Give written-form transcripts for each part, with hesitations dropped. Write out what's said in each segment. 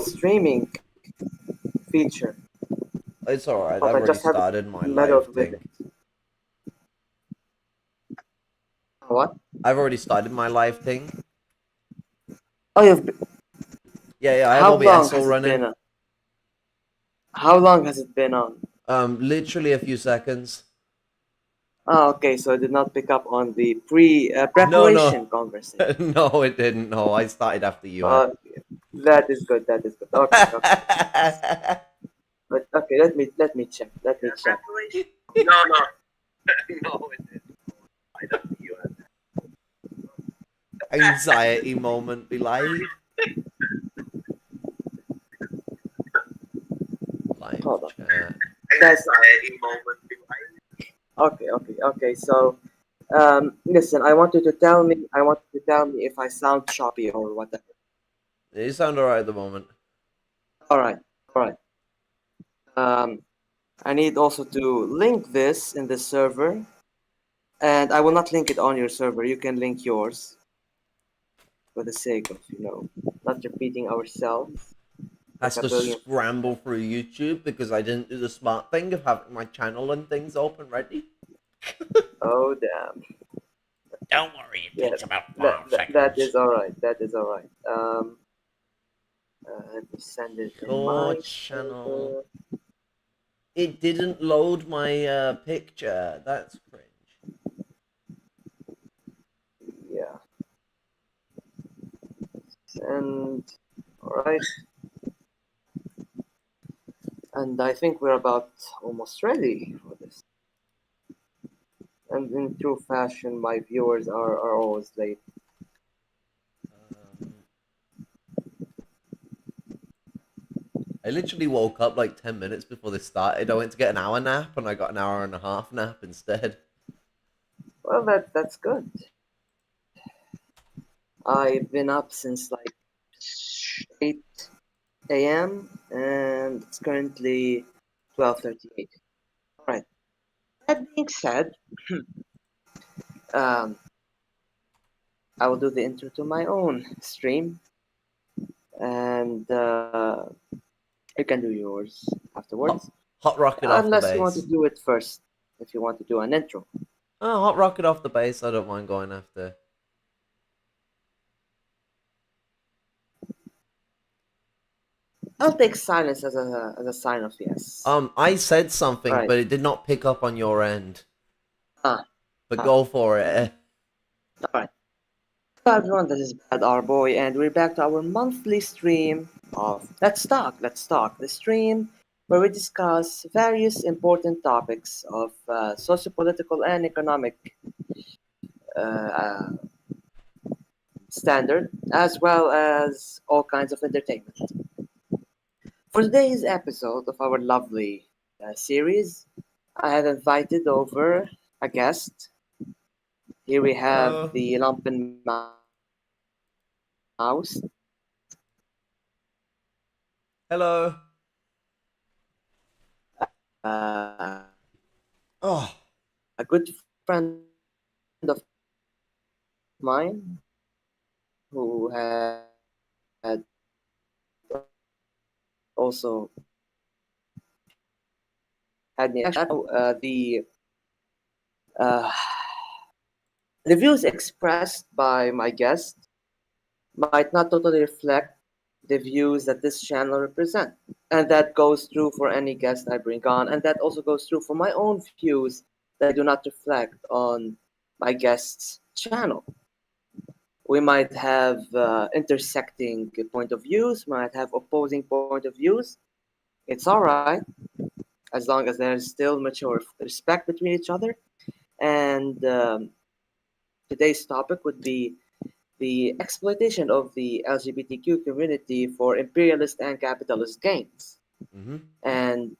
streaming feature, It's alright. but I've I already just haven't started my live meddled with thing. it. What? I've already started my live thing. Oh, Yeah, I have how long OBS all has it been? running. How long has it been on? Literally a few seconds. Oh, okay, so I did not pick up on the No, no, preparation conversation. no, it didn't. No, I started after you had. Uh, that is good. That is good. Okay, okay, okay. But okay, let me check. Let me check. No, no, no. It didn't. I don't think you had. Anxiety moment, be live. Live Hold on. chat. That's anxiety moment. Okay, okay, okay. So, listen. I want you to tell me. I want you to tell me if I sound choppy or whatever. You sound alright at the moment. All right, all right. Um, I need also to link this in the server, and I will not link it on your server. You can link yours for the sake of not repeating ourselves like Has a to billion. scramble through YouTube because I didn't do the smart thing of having my channel and things open ready. Oh damn! Don't worry, it Yeah, takes about that, 5 that that seconds. is all right. That is all right. Let me send it in Core my channel. server. It didn't load my picture. That's cringe. Yeah, and all right. And I think we're about almost ready for this. And in true fashion, my viewers are always late. Um, I literally woke up like 10 minutes before this started. I went to get an hour nap and I got an hour and a half nap instead. Well, that's good. I've been up since like 8 a.m. and it's currently 12:38. All right. That being said, um, I will do the intro to my own stream, and you can do yours Hot, afterwards, hot rocket off the unless you want to base. do it first. If you want to do an intro, Oh, hot rocket off the base. I don't mind going after. I'll take silence as a sign of yes. I said something, Right. but it did not pick up on your end. Ah, But ah. go for it. All right. Hello everyone, this is Bad Our Boy, and we're back to our monthly stream of Let's Talk, the stream where we discuss various important topics of sociopolitical and economic uh, standard, as well as all kinds of entertainment. For today's episode of our lovely series, I have invited over a guest. Here we have Hello. the Lumpen-Maoist. Hello. Uh, Oh, a good friend of mine who had also had me uh, the views expressed by my guest might not totally reflect the views that this channel represent, and that goes true for any guest I bring on, and that also goes true for my own views that do not reflect on my guest's channel. We might have intersecting point of views, might have opposing point of views. It's all right as long as there's still mature respect between each other. And today's topic would be the exploitation of the LGBTQ community for imperialist and capitalist gains. mm-hmm. And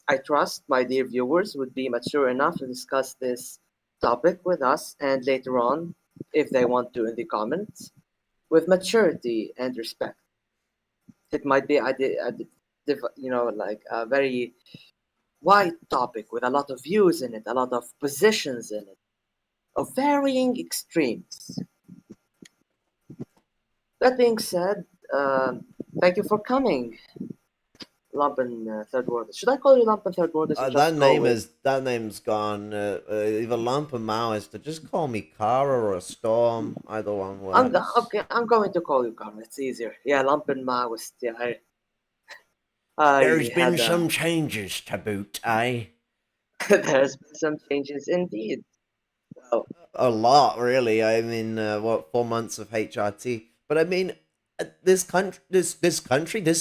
I trust my dear viewers would be mature enough to discuss this topic with us and later on, if they want to in the comments, with maturity and respect. It might be like a very wide topic with a lot of views in it, a lot of positions in it, of varying extremes. That being said, Thank you for coming, Lumpen Third World. Should I call you Lumpen Third World or just go with? That name's gone. Either Lumpen-Maoist or just call me Kara or a Storm. Either one works. Okay, I'm going to call you Carl. It's easier. Yeah, Lumpen-Maoist. Yeah, I There's been had some changes to boot, eh? there's been some changes indeed. Well, A lot, really. I mean, 4 months of HRT. But I mean, this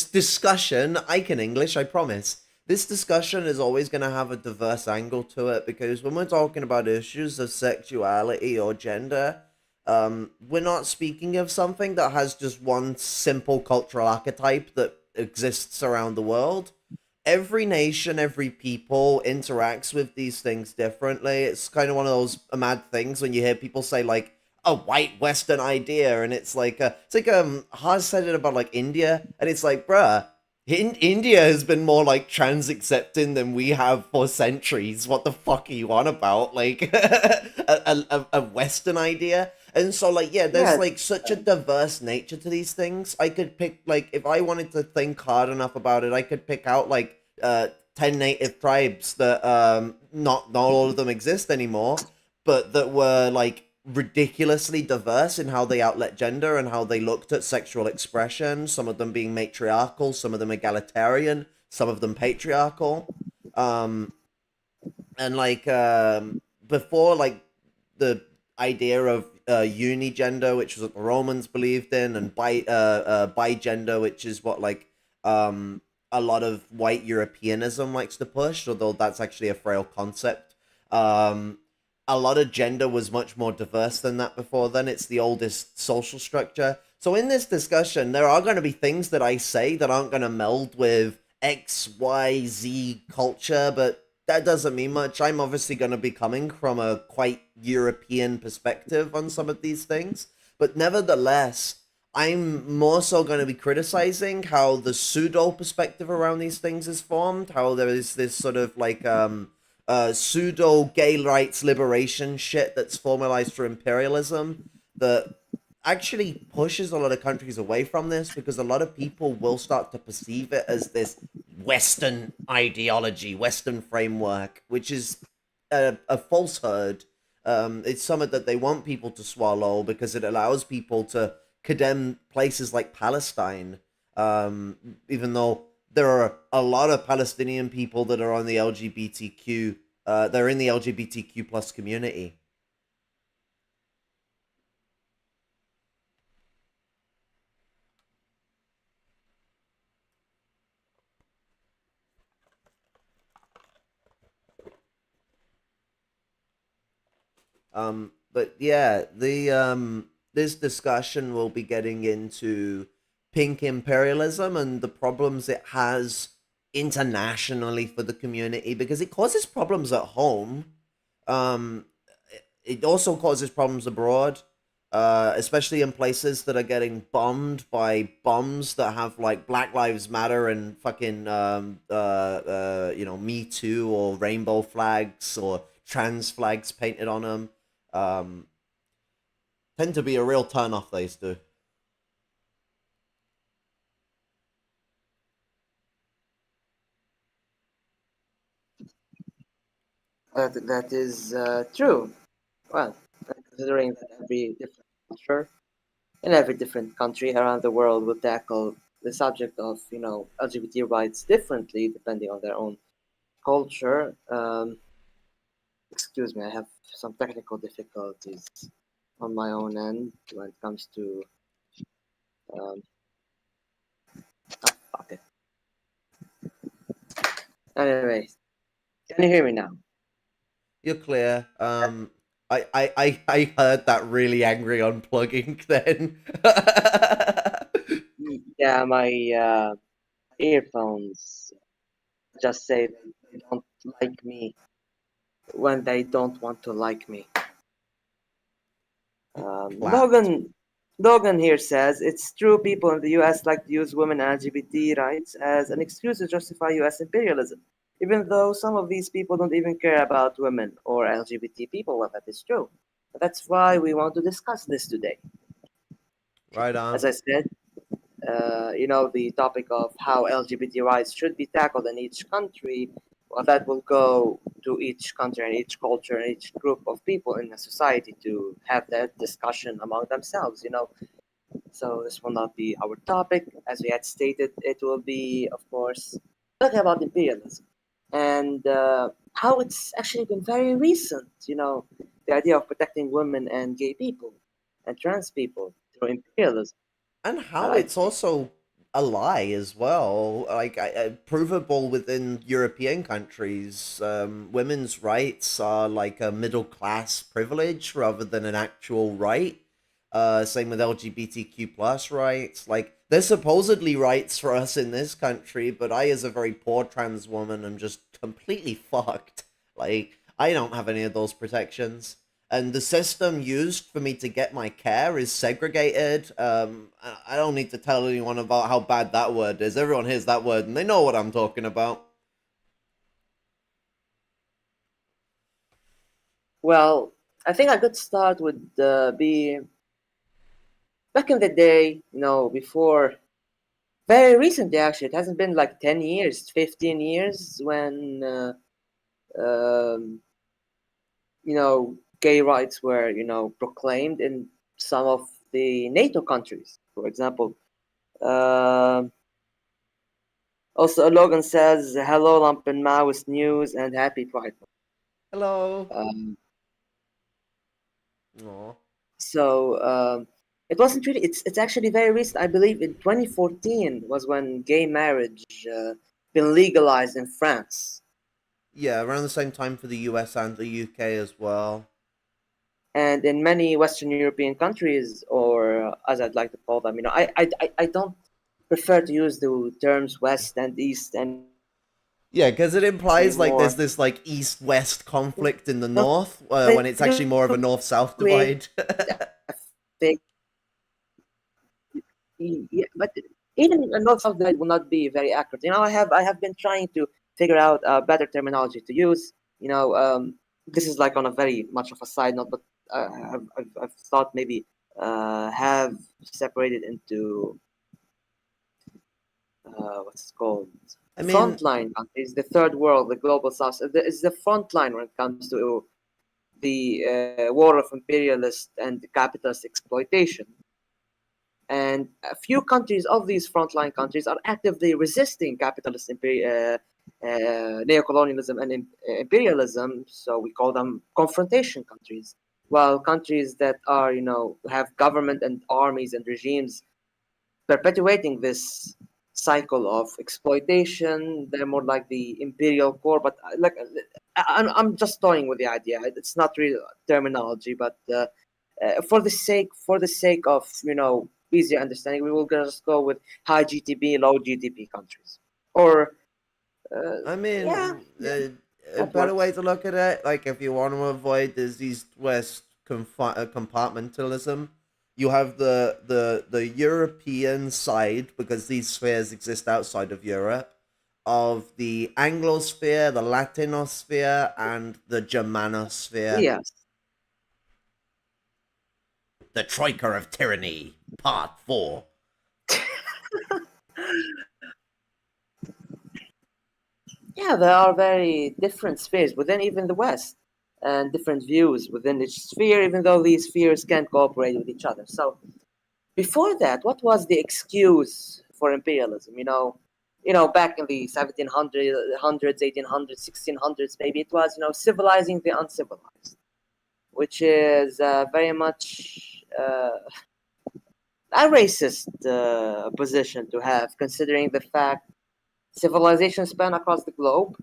discussion. I can English, I promise. This discussion is always going to have a diverse angle to it because when we're talking about issues of sexuality or gender, we're not speaking of something that has just one simple cultural archetype that exists around the world. Every nation, every people interacts with these things differently. It's kind of one of those mad things when you hear people say like a white Western idea, and it's like Haas said it about like India, and it's like, bruh, India has been more like trans accepting than we have for centuries. What the fuck are you on about? Like a Western idea. And so, like, yeah, there's yeah, like such a diverse nature to these things. I could pick, like, if I wanted to think hard enough about it, I could pick out like 10 native tribes that not all of them exist anymore, but that were like ridiculously diverse in how they outlet gender and how they looked at sexual expression. Some of them being matriarchal, some of them egalitarian, some of them patriarchal. Um, and like before like the idea of unigender, which was what the Romans believed in, and bigender, which is what like a lot of white Europeanism likes to push, although that's actually a frail concept. um a lot of gender was much more diverse than that before then. It's the oldest social structure. So in this discussion, there are going to be things that I say that aren't going to meld with XYZ culture, but that doesn't mean much. I'm obviously going to be coming from a quite European perspective on some of these things, but nevertheless, I'm more so going to be criticizing how the pseudo perspective around these things is formed, how there is this sort of like pseudo gay rights liberation shit that's formalized for imperialism that actually pushes a lot of countries away from this because a lot of people will start to perceive it as this Western ideology, Western framework, which is a falsehood. It's something that they want people to swallow because it allows people to condemn places like Palestine, even though there are a lot of Palestinian people that are on the LGBTQ. They're in the LGBTQ plus community. But yeah, the this discussion will be getting into pink imperialism and the problems it has internationally for the community because it causes problems at home. Um, it also causes problems abroad, especially in places that are getting bombed by bombs that have like Black Lives Matter and fucking Me Too or rainbow flags or trans flags painted on them. Um, Tend to be a real turn off. These do. that is true. Well, considering that every different culture in every different country around the world will tackle the subject of LGBT rights differently depending on their own culture. Excuse me, I have some technical difficulties on my own end when it comes to. Um, okay. Anyway, can you hear me now? You're clear. I heard that really angry unplugging then. Yeah, my earphones just say they don't like me when they don't want to like me. Clapped. Logan here says it's true people in the US like to use women and LGBT rights as an excuse to justify US imperialism, even though some of these people don't even care about women or LGBT people. Well, that is true. But that's why we want to discuss this today. Right As on. I said, the topic of how LGBT rights should be tackled in each country, well, that will go to each country and each culture and each group of people in a society to have that discussion among themselves. So this will not be our topic. As we had stated, it will be, of course, talking about imperialism and how it's actually been very recent. The idea of protecting women and gay people and trans people through imperialism. And how I it's also a lie as well, like provable within European countries. Women's rights are like a middle class privilege rather than an actual right. Same with LGBTQ plus rights. Like they're supposedly rights for us in this country, but I, as a very poor trans woman, am just completely fucked. Like I don't have any of those protections, and the system used for me to get my care is segregated. I don't need to tell anyone about how bad that word is. Everyone hears that word and they know what I'm talking about. Well, I think a good start would be back in the day, before very recently, actually. It hasn't been like 10 years, 15 years when, um, gay rights were, proclaimed in some of the NATO countries, for example. Um Also, Logan says, hello, Lumpen-Maoist news and happy Pride. Hello. Um, Aw. so it wasn't really. It's actually very recent. I believe in 2014 was when gay marriage been legalized in France, Yeah, around the same time for the US and the UK as well. and in many Western European countries, or as I'd like to call them. I don't prefer to use the terms West and East Yeah, because it implies like there's anymore. this like east-west conflict in the No, north, they when it's do actually more of a north-south create divide. a fake. Yeah, but even a north south divide will not be very accurate. I have been trying to figure out a better terminology to use. This is like on a very much of a side note, but I've thought maybe have separated into what's it called, I mean, frontline countries, the third world, the global south. It's the front line when it comes to the war of imperialist and capitalist exploitation. And a few countries of these frontline countries are actively resisting capitalist neocolonialism and imperialism, so we call them confrontation countries. While countries that are, have government and armies and regimes perpetuating this cycle of exploitation, they're more like the imperial core. But I'm just toying with the idea. It's not real terminology, but for the sake of easier understanding, we will just go with high GDP, low GDP countries, or I yeah, mean, yeah, a that better way works. to look at it, like if you want to avoid this east-west compartmentalism, you have the European side, because these spheres exist outside of Europe, of the Anglosphere, the Latinosphere, and the Germanosphere. Yes. The Troika of Tyranny, Part 4. Yeah, there are very different spheres within even the West, and different views within each sphere, even though these spheres can cooperate with each other. So before that, what was the excuse for imperialism? Back in the 1700s, 1800s, 1600s, maybe it was, civilizing the uncivilized, which is very much a racist position to have, considering the fact civilization span across the globe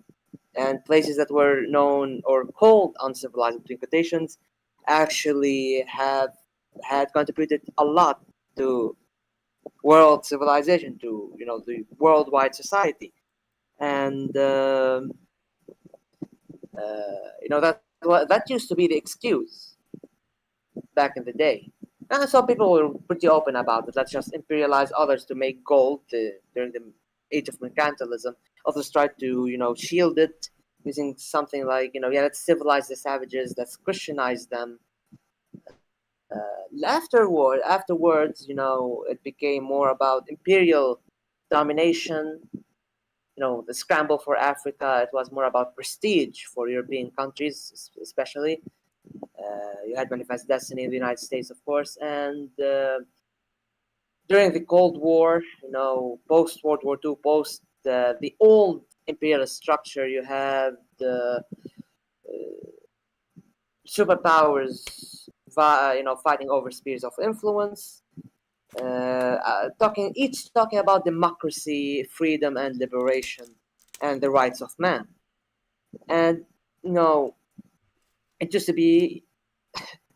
and places that were known or called uncivilized between quotations actually have had contributed a lot to world civilization, to the worldwide society. And that used to be the excuse back in the day. And some people were pretty open about it. Let's just imperialize others to make gold during the age of mercantilism. Others tried to, shield it using something like, yeah, let's civilize the savages, let's Christianize them. Afterwards, it became more about imperial domination. The scramble for Africa. It was more about prestige for European countries, especially. You had Manifest Destiny in the United States, of course, and during the Cold War, post World War II, post the old imperialist structure, you have the superpowers, fighting over spheres of influence, talking about democracy, freedom, and liberation, and the rights of man. And you know, it used to be.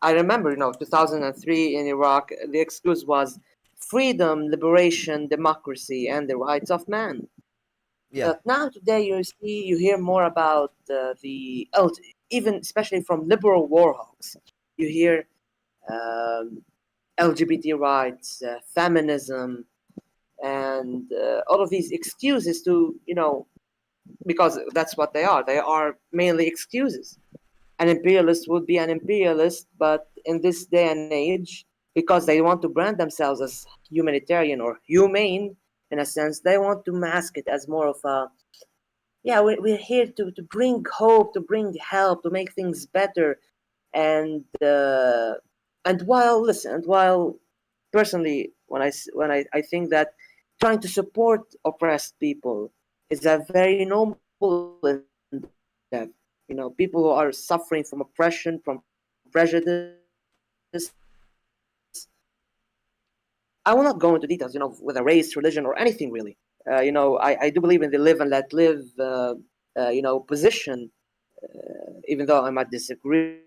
I remember, 2003 in Iraq, the excuse was freedom, liberation, democracy, and the rights of man. Yeah. But now today you hear more about even especially from liberal warhawks. You hear LGBT rights, feminism, and all of these excuses to, because that's what they are. They are mainly excuses. An imperialist would be an imperialist, but in this day and age, because they want to brand themselves as humanitarian or humane, in a sense, they want to mask it as more of a, yeah, we're here to bring hope, to bring help, to make things better. And while personally, when I think that trying to support oppressed people is a very noble endeavor. People who are suffering from oppression, from prejudice. I will not go into details, with a race, religion, or anything really. I do believe in the live and let live, position. Even though I might disagree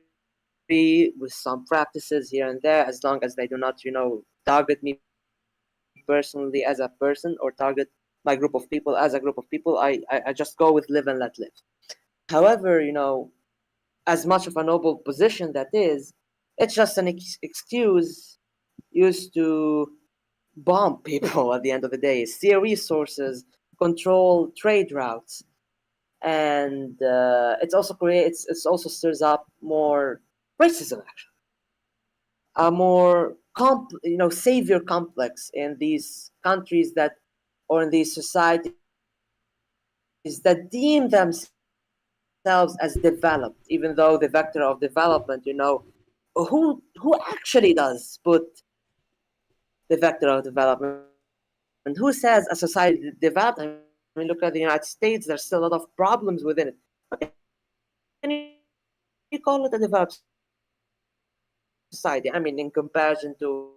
with some practices here and there, as long as they do not, target me personally as a person or target my group of people as a group of people. I just go with live and let live. However, as much of a noble position that is, it's just an excuse used to bomb people at the end of the day, steal resources, control trade routes, and it also stirs up more racism, actually, a more savior complex in these countries that, or in these societies that deem themselves as developed, even though the vector of development, who actually does put the vector of development? Who says a society developed? I mean, look at the United States. There's still a lot of problems within it. But can you call it a developed society? I mean, in comparison to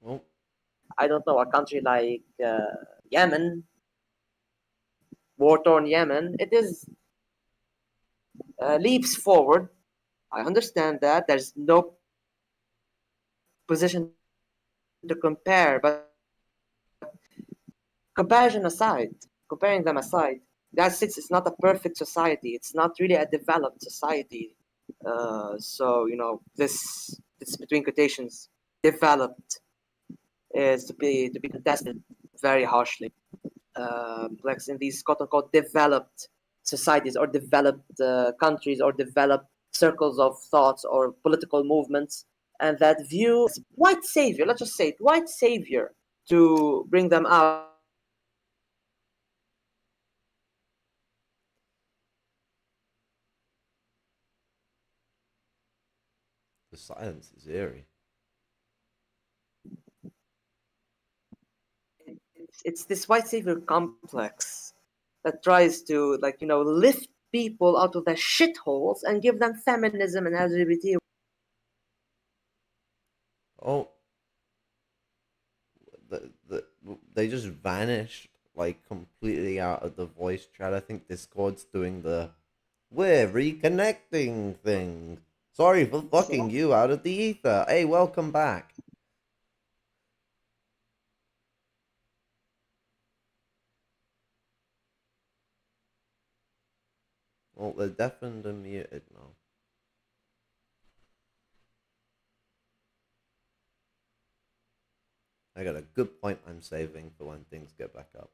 Well, I don't know, a country like Yemen, war-torn Yemen, it is leaps forward. I understand that there's no position to compare, but comparing them aside, the United States is not a perfect society. It's not really a developed society. This between quotations, developed is to be contested very harshly. Like in these quote unquote developed societies or developed countries or developed circles of thoughts or political movements, and that view white savior, let's just say it, white savior, to bring them out of their shithole and give them feminism and the silence is eerie. it's this white savior complex that tries to, lift people out of their shitholes and give them feminism and LGBT. Oh, they just vanished like completely out of the voice chat. I think Discord's doing the we're reconnecting thing. Sorry for fucking you out of the ether. Hey, welcome back. Well, they're deafened and muted now. I got a good point I'm saving for when things get back up.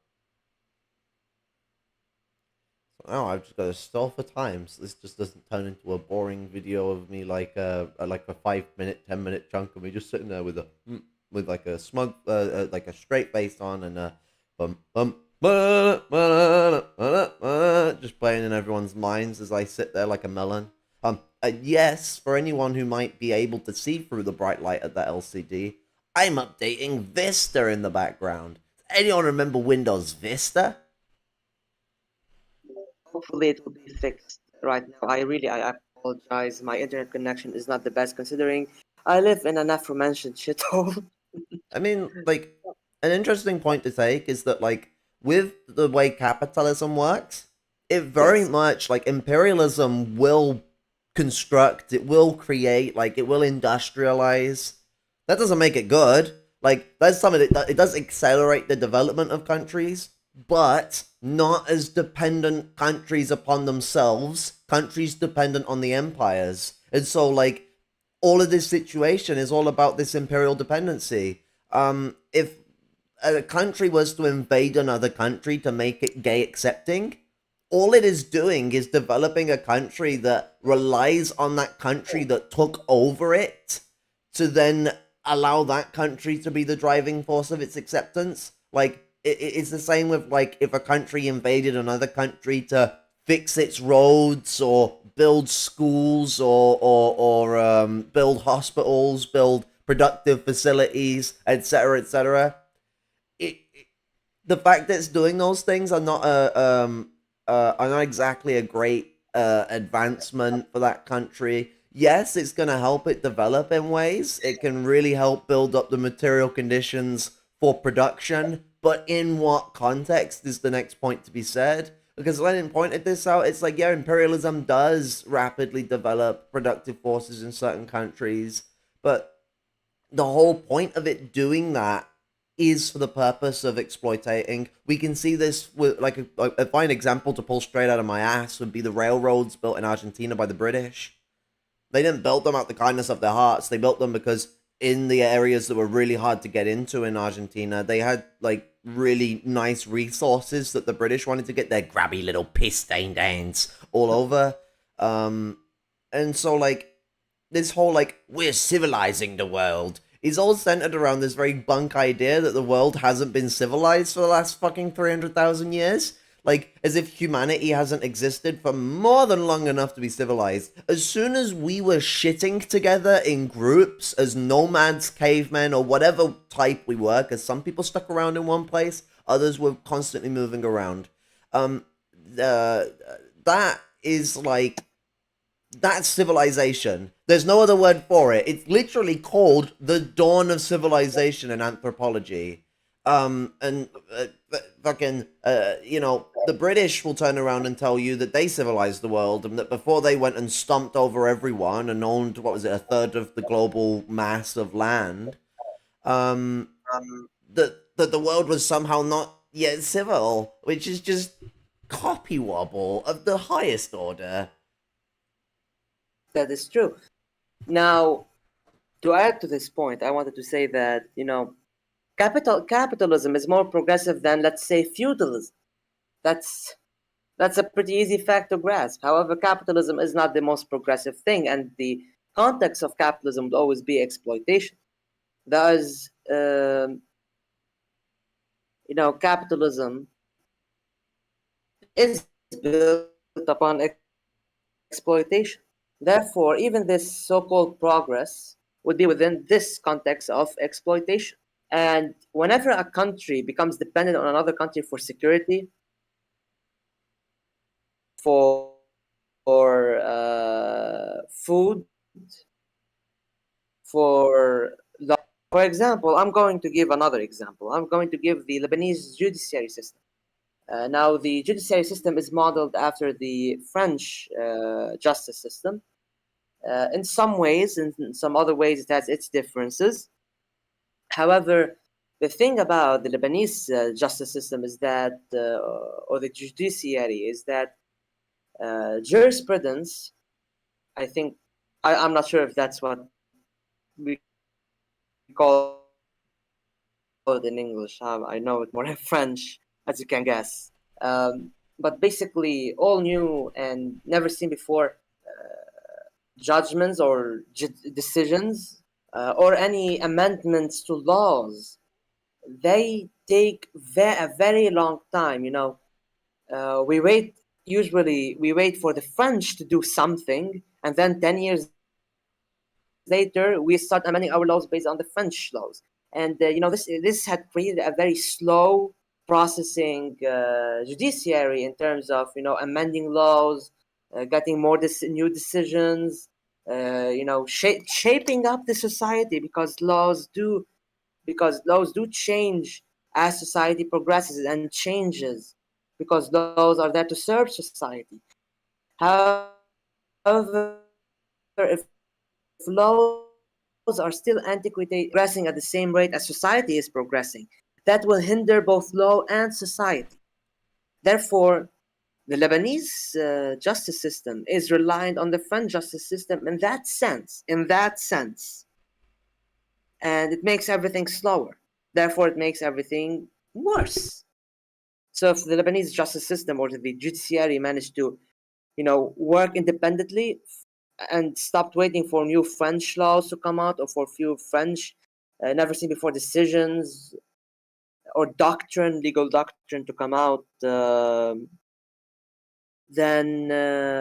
Oh, I've just got to stall for time, so this just doesn't turn into a boring video of me like a 5 minute, 10 minute chunk of me just sitting there with a like a smug like a straight face on and bum bum just playing in everyone's minds as I sit there like a melon. Yes, for anyone who might be able to see through the bright light of that LCD, I'm updating Vista in the background. Does anyone remember Windows Vista? Hopefully it will be fixed right now. I apologize. My internet connection is not the best considering I live in an aforementioned shithole. I mean, like, an interesting point to take is that, like, with the way capitalism works, it very Yes. much, like, imperialism will construct, it will create, like, it will industrialize. That doesn't make it good. Like, that's something it does accelerate the development of countries, but not as dependent countries upon themselves, countries dependent on the empires. And so, like, all of this situation is all about this imperial dependency. If a country was to invade another country to make it gay accepting, all it is doing is developing a country that relies on that country that took over it to then allow that country to be the driving force of its acceptance. Like, it's the same with, like, if a country invaded another country to fix its roads or build schools or build hospitals, build productive facilities, etc., etc. The fact that it's doing those things are not exactly a great advancement for that country. Yes, it's going to help it develop in ways. It can really help build up the material conditions for production, but in what context is the next point to be said? Because Lenin pointed this out. It's like, yeah, imperialism does rapidly develop productive forces in certain countries, but the whole point of it doing that is for the purpose of exploiting. We can see this with, like, a fine example to pull straight out of my ass would be the railroads built in Argentina by the British. They didn't build them out the kindness of their hearts. They built them because in the areas that were really hard to get into in Argentina, they had, like, really nice resources that the British wanted to get their grabby little piss-stained hands all over. And so, like, this whole, like, we're civilizing the world is all centered around this very bunk idea that the world hasn't been civilized for the last fucking 300,000 years. Like, as if humanity hasn't existed for more than long enough to be civilized. As soon as we were shitting together in groups as nomads, cavemen, or whatever type we were, because some people stuck around in one place, others were constantly moving around. That is like, that's civilization. There's no other word for it. It's literally called the dawn of civilization in anthropology. And fucking, the British will turn around and tell you that they civilized the world and that before they went and stomped over everyone and owned, what was it, a third of the global mass of land, that the world was somehow not yet civil, which is just copy wobble of the highest order. That is true. Now, to add to this point, I wanted to say that, capitalism is more progressive than, let's say, feudalism. That's a pretty easy fact to grasp. However, capitalism is not the most progressive thing, and the context of capitalism would always be exploitation. Thus, capitalism is built upon exploitation. Therefore, even this so-called progress would be within this context of exploitation. And whenever a country becomes dependent on another country for security, for food, for for example, I'm going to give another example. I'm going to give the Lebanese judiciary system. Now, the judiciary system is modeled after the French justice system. In some ways, in some other ways, it has its differences. However, the thing about the Lebanese justice system is that, or the judiciary, is that jurisprudence, I think, I'm not sure if that's what we call it in English. I know it more in French, as you can guess. but basically all new and never seen before judgments or decisions or any amendments to laws. They take a very long time. We wait. Usually, we wait for the French to do something, and then 10 years later, we start amending our laws based on the French laws. And this had created a very slow processing judiciary in terms of amending laws, getting more new decisions, shaping up the society because laws do change as society progresses and changes because laws are there to serve society. However, if laws are still antiquated, progressing at the same rate as society is progressing, that will hinder both law and society. Therefore, the Lebanese justice system is reliant on the French justice system in that sense, and it makes everything slower. Therefore, it makes everything worse. So, if the Lebanese justice system or the judiciary managed to, work independently and stopped waiting for new French laws to come out or for few French, never seen before decisions or legal doctrine to come out, then the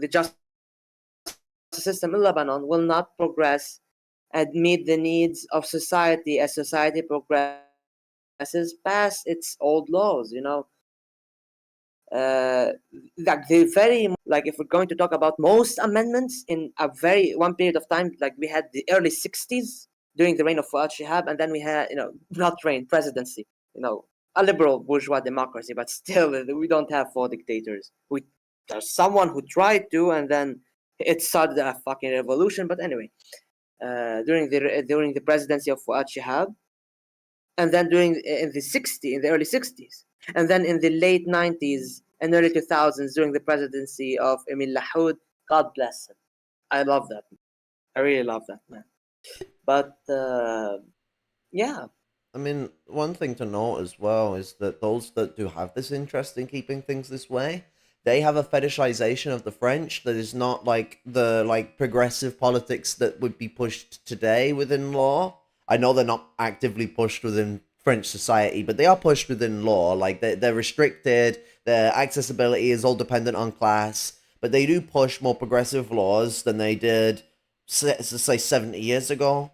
justice system in Lebanon will not progress and meet the needs of society as society progresses past its old laws. Like they very like if we're going to talk about most amendments in a very one period of time, like we had the early 60s during the reign of Fuad Shihab, and then we had not reign presidency, a liberal bourgeois democracy, but still we don't have four dictators. There's someone who tried to, and then it started a fucking revolution. But anyway, during the presidency of Fuad Shihab, and then in the early 60s, and then in the late 90s and early 2000s during the presidency of Emil Lahoud. God bless him. I love that. I really love that man. But yeah. I mean, one thing to note as well is that those that do have this interest in keeping things this way, they have a fetishization of the French that is not like the progressive politics that would be pushed today within law. I know they're not actively pushed within French society, but they are pushed within law. Like they're restricted, their accessibility is all dependent on class, but they do push more progressive laws than they did, say 70 years ago.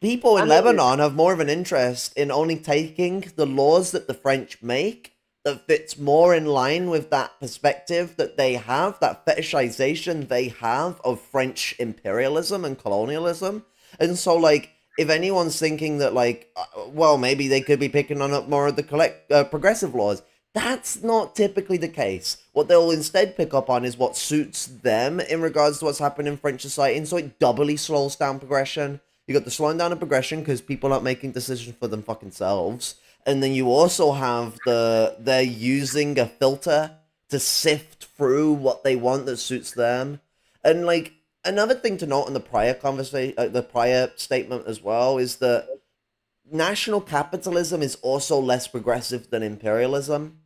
People in Lebanon have more of an interest in only taking the laws that the French make that fits more in line with that perspective that they have, that fetishization they have of French imperialism and colonialism. And so, like, if anyone's thinking that, like, well, maybe they could be picking on up more of the progressive laws, that's not typically the case. What they'll instead pick up on is what suits them in regards to what's happening in French society, and so it doubly slows down progression. You got the slowing down of progression because people aren't making decisions for them fucking selves. And then you also have they're using a filter to sift through what they want that suits them. And like another thing to note in the prior conversation, the prior statement as well, is that national capitalism is also less progressive than imperialism.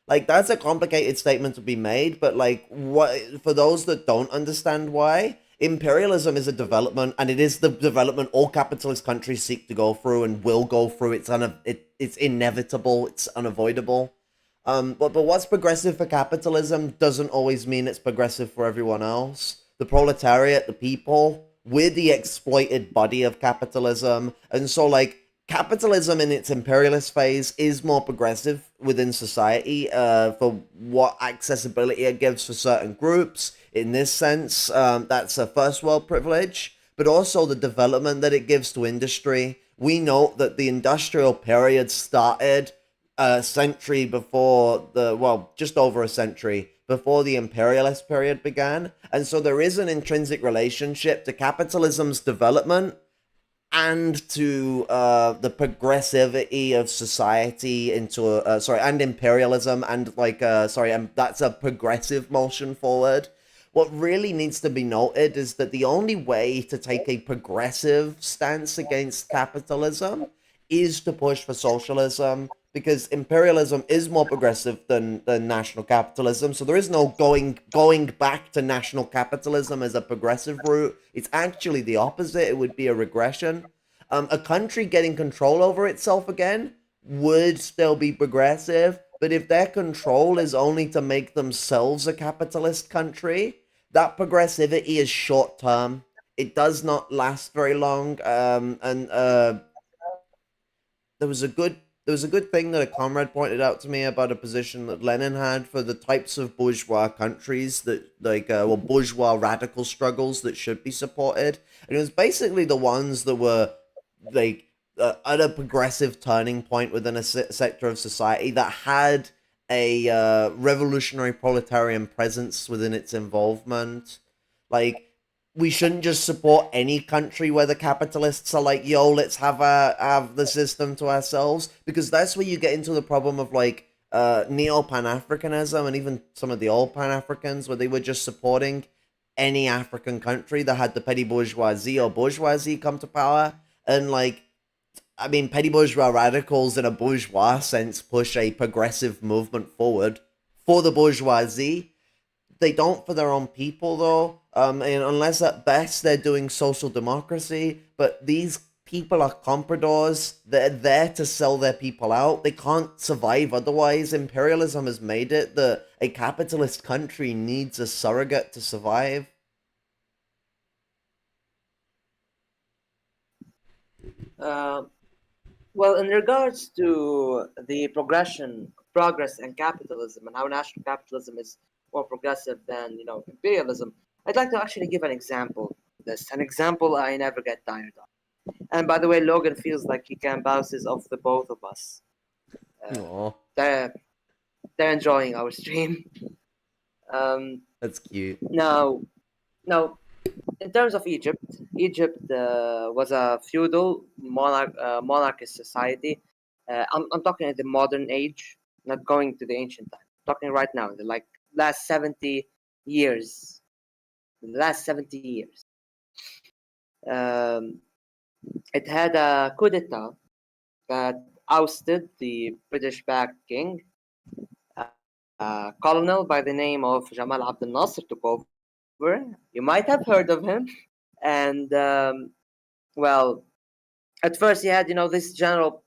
Like that's a complicated statement to be made, but like what for those that don't understand why, imperialism is a development, and it is the development all capitalist countries seek to go through and will go through. It's inevitable. It's unavoidable. But what's progressive for capitalism doesn't always mean it's progressive for everyone else. The proletariat, the people, we're the exploited body of capitalism, and so like capitalism in its imperialist phase is more progressive within society for what accessibility it gives for certain groups. In this sense, that's a first world privilege, but also the development that it gives to industry. We note that the industrial period started a century before just over a century before the imperialist period began. And so there is an intrinsic relationship to capitalism's development and to the progressivity of society and imperialism, and and that's a progressive motion forward. What really needs to be noted is that the only way to take a progressive stance against capitalism is to push for socialism, because imperialism is more progressive than national capitalism. So there is no going back to national capitalism as a progressive route. It's actually the opposite. It would be a regression. A country getting control over itself again would still be progressive, but if their control is only to make themselves a capitalist country, that progressivity is short term. It does not last very long. And there was a good thing that a comrade pointed out to me about a position that Lenin had for the types of bourgeois countries that bourgeois radical struggles that should be supported, and it was basically the ones that were like at a progressive turning point within a sector of society that had a revolutionary proletarian presence within its involvement. Like, we shouldn't just support any country where the capitalists are like, yo, let's have the system to ourselves, because that's where you get into the problem of like neo Pan-Africanism, and even some of the old Pan-Africans, where they were just supporting any African country that had the petty bourgeoisie or bourgeoisie come to power. And like, I mean, petty bourgeois radicals in a bourgeois sense push a progressive movement forward for the bourgeoisie. They don't for their own people, though, and unless at best they're doing social democracy. But these people are compradors. They're there to sell their people out. They can't survive otherwise. Imperialism has made it that a capitalist country needs a surrogate to survive. Well, in regards to the progress and capitalism, and how national capitalism is more progressive than imperialism, I'd like to actually give an example. An example I never get tired of. And by the way, Logan feels like he can bounce this off the both of us. Aww, They're enjoying our stream. that's cute. Now, in terms of Egypt, Egypt was a feudal monarchist society. I'm talking in the modern age, not going to the ancient time. I'm talking right now, the like last 70 years. The last 70 years. It had a coup d'etat that ousted the British-backed king. A colonel by the name of Jamal Abdel Nasser took over. You might have heard of him. And well, at first he had this general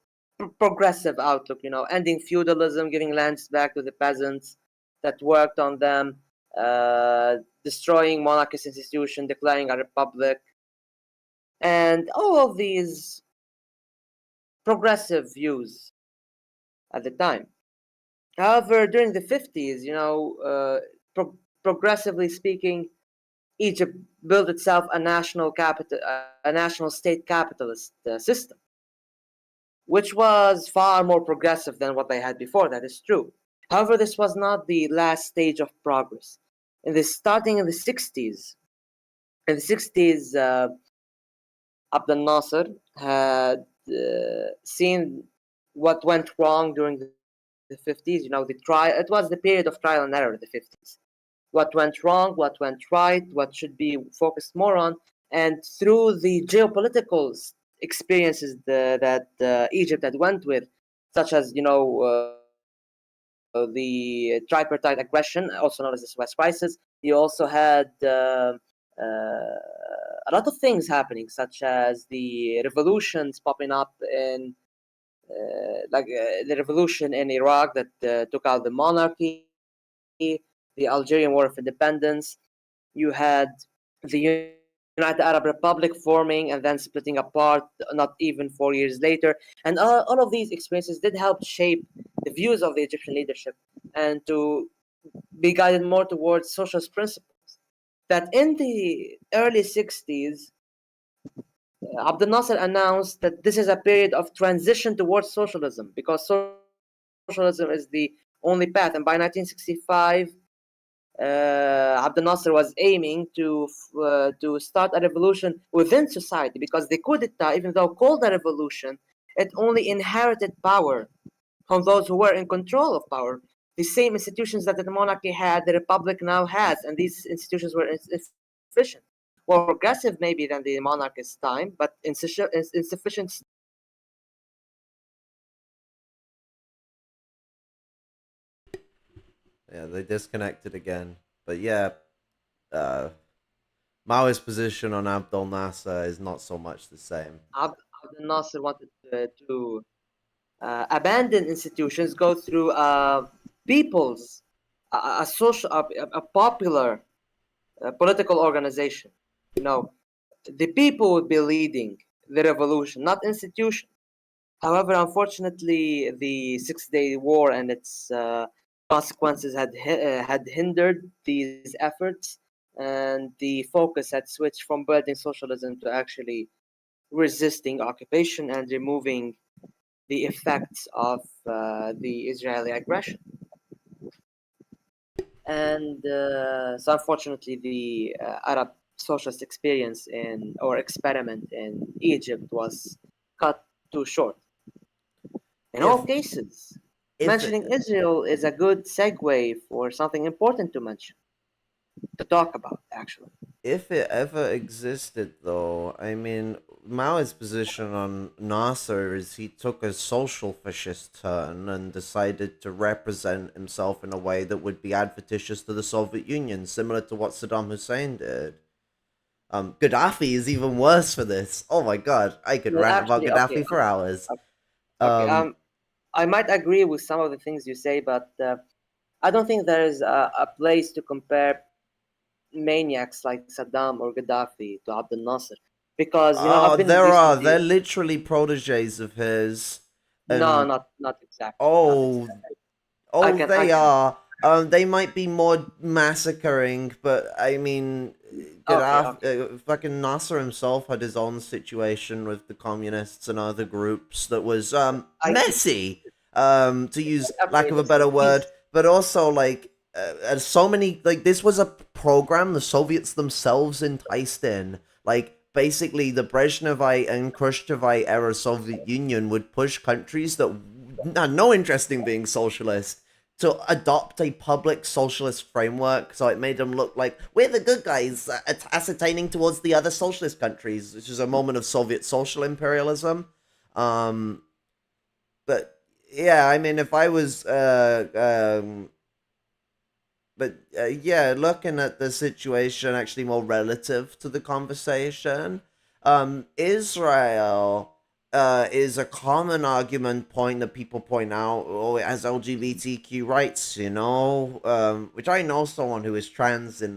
progressive outlook, ending feudalism, giving lands back to the peasants that worked on them, destroying monarchist institution, declaring a republic, and all of these progressive views at the time. However, during the 50s, progressively speaking, Egypt built itself a national state capitalist system, which was far more progressive than what they had before. That is true. However, this was not the last stage of progress. Starting in the 60s, Abdel Nasser had seen what went wrong during the 50s. It was the period of trial and error in the 50s. What went wrong, what went right, what should be focused more on. And through the geopolitical experiences that Egypt had went with, such as, the tripartite aggression, also known as the Suez Crisis, you also had a lot of things happening, such as the revolutions popping up in the revolution in Iraq that took out the monarchy, the Algerian War of Independence. You had the United Arab Republic forming and then splitting apart not even 4 years later. And all of these experiences did help shape the views of the Egyptian leadership and to be guided more towards socialist principles. That in the early 60s, Abdel Nasser announced that this is a period of transition towards socialism because socialism is the only path. And by 1965, Abdel Nasser was aiming to start a revolution within society, because the coup d'etat, even though called a revolution, it only inherited power from those who were in control of power. The same institutions that the monarchy had, the republic now has, and these institutions were insufficient. More progressive maybe than the monarchist time, but insufficient Yeah, they disconnected again. But yeah, uh, Maoist position on Abdel Nasser is not so much the same. Abdel Nasser wanted to abandon institutions, go through people's a social a popular political organization. You know, the people would be leading the revolution, not institution. However, unfortunately, the Six-Day War and its consequences had hindered these efforts, and the focus had switched from building socialism to actually resisting occupation and removing the effects of the Israeli aggression. And so, unfortunately, the Arab socialist experience in or experiment in Egypt was cut too short. In all cases, If mentioning Israel is a good segue for something important to mention, to talk about, actually. if it ever existed, though, I mean, Mao's position on Nasser is he took a social fascist turn and decided to represent himself in a way that would be advantageous to the Soviet Union, similar to what Saddam Hussein did. Gaddafi is even worse for this. Oh my god, I could Well, rant about actually, okay, Gaddafi for hours. okay. Um, I might agree with some of the things you say, but I don't think there is a place to compare maniacs like Saddam or Gaddafi to Abdel Nasser, because I've oh, been there are. recently. They're literally proteges of his. No, And not exactly, not oh, exactly. I oh, can I they can. are. They might be more massacring, but I mean, Okay, okay. Fucking Nasser himself had his own situation with the communists and other groups that was I messy, to use lack okay. of a better Listen, word, he's but also like so many like this was a program the Soviets themselves enticed in, like. Basically, the Brezhnevite and Khrushchevite era Soviet Union would push countries that had no interest in being socialist to adopt a public socialist framework, so it made them look like we're the good guys, ascertaining towards the other socialist countries, which is a moment of Soviet social imperialism. Um, but yeah, I mean, if I was, but yeah, looking at the situation actually more relative to the conversation, Israel is a common argument point that people point out. Oh, it has LGBTQ rights, which I know someone who is trans in.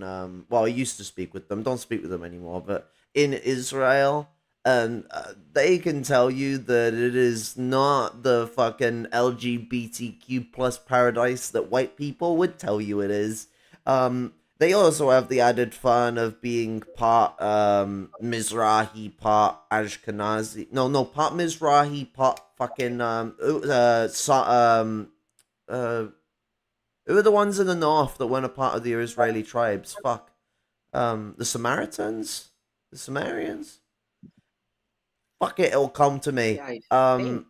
Well, I used to speak with them, don't speak with them anymore, but in Israel, and they can tell you that it is not the fucking LGBTQ plus paradise that white people would tell you it is. They also have the added fun of being part Mizrahi, part Ashkenazi. No, part Mizrahi, part fucking uh, who are the ones in the north that weren't a part of the Israeli tribes? Fuck. The Samaritans, the Sumerians. Fuck it, it'll come to me. I think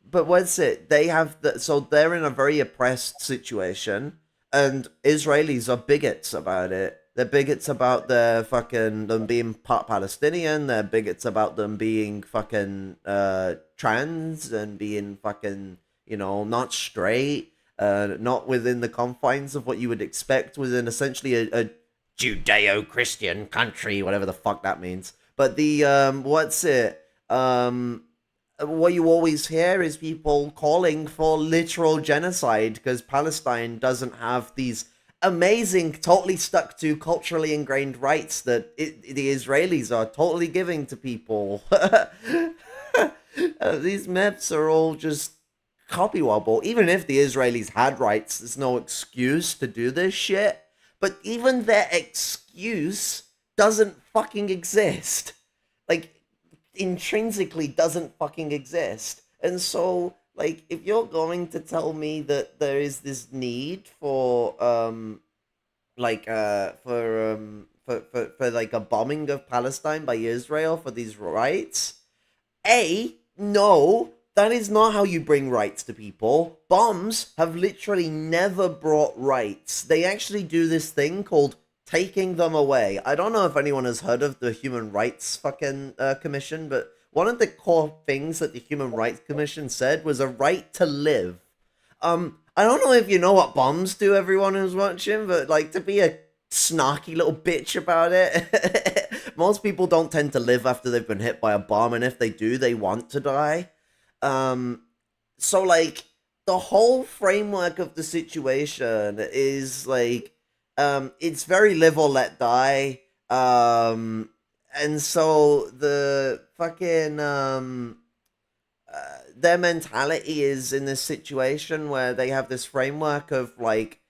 But what's it? They have so they're in a very oppressed situation, and Israelis are bigots about it. They're bigots about their fucking them being part Palestinian. They're bigots about them being fucking trans and being fucking not straight, not within the confines of what you would expect within essentially a Judeo-Christian country, whatever the fuck that means. But the what's it? What you always hear is people calling for literal genocide because Palestine doesn't have these amazing, totally stuck to culturally ingrained rights that the Israelis are totally giving to people. These myths are all just copywobble. Even if the Israelis had rights, there's no excuse to do this shit. But even their excuse doesn't fucking exist. Like, intrinsically doesn't fucking exist. And so, like, if you're going to tell me that there is this need for like a bombing of Palestine by Israel for these rights, no, that is not how you bring rights to people. Bombs have literally never brought rights. They actually do this thing called taking them away. I don't know if anyone has heard of the Human Rights fucking Commission, but one of the core things that the Human Rights Commission said was a right to live. I don't know if you know what bombs do, everyone who's watching, but like to be a snarky little bitch about it. Most people don't tend to live after they've been hit by a bomb, and if they do, they want to die. Um, so like the whole framework of the situation is like it's very live or let die. And so the fucking their mentality is in this situation where they have this framework of like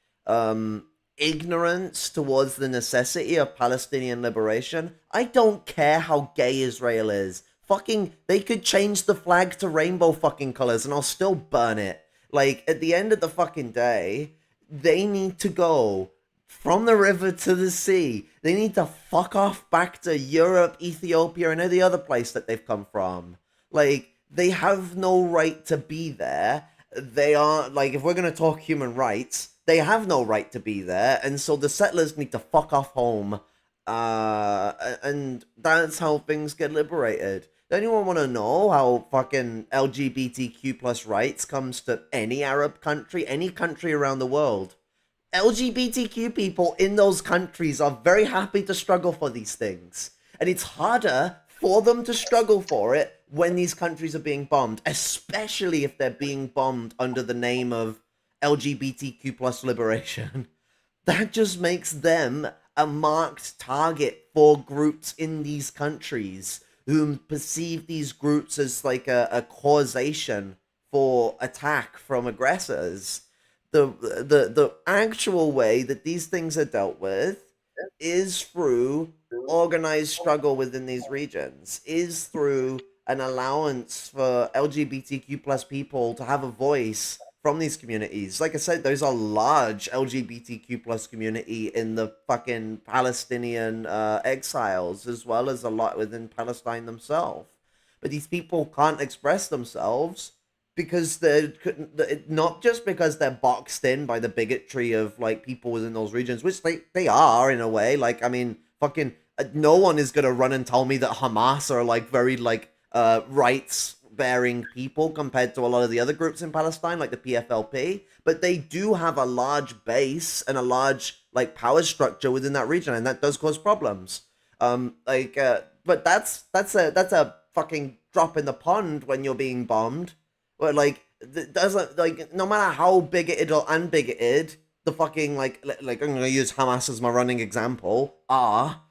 ignorance towards the necessity of Palestinian liberation. I don't care how gay Israel is. Fucking, they could change the flag to rainbow fucking colors and I'll still burn it. Like, at the end of the fucking day, they need to go from the river to the sea. They need to fuck off back to Europe, Ethiopia, and any other place that they've come from. Like, they have no right to be there. They are, like, if we're going to talk human rights, they have no right to be there. And so the settlers need to fuck off home. And that's how things get liberated. Does anyone want to know how fucking LGBTQ plus rights comes to any Arab country, any country around the world? LGBTQ people in those countries are very happy to struggle for these things. And it's harder for them to struggle for it when these countries are being bombed, especially if they're being bombed under the name of LGBTQ plus liberation. That just makes them a marked target for groups in these countries who perceive these groups as like a causation for attack from aggressors. The actual way that these things are dealt with is through organized struggle within these regions, is through an allowance for LGBTQ plus people to have a voice from these communities. Like I said, there's a large LGBTQ plus community in the fucking Palestinian exiles, as well as a lot within Palestine themselves. But these people can't express themselves because they're not just because they're boxed in by the bigotry of like people within those regions, which they are in a way. Like, I mean, fucking no one is gonna run and tell me that Hamas are like very like rights bearing people compared to a lot of the other groups in Palestine, like the PFLP, but they do have a large base and a large like power structure within that region, and that does cause problems. But that's a fucking drop in the pond when you're being bombed. But like, doesn't like no matter how bigoted or unbigoted the fucking like I'm gonna use Hamas as my running example are.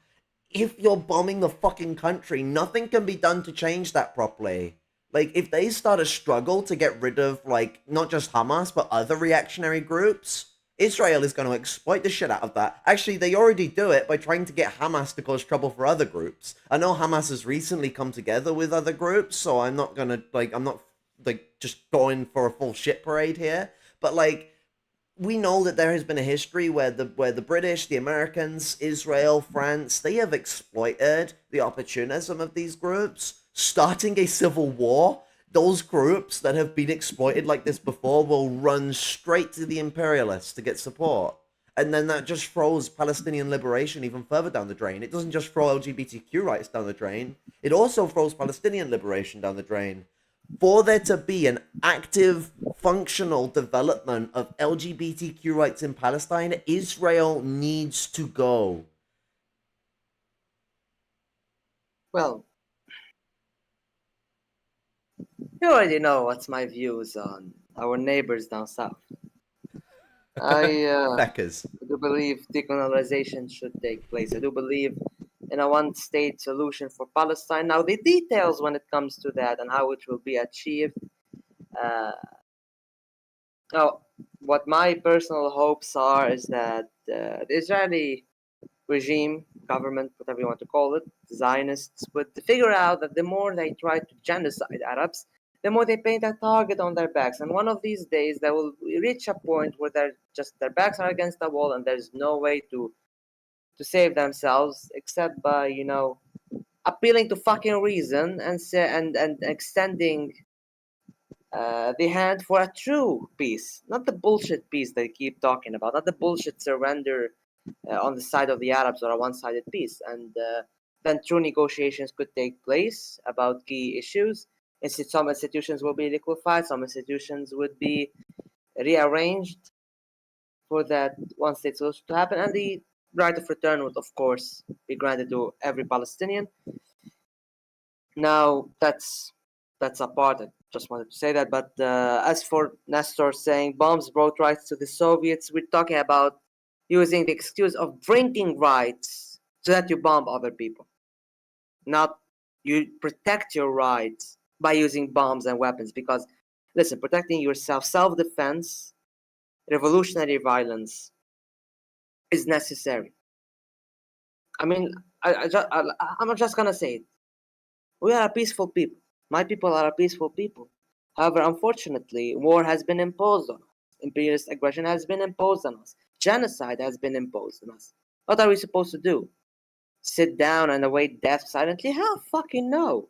If you're bombing the fucking country, nothing can be done to change that properly. Like, if they start a struggle to get rid of, like, not just Hamas, but other reactionary groups, Israel is going to exploit the shit out of that. Actually, they already do it by trying to get Hamas to cause trouble for other groups. I know Hamas has recently come together with other groups, so I'm not just going for a full shit parade here. But, like, we know that there has been a history where the British, the Americans, Israel, France, they have exploited the opportunism of these groups, starting a civil war. Those groups that have been exploited like this before will run straight to the imperialists to get support. And then that just throws Palestinian liberation even further down the drain. It doesn't just throw LGBTQ rights down the drain, it also throws Palestinian liberation down the drain. For there to be an active, functional development of LGBTQ rights in Palestine, Israel needs to go. Well, you already know what's my views on our neighbors down south. I Beckers. do believe decolonization should take place. I do believe in a one-state solution for Palestine. Now, the details when it comes to that and how it will be achieved. Now, what my personal hopes are is that the Israeli regime, government, whatever you want to call it, Zionists, would figure out that the more they try to genocide Arabs, the more they paint a target on their backs. And one of these days, they will reach a point where their backs are against the wall, and there's no way to save themselves except by appealing to fucking reason and extending the hand for a true peace, not the bullshit peace they keep talking about, not the bullshit surrender on the side of the Arabs or a one-sided peace. And then true negotiations could take place about key issues. Some institutions will be liquefied, some institutions would be rearranged for that one state solution to happen, and the right of return would, of course, be granted to every Palestinian. Now, that's apart. I just wanted to say that. But as for Nestor saying bombs brought rights to the Soviets, we're talking about using the excuse of drinking rights so that you bomb other people. Not you protect your rights by using bombs and weapons. Because, listen, protecting yourself, self-defense, revolutionary violence is necessary. I mean, I'm just gonna say it. We are a peaceful people. My people are a peaceful people. However, unfortunately, war has been imposed on us. Imperialist aggression has been imposed on us. Genocide has been imposed on us. What are we supposed to do? Sit down and await death silently? Hell fucking no.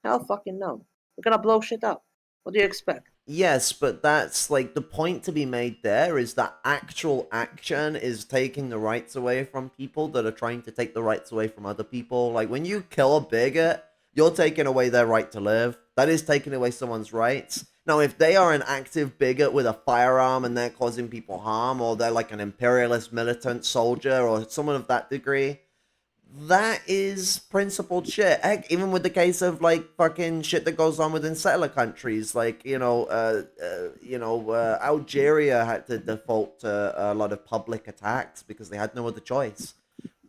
Hell fucking no. We're gonna blow shit up. What do you expect? Yes, but that's like the point to be made there is that actual action is taking the rights away from people that are trying to take the rights away from other people. Like when you kill a bigot, you're taking away their right to live. That is taking away someone's rights. Now, if they are an active bigot with a firearm and they're causing people harm, or they're like an imperialist militant soldier or someone of that degree, that is principled shit. Heck, even with the case of like fucking shit that goes on within settler countries, like Algeria had to default to a lot of public attacks because they had no other choice.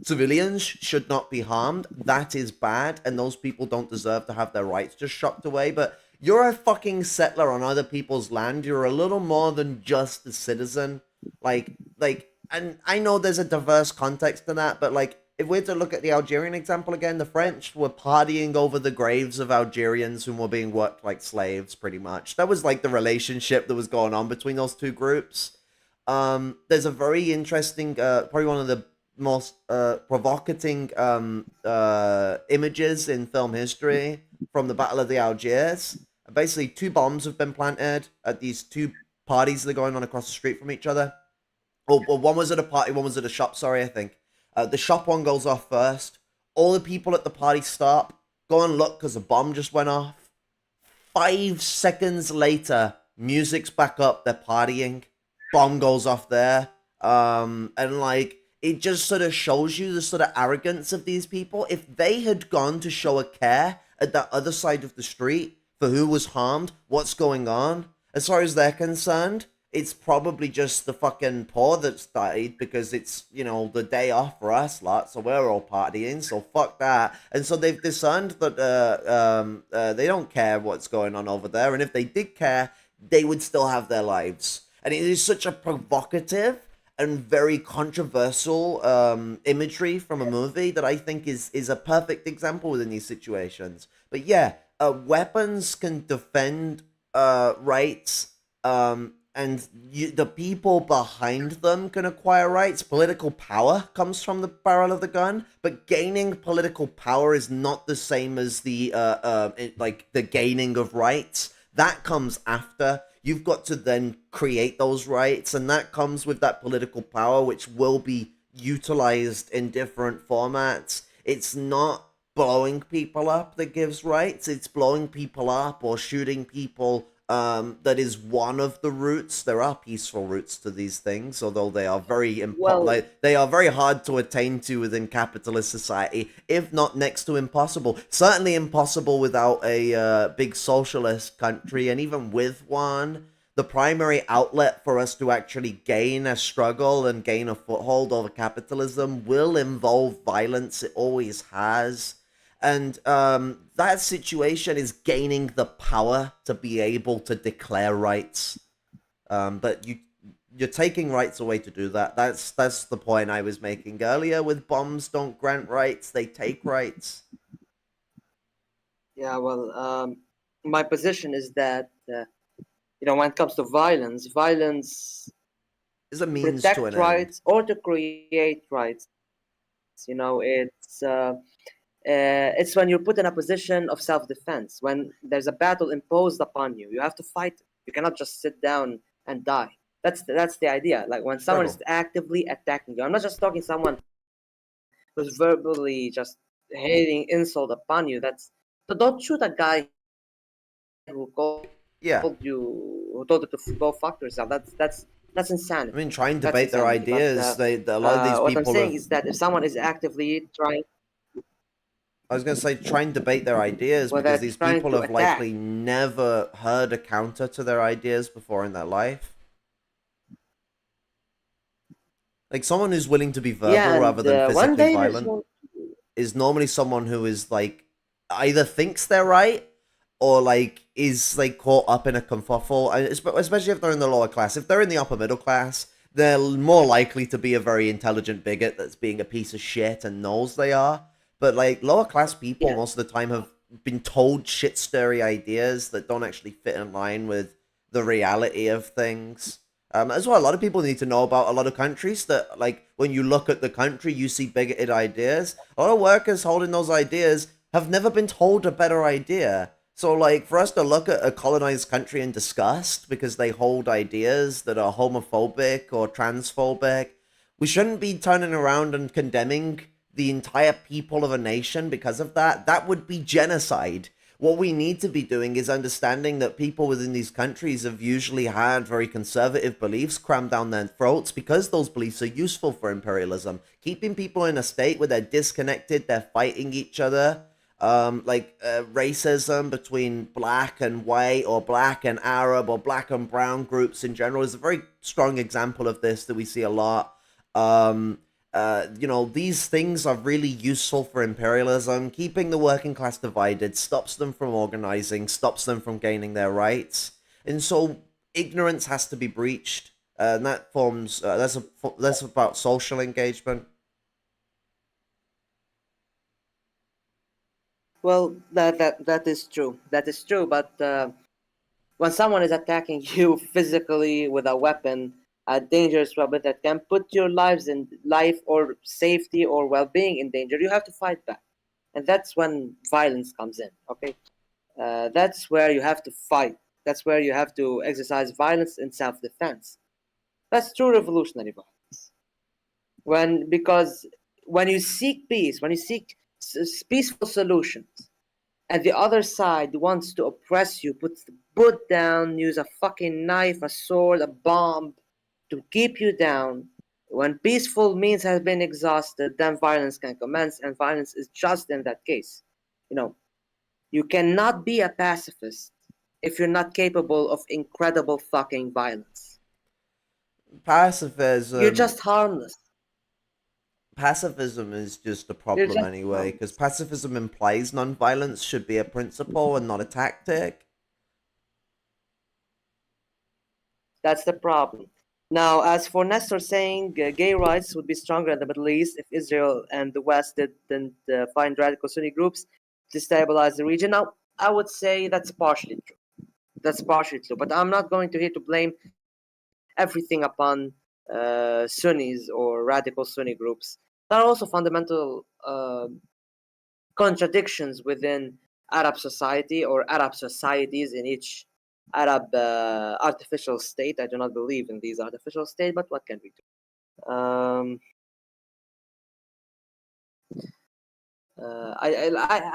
Civilians should not be harmed. That is bad, and those people don't deserve to have their rights just shocked away. But you're a fucking settler on other people's land. You're a little more than just a citizen. And I know there's a diverse context to that, but like, if we're to look at the Algerian example again, the French were partying over the graves of Algerians who were being worked like slaves, pretty much. That was like the relationship that was going on between those two groups. There's a very interesting, probably one of the most provocating images in film history from the Battle of the Algiers. Basically, two bombs have been planted at these two parties that are going on across the street from each other. Oh, well, one was at a party, one was at a shop, sorry, I think. The shop one goes off first. All the people at the party stop, go and look because a bomb just went off. 5 seconds later, music's back up, they're partying. Bomb goes off there. And like, it just sort of shows you the sort of arrogance of these people. If they had gone to show a care at that other side of the street for who was harmed, what's going on, as far as they're concerned, it's probably just the fucking poor that's died because it's, the day off for us lot, so we're all partying, so fuck that. And so they've discerned that they don't care what's going on over there, and if they did care, they would still have their lives. And it is such a provocative and very controversial imagery from a movie that I think is a perfect example within these situations. But yeah, weapons can defend rights, and the people behind them can acquire rights. Political power comes from the barrel of the gun, but gaining political power is not the same as the gaining of rights. That comes after. You've got to then create those rights, and that comes with that political power, which will be utilized in different formats. It's not blowing people up that gives rights. It's blowing people up or shooting people. That is one of the routes. There are peaceful routes to these things, although they are very they are very hard to attain to within capitalist society, if not next to impossible. Certainly impossible without a big socialist country, and even with one, the primary outlet for us to actually gain a struggle and gain a foothold over capitalism will involve violence. It always has. And that situation is gaining the power to be able to declare rights. But you're taking rights away to do that. That's the point I was making earlier. With bombs, don't grant rights; they take rights. Yeah, well, my position is that when it comes to violence is a means protect to an rights end. or to create rights. It's when you're put in a position of self-defense. When there's a battle imposed upon you, you have to fight. You cannot just sit down and die. That's the idea. Like when someone is actively attacking you. I'm not just talking someone who's verbally just hating insult upon you. So don't shoot a guy who calls Yeah. told you to go fuck yourself. That's insanity. I mean, try and That's debate their insanity. But ideas. A lot of these what I'm people saying have. is that if someone is actively trying, I was going to say, try and debate their ideas well, because they're these trying people to have attack. likely never heard a counter to their ideas before in their life. Like, someone who's willing to be verbal Yeah, rather and than one physically day there's violent going. is normally someone who is, like, either thinks they're right or, like, is, like, caught up in a kerfuffle, especially if they're in the lower class. If they're in the upper middle class, they're more likely to be a very intelligent bigot that's being a piece of shit and knows they are. But, like, lower class people Yeah, most of the time have been told shit stirry ideas that don't actually fit in line with the reality of things. As well, a lot of people need to know about a lot of countries that, like, when you look at the country, you see bigoted ideas. A lot of workers holding those ideas have never been told a better idea. So, like, for us to look at a colonized country in disgust because they hold ideas that are homophobic or transphobic, we shouldn't be turning around and condemning the entire people of a nation because of that. That would be genocide. What we need to be doing is understanding that people within these countries have usually had very conservative beliefs crammed down their throats because those beliefs are useful for imperialism. Keeping people in a state where they're disconnected, they're fighting each other, racism between black and white or black and Arab or black and brown groups in general is a very strong example of this that we see a lot. These things are really useful for imperialism. Keeping the working class divided stops them from organizing, stops them from gaining their rights, and so ignorance has to be breached. And that forms that's about social engagement. well, that is true. That is true. But when someone is attacking you physically with a weapon, a dangerous weapon that can put your life or safety or well-being in danger, you have to fight back, and that's when violence comes in. Okay, that's where you have to fight. That's where you have to exercise violence in self-defense. That's true revolutionary violence. Because when you seek peace, when you seek peaceful solutions, and the other side wants to oppress you, put down, use a fucking knife, a sword, a bomb to keep you down. When peaceful means has been exhausted, then violence can commence, and violence is just in that case. You know, you cannot be a pacifist if you're not capable of incredible fucking violence. You're Pacifism just harmless. pacifism is just a You're problem just anyway, because harmless. pacifism implies non-violence should be a principle and not a tactic. That's the problem. Now, as for Nestor saying gay rights would be stronger in the Middle East if Israel and the West didn't find radical Sunni groups to stabilize the region. Now, I would say that's partially true. That's partially true. But I'm not going to here to blame everything upon Sunnis or radical Sunni groups. There are also fundamental contradictions within Arab society or Arab societies in each Arab artificial state. I do not believe in these artificial states, but what can we do?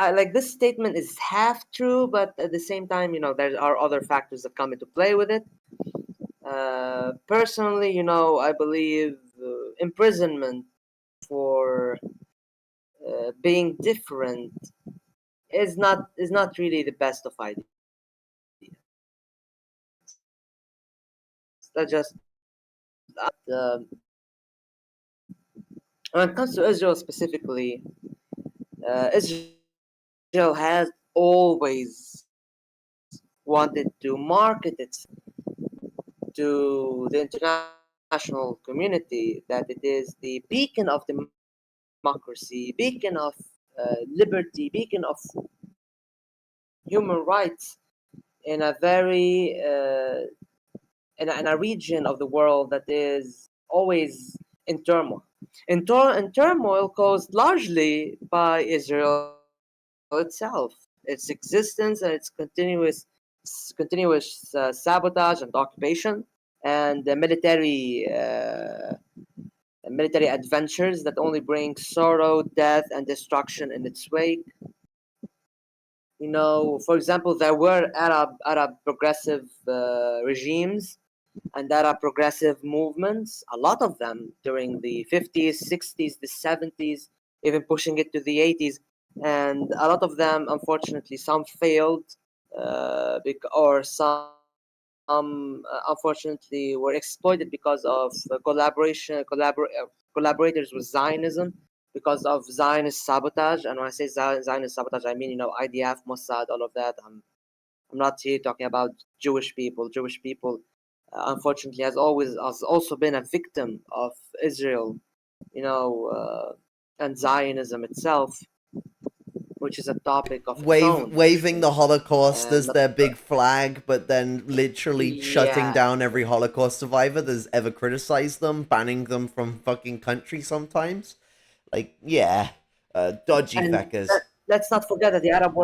I like this statement is half true, but at the same time, there are other factors that come into play with it. Personally, I believe imprisonment for being different is not really the best of ideas. That's just uh, when it comes to Israel specifically, Israel has always wanted to market itself to the international community that it is the beacon of democracy, beacon of liberty, beacon of human rights in a very in a region of the world that is always in turmoil. In turmoil caused largely by Israel itself, its existence and its continuous sabotage and occupation, and the military adventures that only bring sorrow, death, and destruction in its wake. For example, there were Arab progressive regimes and Arab progressive movements, a lot of them during the 50s, 60s, the 70s, even pushing it to the 80s. And a lot of them, unfortunately, some failed, or some unfortunately were exploited because of collaborators with Zionism, because of Zionist sabotage. And when I say Zionist sabotage, I mean, IDF, Mossad, all of that. I'm not here talking about Jewish people. Jewish people, unfortunately, has also been a victim of Israel, and Zionism itself, which is a topic of its own. Waving the Holocaust as And their big flag, but then literally shutting yeah, down every Holocaust survivor that's ever criticized them, banning them from fucking country sometimes. Like, yeah, dodgy and feckers. let's not forget that the Arab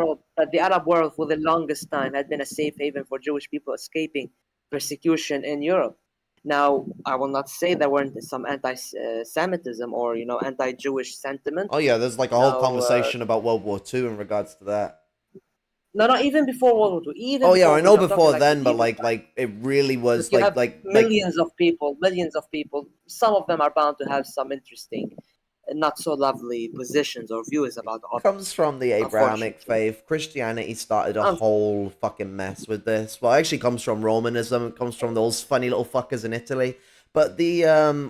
world for the longest time had been a safe haven for Jewish people escaping persecution in Europe. Now, I will not say there weren't some anti-Semitism or anti-Jewish sentiment. Oh yeah, there's like a whole No, conversation about World War II in regards to that. no, not even before World War II. Even Oh yeah, before I World War know II, I'm talking before like then, but medieval times. like it really was Look, you have like millions of people. Some of them are bound to have some interesting and not so lovely positions or views about the other, comes from the Abrahamic unfortunately. faith. Christianity started a Um, whole fucking mess with this. Well, it actually comes from Romanism. It comes from those funny little fuckers in Italy. But the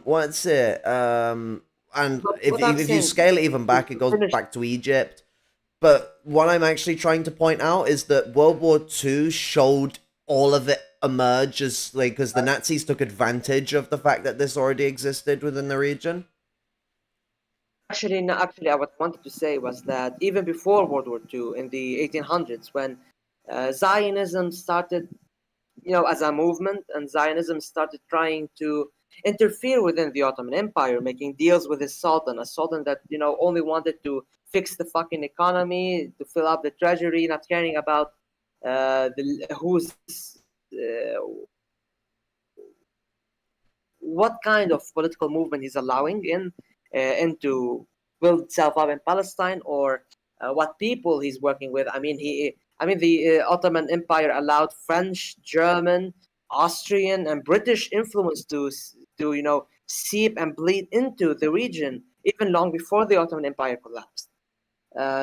what's it? And but if what I'm if you saying, scale it even back, it goes finish. back to Egypt. But what I'm actually trying to point out is that World War II showed all of it emerge as like because the Nazis took advantage of the fact that this already existed within the region. Actually, no, actually, what I wanted to say was that even before World War II, in the 1800s, when Zionism started, as a movement, and Zionism started trying to interfere within the Ottoman Empire, making deals with a sultan that, only wanted to fix the fucking economy, to fill up the treasury, not caring about who's what kind of political movement he's allowing into build itself up in Palestine, or what people he's working with. The Ottoman Empire allowed French, German, Austrian, and British influence to seep and bleed into the region even long before the Ottoman Empire collapsed.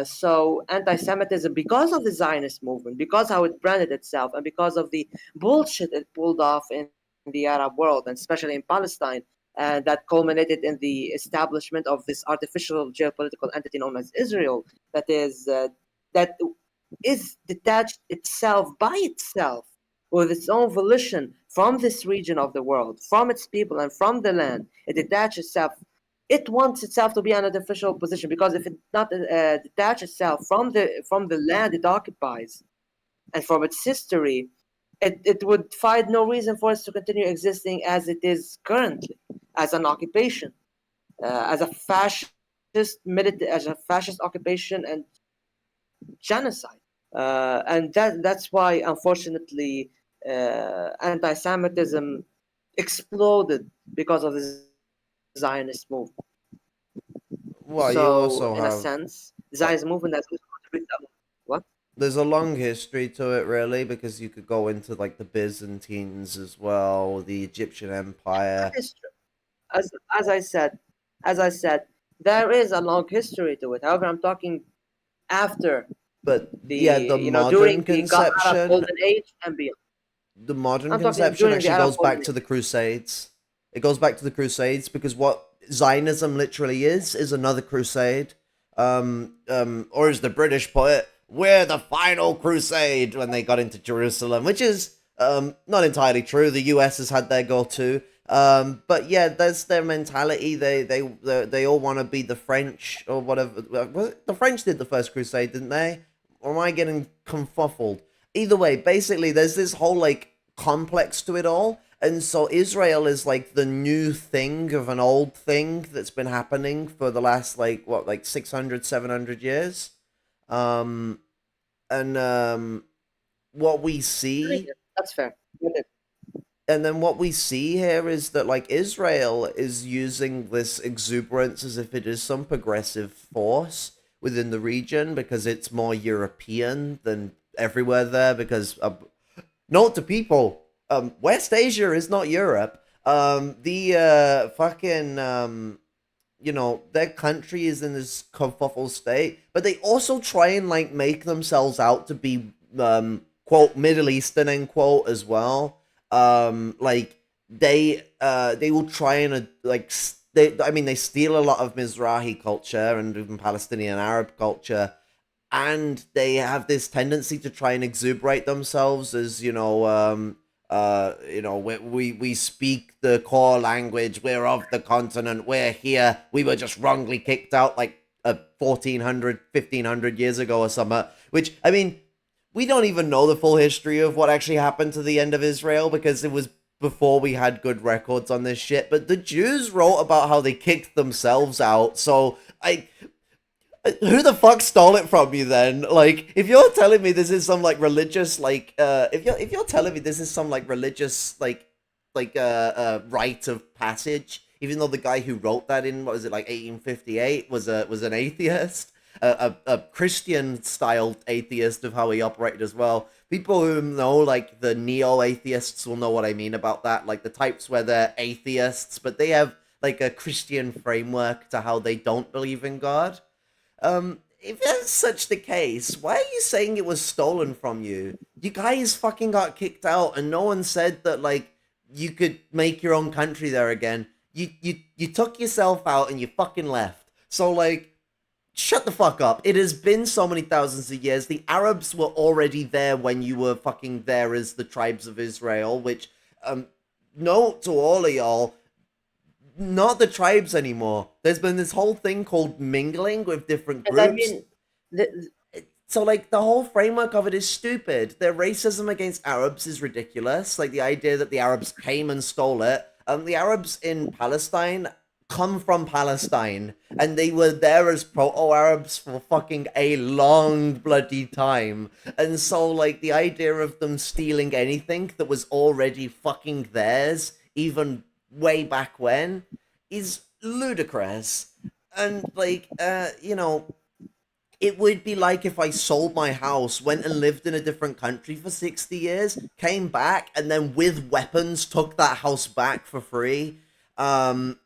So anti-Semitism, because of the Zionist movement, because how it branded itself, and because of the bullshit it pulled off in the Arab world, and especially in Palestine, that culminated in the establishment of this artificial geopolitical entity known as Israel, that is detached itself by itself with its own volition from this region of the world, from its people, and from the land. It detaches itself. It wants itself to be an artificial position, because if it not detach itself from the land it occupies and from its history, it would find no reason for us to continue existing as it is currently, as an occupation, as a fascist occupation and genocide. And that's why, unfortunately, anti-Semitism exploded because of the Zionist movement. Well, you So, also in a have sense, the Zionist movement has contributed. What? there's a long history to it, really, because you could go into like the Byzantines as well, the Egyptian Empire. That is true. As as I said, as I said, there is a long history to it. However, I'm talking after But the yeah, the during modern the Arab conception, Golden Age and beyond. the modern I'm talking conception during the actually Arab goes Golden back to Age. the Crusades. It goes back to the Crusades because what Zionism literally is another crusade. Or as the British put it, we're the final crusade when they got into Jerusalem, which is not entirely true. The US has had their go too. But yeah, that's their mentality. They all want to be the French or whatever. The French did the first crusade, didn't they? Or am I getting confuffled? Either way, basically, there's this whole like complex to it all. And so Israel is like the new thing of an old thing that's been happening for the last like 600, 700 years. Um and what we see That's fair. and then what we see here is that like Israel is using this exuberance as if it is some progressive force, within the region because it's more European than everywhere there. Because note to people, West Asia is not Europe. Their country is in this kerfuffle state, but they also try and like make themselves out to be quote Middle Eastern end quote as well. Like they will try and they steal a lot of Mizrahi culture and even Palestinian Arab culture, and they have this tendency to try and exuberate themselves as we speak the core language, we're of the continent, we're here, we were just wrongly kicked out like 1400 1500 years ago or something, which I mean we don't even know the full history of what actually happened to the end of Israel because it was before we had good records on this shit. But the Jews wrote about how they kicked themselves out, so who the fuck stole it from you then? Like, if you're telling me this is some like religious if you're telling me this is some like religious rite of passage, even though the guy who wrote that in what was it like 1858 was an atheist, a Christian styled atheist of how he operated as well. People who know like the neo atheists will know what I mean about that, like the types where they're atheists but they have like a Christian framework to how they don't believe in God. If that's such the case, why are you saying it was stolen from you? You guys fucking got kicked out, and no one said that like you could make your own country there again. You took yourself out and you fucking left. So like, shut the fuck up. It has been so many thousands of years. The Arabs were already there when you were fucking there as the tribes of Israel. Which, note to all of y'all. Not the tribes anymore. There's been this whole thing called mingling with different groups. I mean, so like the whole framework of it is stupid. Their racism against Arabs is ridiculous. Like the idea that the Arabs came and stole it. The Arabs in Palestine come from Palestine, and they were there as proto-Arabs for fucking a long bloody time. And so like the idea of them stealing anything that was already fucking theirs, even way back when, is ludicrous. And like it would be like if I sold my house, went and lived in a different country for 60 years, came back, and then with weapons took that house back for free. And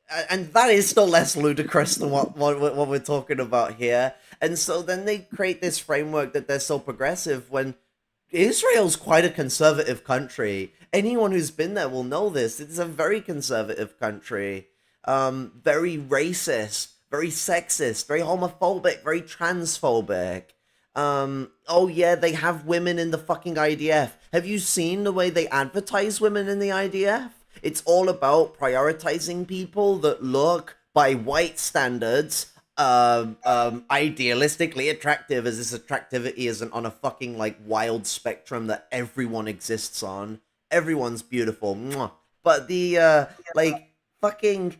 that is still less ludicrous than what we're talking about here. And so then they create this framework that they're so progressive when Israel's quite a conservative country. Anyone who's been there will know this. It's a very conservative country. Very racist, very sexist, very homophobic, very transphobic. Oh yeah, they have women in the fucking IDF. Have you seen the way they advertise women in the IDF? It's all about prioritizing people that look, by white standards, idealistically attractive, as this attractivity isn't on a fucking like wild spectrum that everyone exists on. Everyone's beautiful. Mwah. But the fucking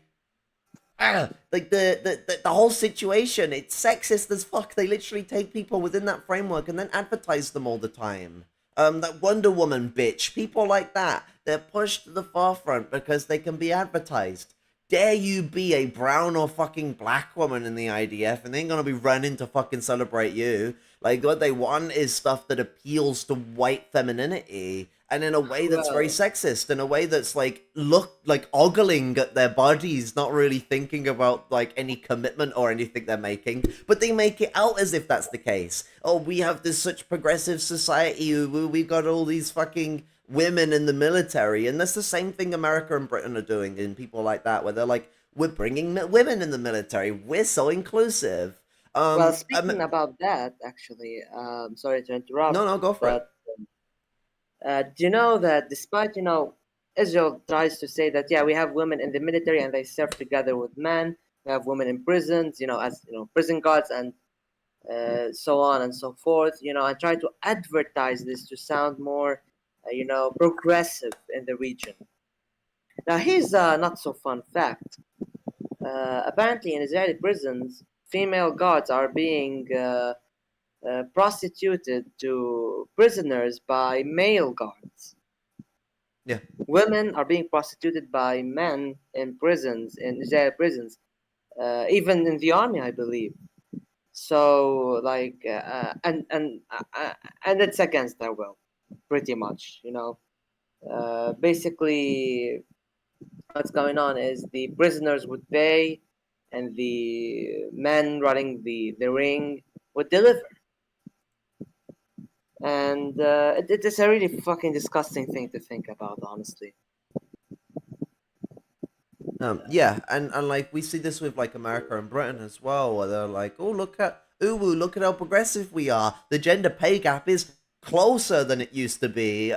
the whole situation, it's sexist as fuck. They literally take people within that framework and then advertise them all the time. That Wonder Woman bitch, people like that, they're pushed to the forefront because they can be advertised. Dare you be a brown or fucking black woman in the IDF and they ain't gonna be running to fucking celebrate you. Like, what they want is stuff that appeals to white femininity, and in a way that's very sexist, in a way that's like ogling at their bodies, not really thinking about like any commitment or anything they're making, but they make it out as if that's the case. Oh, we have this such progressive society, we've got all these fucking women in the military, and that's the same thing America and Britain are doing in people like that, where they're like, we're bringing women in the military, we're so inclusive. Well, speaking about that, actually, sorry to interrupt. No, go for it. Do you know that despite, Israel tries to say that, yeah, we have women in the military and they serve together with men, we have women in prisons, as, prison guards and so on and so forth, and try to advertise this to sound more, progressive in the region. Now, here's a not so fun fact. Apparently, in Israeli prisons, female guards are being prostituted to prisoners by male guards. Yeah. Women are being prostituted by men in prisons, in Israeli prisons, even in the army, I believe. So like and it's against their will, pretty much. Basically, what's going on is the prisoners would pay, and the men running the ring would deliver. And it is a really fucking disgusting thing to think about, honestly. Yeah, and like we see this with like America and Britain as well, where they're like, oh look at how progressive we are. The gender pay gap is closer than it used to be,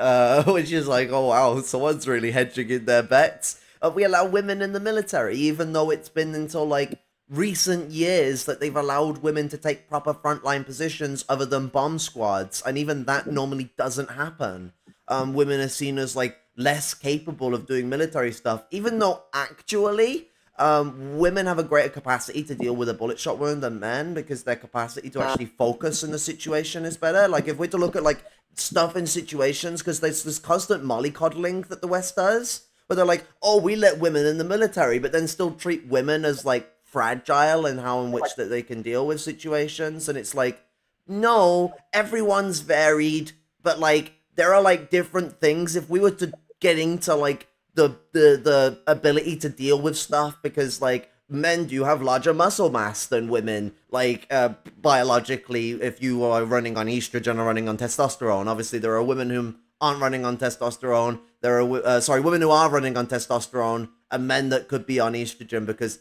which is like, oh wow, someone's really hedging in their bets. We allow women in the military, even though it's been until like recent years that they've allowed women to take proper frontline positions other than bomb squads, and even that normally doesn't happen. Women are seen as like less capable of doing military stuff, even though actually women have a greater capacity to deal with a bullet shot wound than men, because their capacity to actually focus in the situation is better. Like if we're to look at like stuff in situations, because there's this constant mollycoddling that the West does, where they're like, oh, we let women in the military, but then still treat women as like fragile and how in which that they can deal with situations. And it's like, no, everyone's varied, but like there are like different things. If we were to get into like the ability to deal with stuff, because like men do have larger muscle mass than women, like biologically, if you are running on estrogen or running on testosterone. Obviously there are women who aren't running on testosterone. There are women who are running on testosterone, and men that could be on estrogen, because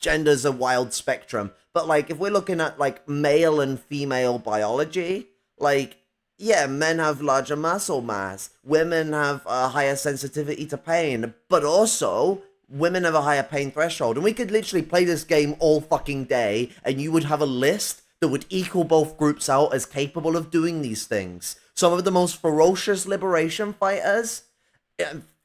gender's a wild spectrum. But like if we're looking at like male and female biology, like yeah, men have larger muscle mass, women have a higher sensitivity to pain, but also women have a higher pain threshold. And we could literally play this game all fucking day, and you would have a list that would equal both groups out as capable of doing these things. Some of the most ferocious liberation fighters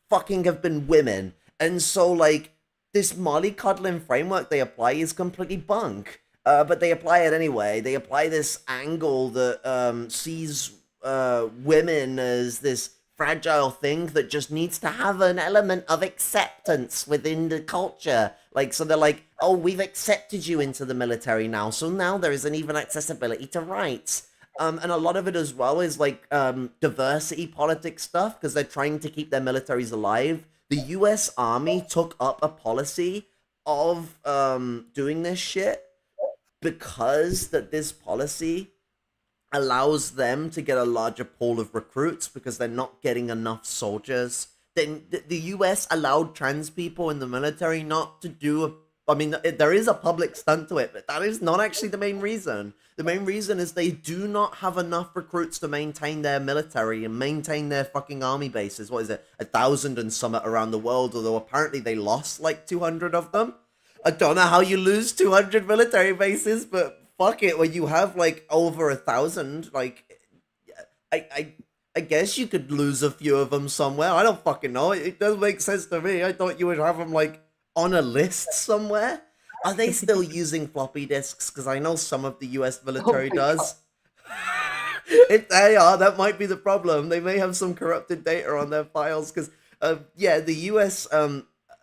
fucking have been women. And so like this mollycoddling framework they apply is completely bunk. But they apply it anyway. They apply this angle that sees women as this fragile thing that just needs to have an element of acceptance within the culture. Like, so they're like, oh, we've accepted you into the military now, so now there is an even accessibility to rights. And a lot of it as well is like diversity politics stuff, because they're trying to keep their militaries alive. The US Army took up a policy of doing this shit, because that this policy allows them to get a larger pool of recruits, because they're not getting enough soldiers. Then the US allowed trans people in the military not to do I mean, there is a public stunt to it, but that is not actually the main reason. The main reason is they do not have enough recruits to maintain their military and maintain their fucking army bases. What is it, 1,000 and some around the world, although apparently they lost like 200 of them. I don't know how you lose 200 military bases, but fuck it, when you have like over 1,000, like I guess you could lose a few of them somewhere. I don't fucking know. It doesn't make sense to me. I thought you would have them like on a list somewhere. Are they still using floppy disks? Because I know some of the US military does. If they are, that might be the problem. They may have some corrupted data on their files. Because yeah, the US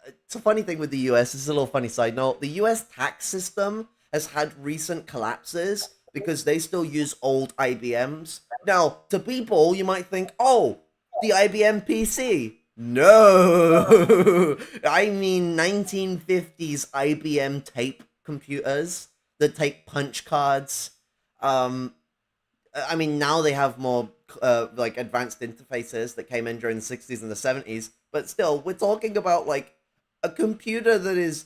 it's a funny thing with the US. This is a little funny side note. The US tax system has had recent collapses because they still use old IBMs. Now, to people, you might think, oh, the IBM PC. No, I mean 1950s IBM tape computers that take punch cards. I mean, now they have more like advanced interfaces that came in during the 60s and the 70s, but still, we're talking about like a computer that is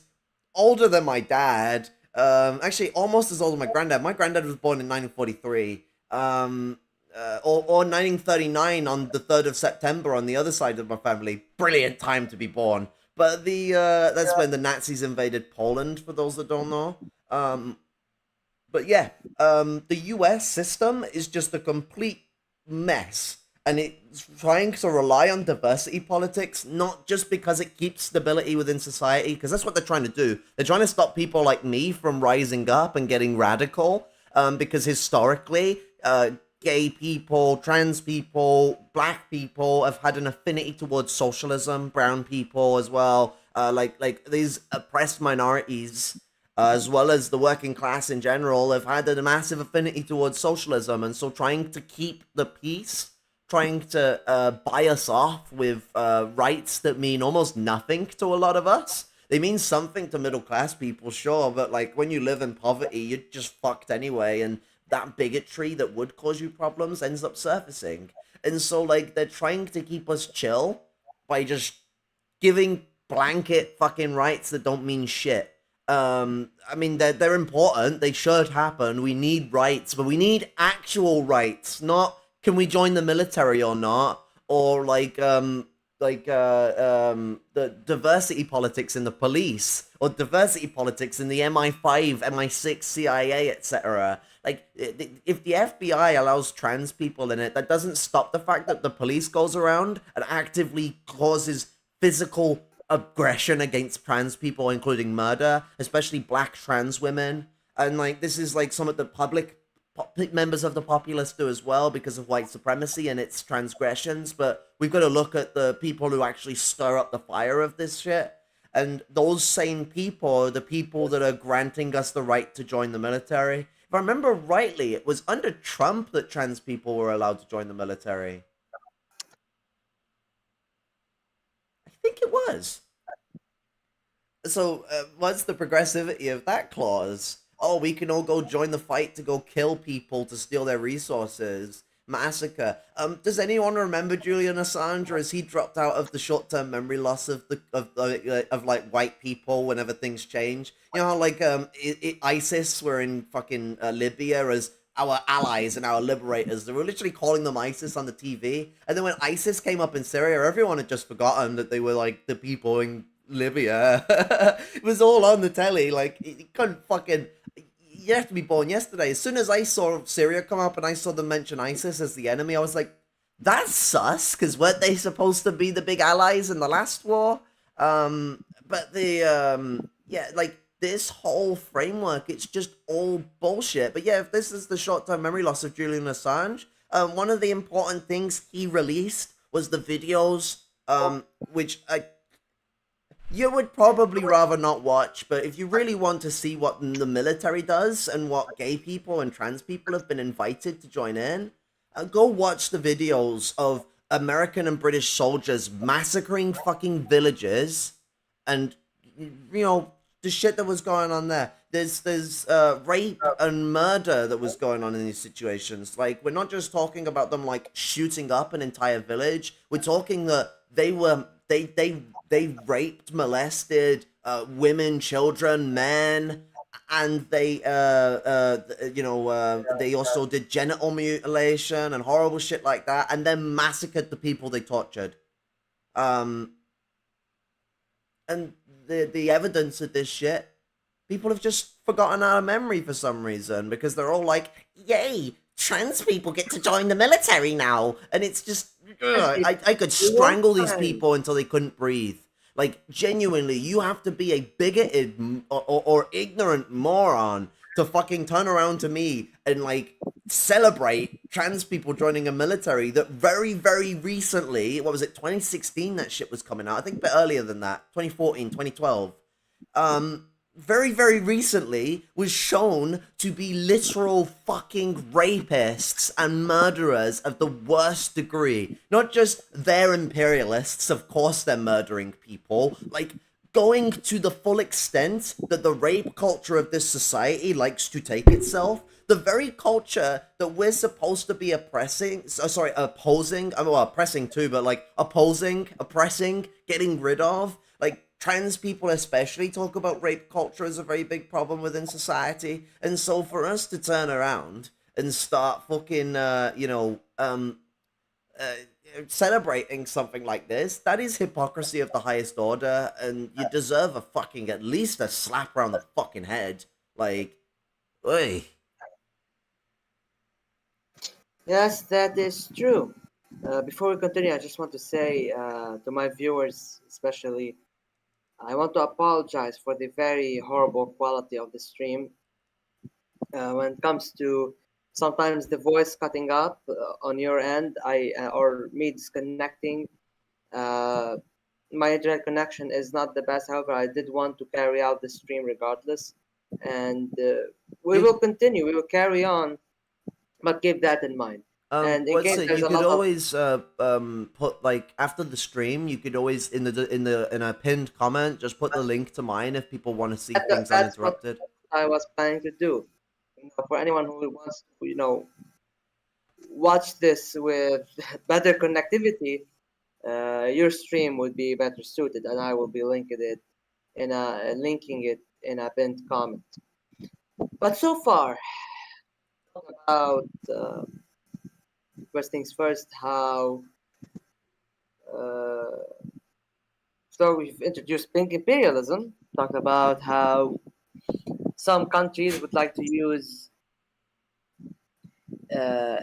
older than my dad. Actually, almost as old as my granddad. My granddad was born in 1943. Or 1939 on the 3rd of September on the other side of my family. Brilliant time to be born. But that's when the Nazis invaded Poland, for those that don't know. But yeah, the US system is just a complete mess. And it's trying to rely on diversity politics, not just because it keeps stability within society, because that's what they're trying to do. They're trying to stop people like me from rising up and getting radical, because historically, gay people, trans people, black people have had an affinity towards socialism, brown people as well. Like these oppressed minorities as well as the working class in general, have had a massive affinity towards socialism, and so trying to keep the peace, trying to buy us off with rights that mean almost nothing to a lot of us. They mean something to middle class people, sure, but like when you live in poverty, you're just fucked anyway, and that bigotry that would cause you problems ends up surfacing. And so like they're trying to keep us chill by just giving blanket fucking rights that don't mean shit. I mean they're important. They should happen. We need rights, but we need actual rights, not can we join the military or not, or the diversity politics in the police, or diversity politics in the MI5, MI6, CIA, etc. Like, if the FBI allows trans people in it, that doesn't stop the fact that the police goes around and actively causes physical aggression against trans people, including murder, especially black trans women. And like, this is like some of the public members of the populace do as well because of white supremacy and its transgressions. But we've got to look at the people who actually stir up the fire of this shit. And those same people are the people that are granting us the right to join the military. If I remember rightly, it was under Trump that trans people were allowed to join the military. I think it was. So, what's the progressivity of that clause? Oh, we can all go join the fight to go kill people to steal their resources. Massacre. Does anyone remember Julian Assange, or has he dropped out of the short-term memory loss of like white people whenever things change? You know how like ISIS were in fucking Libya as our allies and our liberators. They were literally calling them ISIS on the TV, and then when ISIS came up in Syria, everyone had just forgotten that they were like the people in Libya. It was all on the telly. Like you couldn't fucking. You have to be born yesterday. As soon as I saw Syria come up and I saw them mention ISIS as the enemy, I was like, that's sus, because weren't they supposed to be the big allies in the last war? But yeah, like this whole framework, it's just all bullshit. But yeah, if this is the short-term memory loss of Julian Assange, one of the important things he released was the videos, which you would probably rather not watch, but if you really want to see what the military does and what gay people and trans people have been invited to join in, go watch the videos of American and British soldiers massacring fucking villages and, you know, the shit that was going on there. There's rape and murder that was going on in these situations. Like, we're not just talking about them, like, shooting up an entire village. We're talking that they raped, molested women, children, men, and they they also did genital mutilation and horrible shit like that, and then massacred the people they tortured. And the evidence of this shit, people have just forgotten out of memory for some reason, because they're all like, yay, trans people get to join the military now. And it's just, I could strangle these people until they couldn't breathe. Like, genuinely, you have to be a bigoted or ignorant moron to fucking turn around to me and, like, celebrate trans people joining a military that very, very recently, what was it, 2016 that shit was coming out? I think a bit earlier than that, 2014, 2012. Very, very recently was shown to be literal fucking rapists and murderers of the worst degree. Not just they're imperialists, of course they're murdering people, like going to the full extent that the rape culture of this society likes to take itself. The very culture that we're supposed to be oppressing, oppressing too, but like oppressing, getting rid of, like, trans people especially talk about rape culture as a very big problem within society. And so for us to turn around and start fucking, celebrating something like this, that is hypocrisy of the highest order, and you deserve a fucking, at least a slap around the fucking head. Like, oi. Yes, that is true. Before we continue, I just want to say to my viewers, especially, I want to apologize for the very horrible quality of the stream. When it comes to sometimes the voice cutting up on your end, or me disconnecting. Uh, my internet connection is not the best. However, I did want to carry out the stream regardless. and we will continue. We will carry on, but keep that in mind. And in What's case it? there's You a could lot of always put like after the stream, you could always in a pinned comment just put the link to mine if people want to see things that's what uninterrupted. I was planning to do. For anyone who wants to, watch this with better connectivity, your stream would be better suited, and I will be linking it in a pinned comment. But so far, about first things first, how uh, so we've introduced pink imperialism. Talked about how some countries would like to use uh,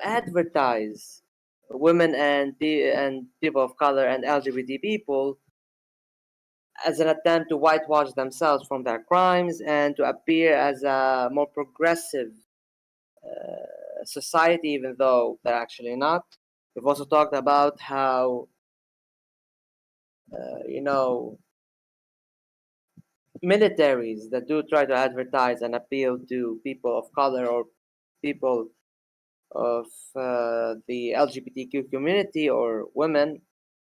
advertise women and people of color and LGBT people as an attempt to whitewash themselves from their crimes and to appear as a more progressive society, even though they're actually not. We've also talked about how, uh, you know, militaries that do try to advertise and appeal to people of color or people of the LGBTQ community or women,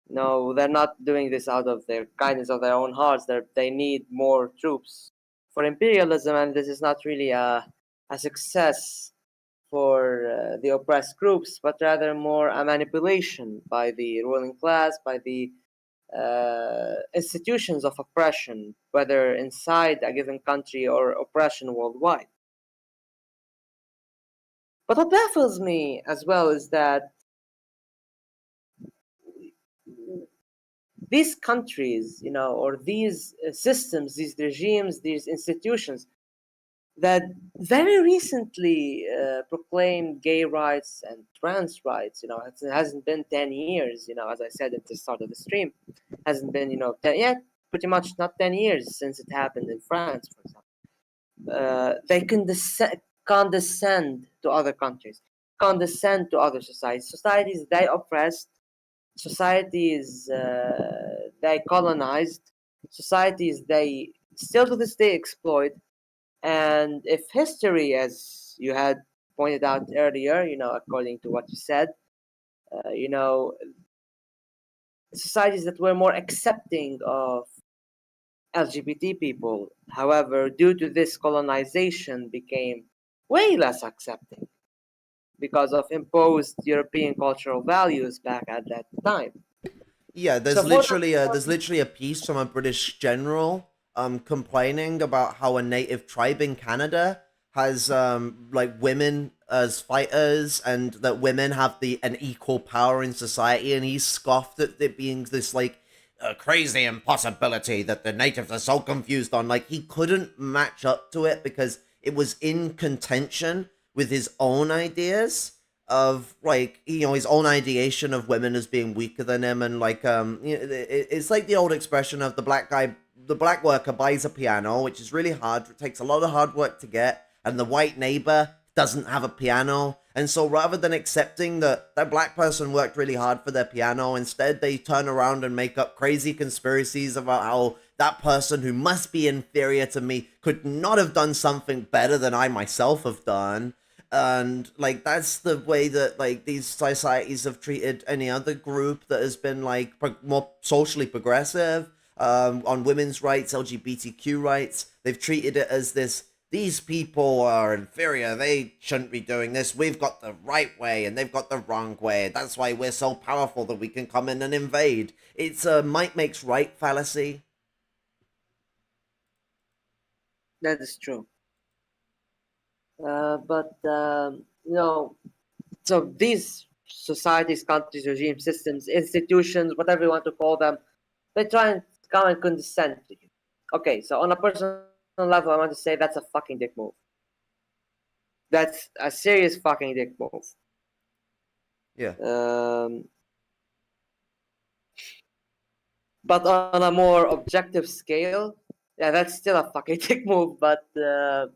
no, they're not doing this out of their kindness of their own hearts. They need more troops for imperialism, and this is not really a success for the oppressed groups, but rather more a manipulation by the ruling class, by the institutions of oppression, whether inside a given country or oppression worldwide. But what baffles me as well is that these countries, or these systems, these regimes, these institutions that very recently proclaimed gay rights and trans rights, it hasn't been 10 years, as I said at the start of the stream, hasn't been, 10, yet pretty much not 10 years since it happened in France, for example. They condescend to other countries, condescend to other societies they oppressed, societies they colonized, societies they still to this day exploit. And if history, as you had pointed out earlier, according to what you said, uh, you know, societies that were more accepting of LGBT people, however, due to this colonization, became way less accepting because of imposed European cultural values back at that time. Yeah, So for there's literally a piece from a British general complaining about how a native tribe in Canada has like women as fighters and that women have the an equal power in society, and he scoffed at it being this like a crazy impossibility that the natives are so confused on. Like he couldn't match up to it because it was in contention with his own ideas of like his own ideation of women as being weaker than him, and like it's like the old expression of the black worker buys a piano, which is really hard, it takes a lot of hard work to get, and the white neighbor doesn't have a piano. And so rather than accepting that black person worked really hard for their piano, instead they turn around and make up crazy conspiracies about how that person who must be inferior to me could not have done something better than I myself have done. And like that's the way that like these societies have treated any other group that has been like more socially progressive, on women's rights, LGBTQ rights. They've treated it as this, these people are inferior, they shouldn't be doing this, we've got the right way and they've got the wrong way, that's why we're so powerful that we can come in and invade. It's a might makes right fallacy. that is true. But so these societies, countries, regimes, systems, institutions, whatever you want to call them, they try and come and condescend to you. Okay, so on a personal level, I want to say that's a fucking dick move. That's a serious fucking dick move. Yeah. But on a more objective scale, yeah, that's still a fucking dick move. But it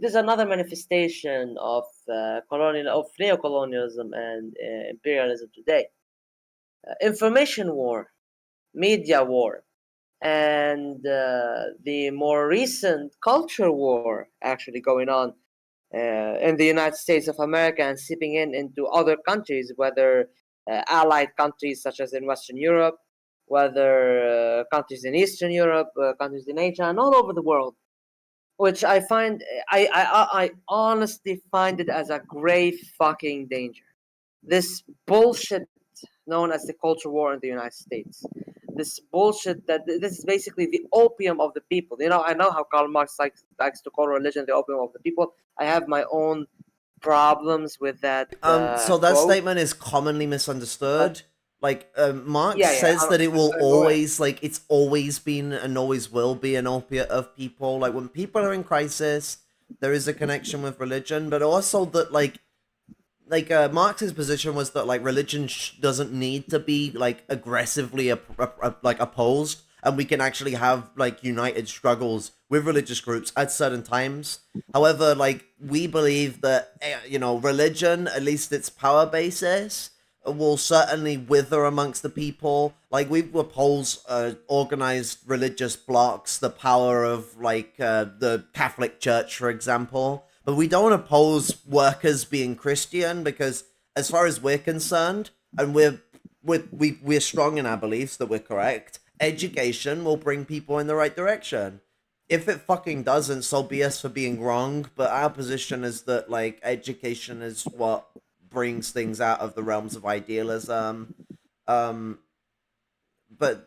is another manifestation of neocolonialism and imperialism today. Information war, media war, and the more recent culture war actually going on in the United States of America and seeping into other countries, whether allied countries such as in Western Europe, whether countries in Eastern Europe, countries in Asia, and all over the world. Which I find, I honestly find it as a grave fucking danger. This bullshit known as the culture war in the United States. This bullshit that this is basically the opium of the people. You know, I know how Karl Marx likes to call religion the opium of the people. I have my own problems with that So that quote. statement is commonly misunderstood. Like, Marx Yeah, yeah. says that it will Go ahead. always, like, it's always been and always will be an opiate of people. Like, when people are in crisis, there is a connection with religion, but also that, Marx's position was that, like, religion doesn't need to be, like, aggressively, like, opposed, and we can actually have, like, united struggles with religious groups at certain times. However, like, we believe that, religion, at least its power basis, will certainly wither amongst the people. Like, we oppose organized religious blocks, the power of, like, the Catholic Church, for example. But we don't oppose workers being Christian because, as far as we're concerned, and we're strong in our beliefs that we're correct, education will bring people in the right direction. If it fucking doesn't, so be us for being wrong. But our position is that, like, education is what brings things out of the realms of idealism. But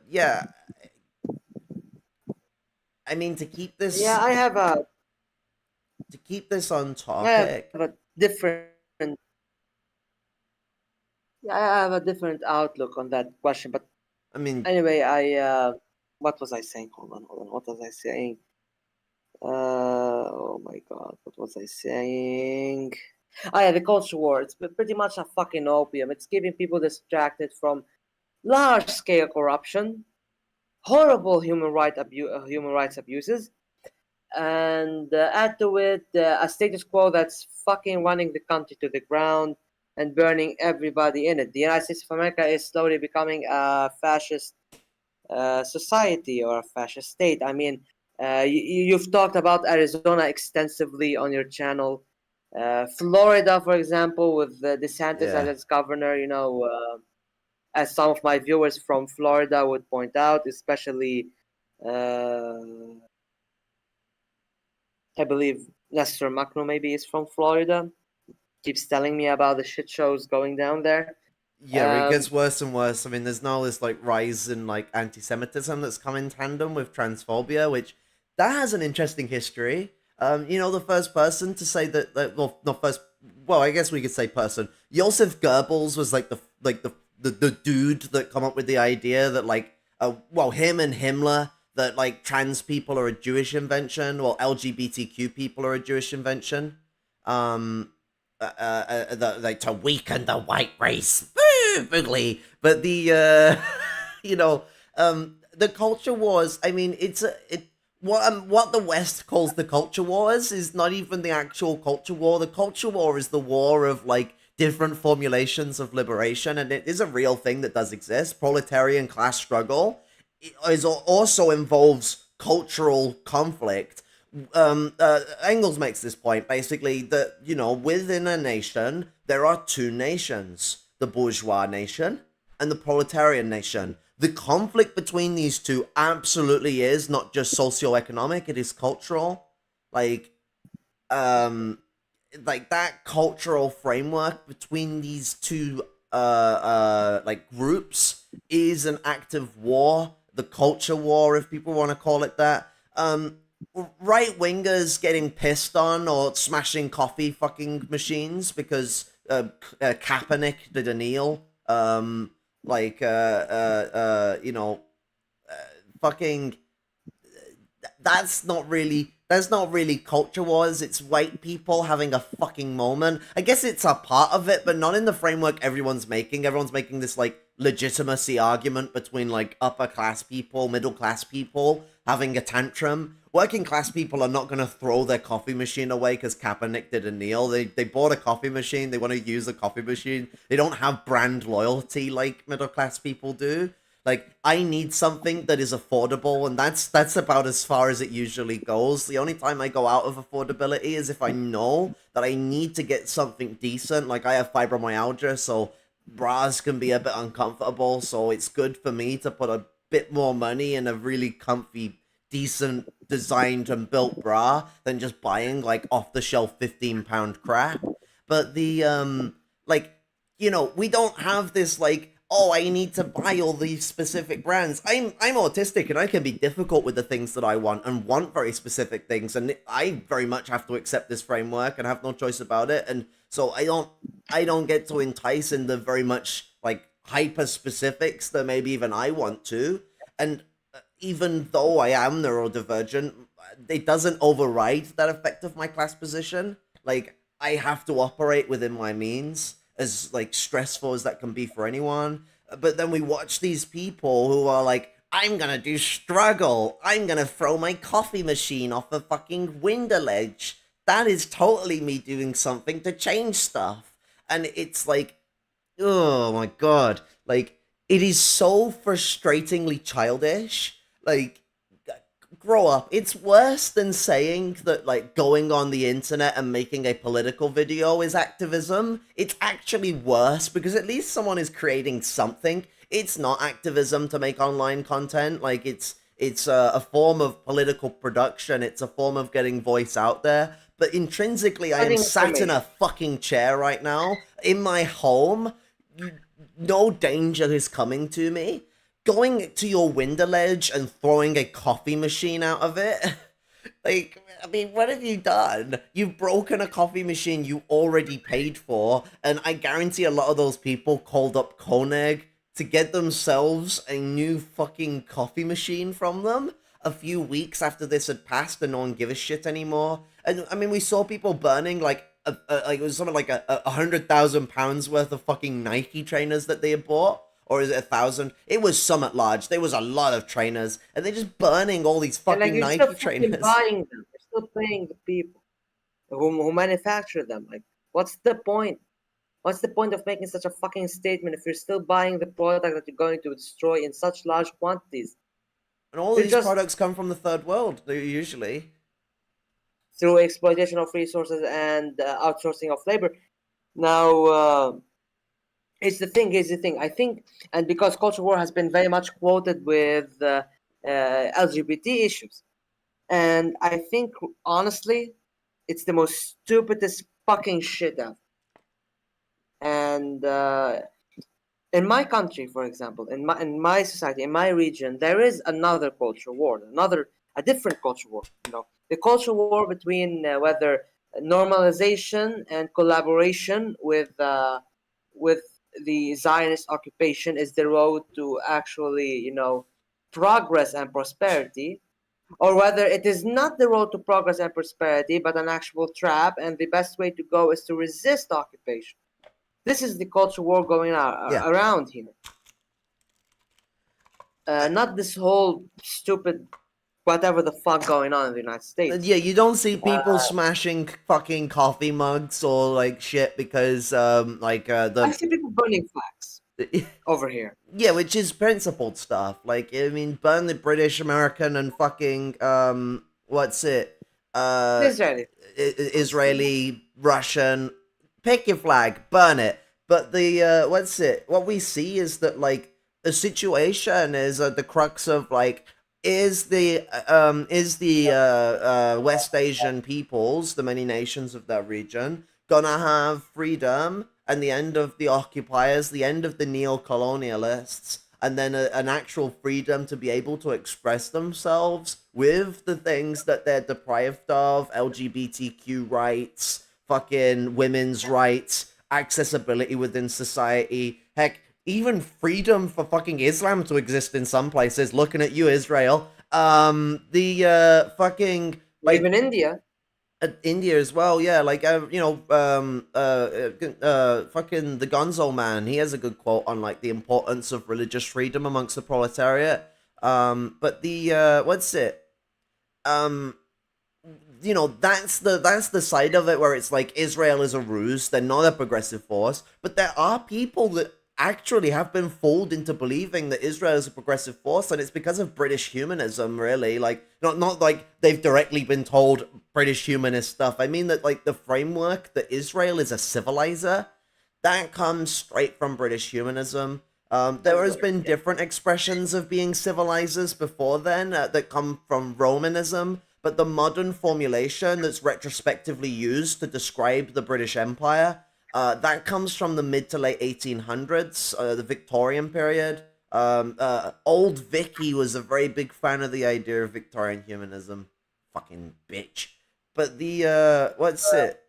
yeah, I mean, to keep this Yeah, on I have topic. a different. Yeah, I have a different outlook on that question. But I mean, anyway, what was I saying? Hold on. What was I saying? Oh my god, what was I saying? Oh yeah, the culture war. It's pretty much a fucking opium. It's keeping people distracted from large scale corruption, horrible human rights abuses, and add to it a status quo that's fucking running the country to the ground and burning everybody in it. The United States of America is slowly becoming a fascist society or a fascist state. I mean, you've talked about Arizona extensively on your channel. Florida, for example, with DeSantis as yeah. its governor, as some of my viewers from Florida would point out, especially, uh, I believe Nestor Macro maybe is from Florida. Keeps telling me about the shit shows going down there. Yeah, it gets worse and worse. I mean, there's now this, like, rise in, like, anti-Semitism that's come in tandem with transphobia, which that has an interesting history. The first person to say well, not first, well, I guess we could say person. Joseph Goebbels was, like, the dude that come up with the idea that, like, him and Himmler, that, like, trans people are a Jewish invention, well, LGBTQ people are a Jewish invention. Like, to weaken the white race. Boogly. But the the culture wars. I mean, what the West calls the culture wars is not even the actual culture war. The culture war is the war of, like, different formulations of liberation, and it is a real thing that does exist. Proletarian class struggle also involves cultural conflict. Engels makes this point, basically, that, within a nation, there are two nations, the bourgeois nation and the proletarian nation. The conflict between these two absolutely is not just socioeconomic, it is cultural. Like, that cultural framework between these two, groups is an active war, the culture war, if people want to call it that. Right wingers getting pissed on or smashing coffee fucking machines because Kaepernick did a kneel. Fucking. That's not really culture wars. It's white people having a fucking moment. I guess it's a part of it, but not in the framework everyone's making. Everyone's making this, like, legitimacy argument between, like, upper class people, middle class people having a tantrum. Working class people are not going to throw their coffee machine away because Kaepernick did a kneel. They bought a coffee machine. They want to use a coffee machine. They don't have brand loyalty like middle class people do. Like, I need something that is affordable, and that's about as far as it usually goes. The only time I go out of affordability is if I know that I need to get something decent. Like, I have fibromyalgia, so bras can be a bit uncomfortable, so it's good for me to put a bit more money in a really comfy, decent, designed and built bra than just buying like off the shelf £15 crap. But like, we don't have this like, oh, I need to buy all these specific brands. I'm autistic and I can be difficult with the things that I want and want very specific things, and I very much have to accept this framework and have no choice about it. And so I don't get to entice in the very much like hyper specifics that maybe even I want to. And even though I am neurodivergent, it doesn't override that effect of my class position. Like, I have to operate within my means, as like stressful as that can be for anyone. But then we watch these people who are like, I'm gonna do struggle. I'm gonna throw my coffee machine off a fucking window ledge. That is totally me doing something to change stuff. And it's like, oh my god. Like, it is so frustratingly childish. Like, grow up. It's worse than saying that, like, going on the internet and making a political video is activism. It's actually worse because at least someone is creating something. It's not activism to make online content. Like, it's a form of political production. It's a form of getting voice out there. But intrinsically, I am sat in a fucking chair right now in my home. No danger is coming to me. Going to your window ledge and throwing a coffee machine out of it. Like, I mean, what have you done? You've broken a coffee machine you already paid for, and I guarantee a lot of those people called up Koenig to get themselves a new fucking coffee machine from them a few weeks after this had passed and no one give a shit anymore. And I mean, we saw people burning like like it was something like a £100,000 worth of fucking Nike trainers that they had bought. Or is it 1,000? It was some at large. There was a lot of trainers, and they're just burning all these fucking Nike trainers. Buying them. You're still paying the people who manufacture them. Like, what's the point? What's the point of making such a fucking statement if you're still buying the product that you're going to destroy in such large quantities? And all these products come from the third world, usually. Through exploitation of resources and outsourcing of labor. Now, here's the thing. I think, and because culture war has been very much quoted with LGBT issues, and I think, honestly, it's the most stupidest fucking shit ever. And in my country, for example, in my society, in my region, there is another culture war, a different culture war. The culture war between whether normalization and collaboration with the Zionist occupation is the road to actually, progress and prosperity, or whether it is not the road to progress and prosperity, but an actual trap, and the best way to go is to resist occupation. This is the culture war going around here. Not this whole stupid whatever the fuck going on in the United States. Yeah, you don't see people smashing fucking coffee mugs or like shit because I see people burning flags over here. Yeah, which is principled stuff. Like, I mean, burn the British, American, and fucking what's it? Israeli, Russian. Pick your flag, burn it. But the what we see is that like the situation is at the crux of like, is the West Asian peoples, the many nations of that region, gonna have freedom and the end of the occupiers, the end of the neo-colonialists, and then an actual freedom to be able to express themselves with the things that they're deprived of, LGBTQ rights, fucking women's rights, accessibility within society, heck, even freedom for fucking Islam to exist in some places. Looking at you, Israel. Fucking like even India. India as well, yeah. Like fucking the Gonzo man. He has a good quote on like the importance of religious freedom amongst the proletariat. But the what's it? That's the side of it where it's like Israel is a ruse. They're not a progressive force, but there are people that actually have been fooled into believing that Israel is a progressive force, and it's because of British humanism, really. Like, not like they've directly been told British humanist stuff. I mean that, like, the framework that Israel is a civilizer, that comes straight from British humanism. There has been different expressions of being civilizers before then that come from Romanism, but the modern formulation that's retrospectively used to describe the British Empire, that comes from the mid to late 1800s, the Victorian period. Old Vicky was a very big fan of the idea of Victorian humanism. Fucking bitch. But what's it?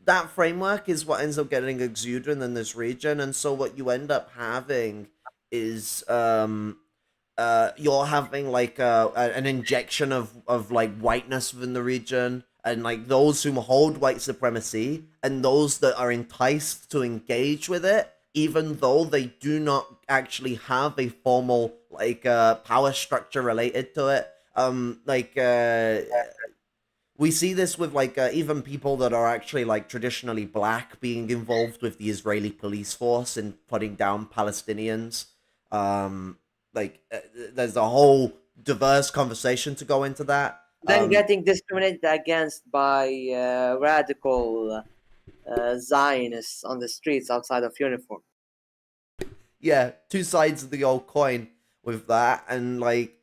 That framework is what ends up getting exuded in this region, and so what you end up having is you're having like an injection of like whiteness within the region, and like those who hold white supremacy and those that are enticed to engage with it, even though they do not actually have a formal like power structure related to it. We see this with like even people that are actually like traditionally black being involved with the Israeli police force and putting down Palestinians. There's a whole diverse conversation to go into that. Then getting discriminated against by radical Zionists on the streets outside of uniform. Yeah, two sides of the old coin with that, and like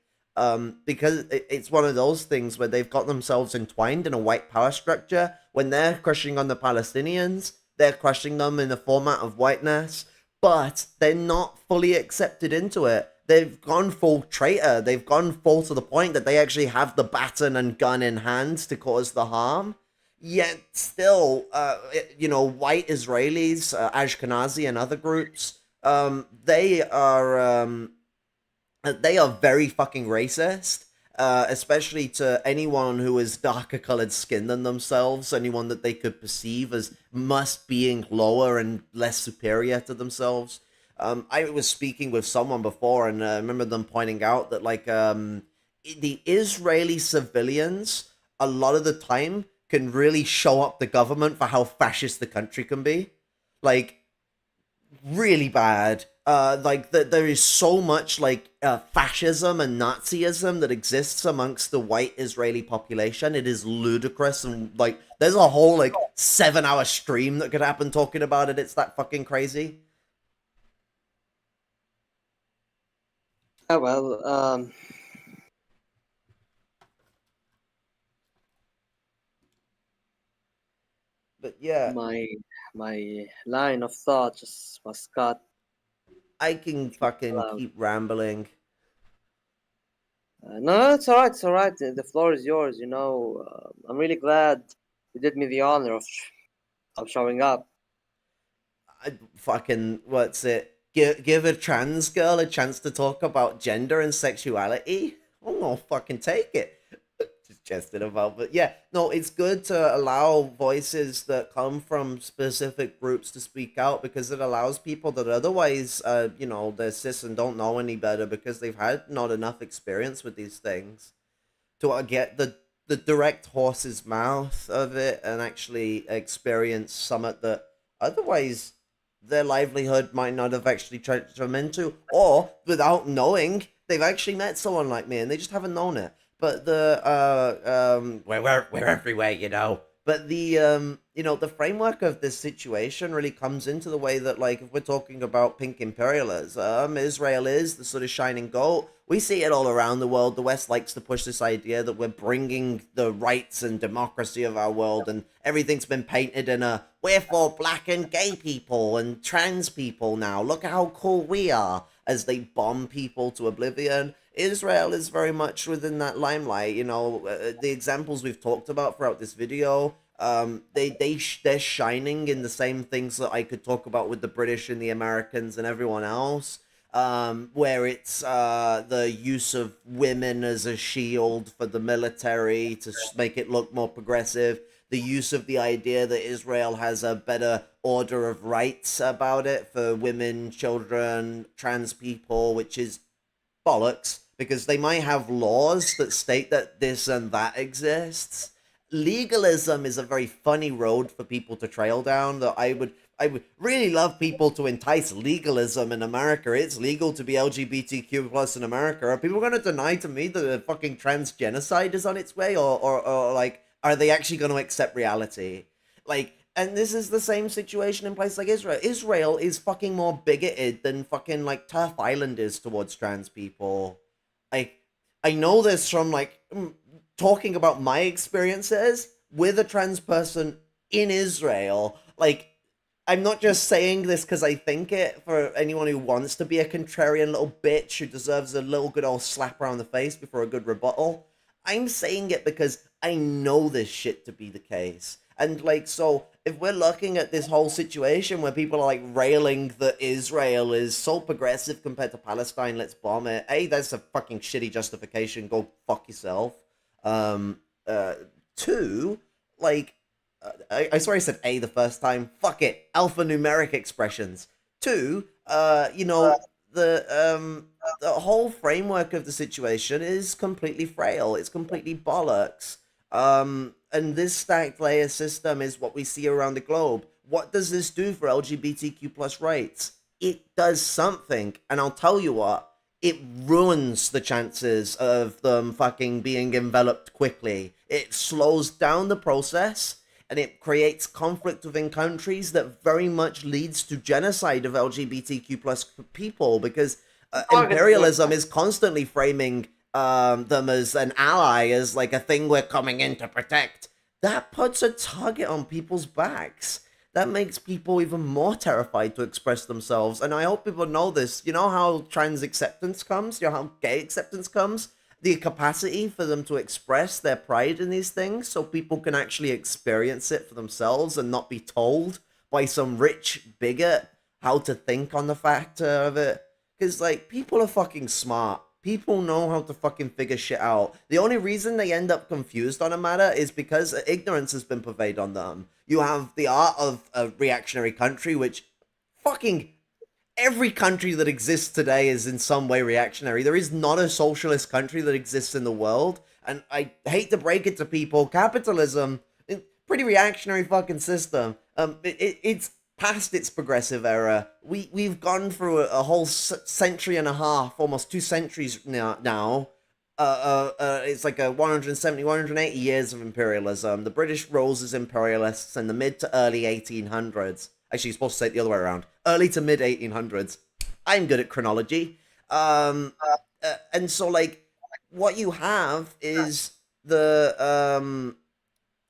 because it's one of those things where they've got themselves entwined in a white power structure. When they're crushing on the Palestinians, they're crushing them in the format of whiteness, but they're not fully accepted into it. They've gone full traitor. They've gone full to the point that they actually have the baton and gun in hand to cause the harm. Yet still, white Israelis, Ashkenazi and other groups, they are very fucking racist, especially to anyone who is darker colored skin than themselves, anyone that they could perceive as must being lower and less superior to themselves. I was speaking with someone before, and I remember them pointing out that like the Israeli civilians a lot of the time can really show up the government for how fascist the country can be. Like, really bad. There is so much like fascism and Nazism that exists amongst the white Israeli population. It is ludicrous, and like there's a whole like 7-hour stream that could happen talking about it. It's that fucking crazy. Oh well. But yeah, my line of thought just was cut. I can fucking keep rambling. No, it's all right. It's all right. The floor is yours. You know, I'm really glad you did me the honor of showing up. I fucking what's it? Give a trans girl a chance to talk about gender and sexuality. I'm gonna fucking take it. Just jesting about, but yeah, no, it's good to allow voices that come from specific groups to speak out, because it allows people that otherwise, they're cis and don't know any better because they've had not enough experience with these things to get the direct horse's mouth of it and actually experience something that otherwise their livelihood might not have actually tried to come into, or without knowing they've actually met someone like me and they just haven't known it. But we're everywhere, you know. But the framework of this situation really comes into the way that, like, if we're talking about pink imperialism, Israel is the sort of shining goat. We see it all around the world. The West likes to push this idea that we're bringing the rights and democracy of our world, and everything's been painted in a, we're for black and gay people and trans people now. Look at how cool we are, as they bomb people to oblivion. Israel is very much within that limelight. The examples we've talked about throughout this video, they're shining in the same things that I could talk about with the British and the Americans and everyone else, where it's the use of women as a shield for the military to make it look more progressive, the use of the idea that Israel has a better order of rights about it for women, children, trans people, which is bollocks, because they might have laws that state that this and that exists. legalism is a very funny road for people to trail down. That I would really love people to entice legalism in America. It's legal to be LGBTQ plus in America. Are people going to deny to me that the fucking trans genocide is on its way, or like, are they actually going to accept reality? Like, and this is the same situation in places like Israel. Israel is fucking more bigoted than fucking like Turf Island is towards trans people. Like, I know this from like talking about my experiences with a trans person in Israel. Like, I'm not just saying this because I think it, for anyone who wants to be a contrarian little bitch who deserves a little good old slap around the face before a good rebuttal. I'm saying it because I know this shit to be the case. And like, so if we're looking at this whole situation where people are like railing that Israel is so progressive compared to Palestine, let's bomb it. A, that's a fucking shitty justification. Go fuck yourself. Two, like, I swear I said A the first time. Fuck it. Alphanumeric expressions. Two, the whole framework of the situation is completely frail. It's completely bollocks. And this stacked layer system is what we see around the globe. What does this do for LGBTQ plus rights? It does something, and I'll tell you what. It ruins the chances of them fucking being enveloped quickly. It slows down the process, and it creates conflict within countries that very much leads to genocide of LGBTQ plus people, because imperialism is constantly framing them as an ally, as like a thing we're coming in to protect. That puts a target on people's backs. That makes people even more terrified to express themselves. And I hope people know this. You know how trans acceptance comes? You know how gay acceptance comes? The capacity for them to express their pride in these things so people can actually experience it for themselves and not be told by some rich bigot how to think on the factor of it. Because, like, people are fucking smart. People know how to fucking figure shit out. The only reason they end up confused on a matter is because ignorance has been purveyed on them. You have the art of a reactionary country, which fucking every country that exists today is in some way reactionary. There is not a socialist country that exists in the world. And I hate to break it to people, capitalism, pretty reactionary fucking system. It's past its progressive era. We've gone through a whole century and a half, almost 2 centuries now. It's like a 170, 180 years of imperialism. The British rose as imperialists in the mid to early 1800s. Actually, you're supposed to say it the other way around. Early to mid 1800s. I'm good at chronology. And so, like, what you have is the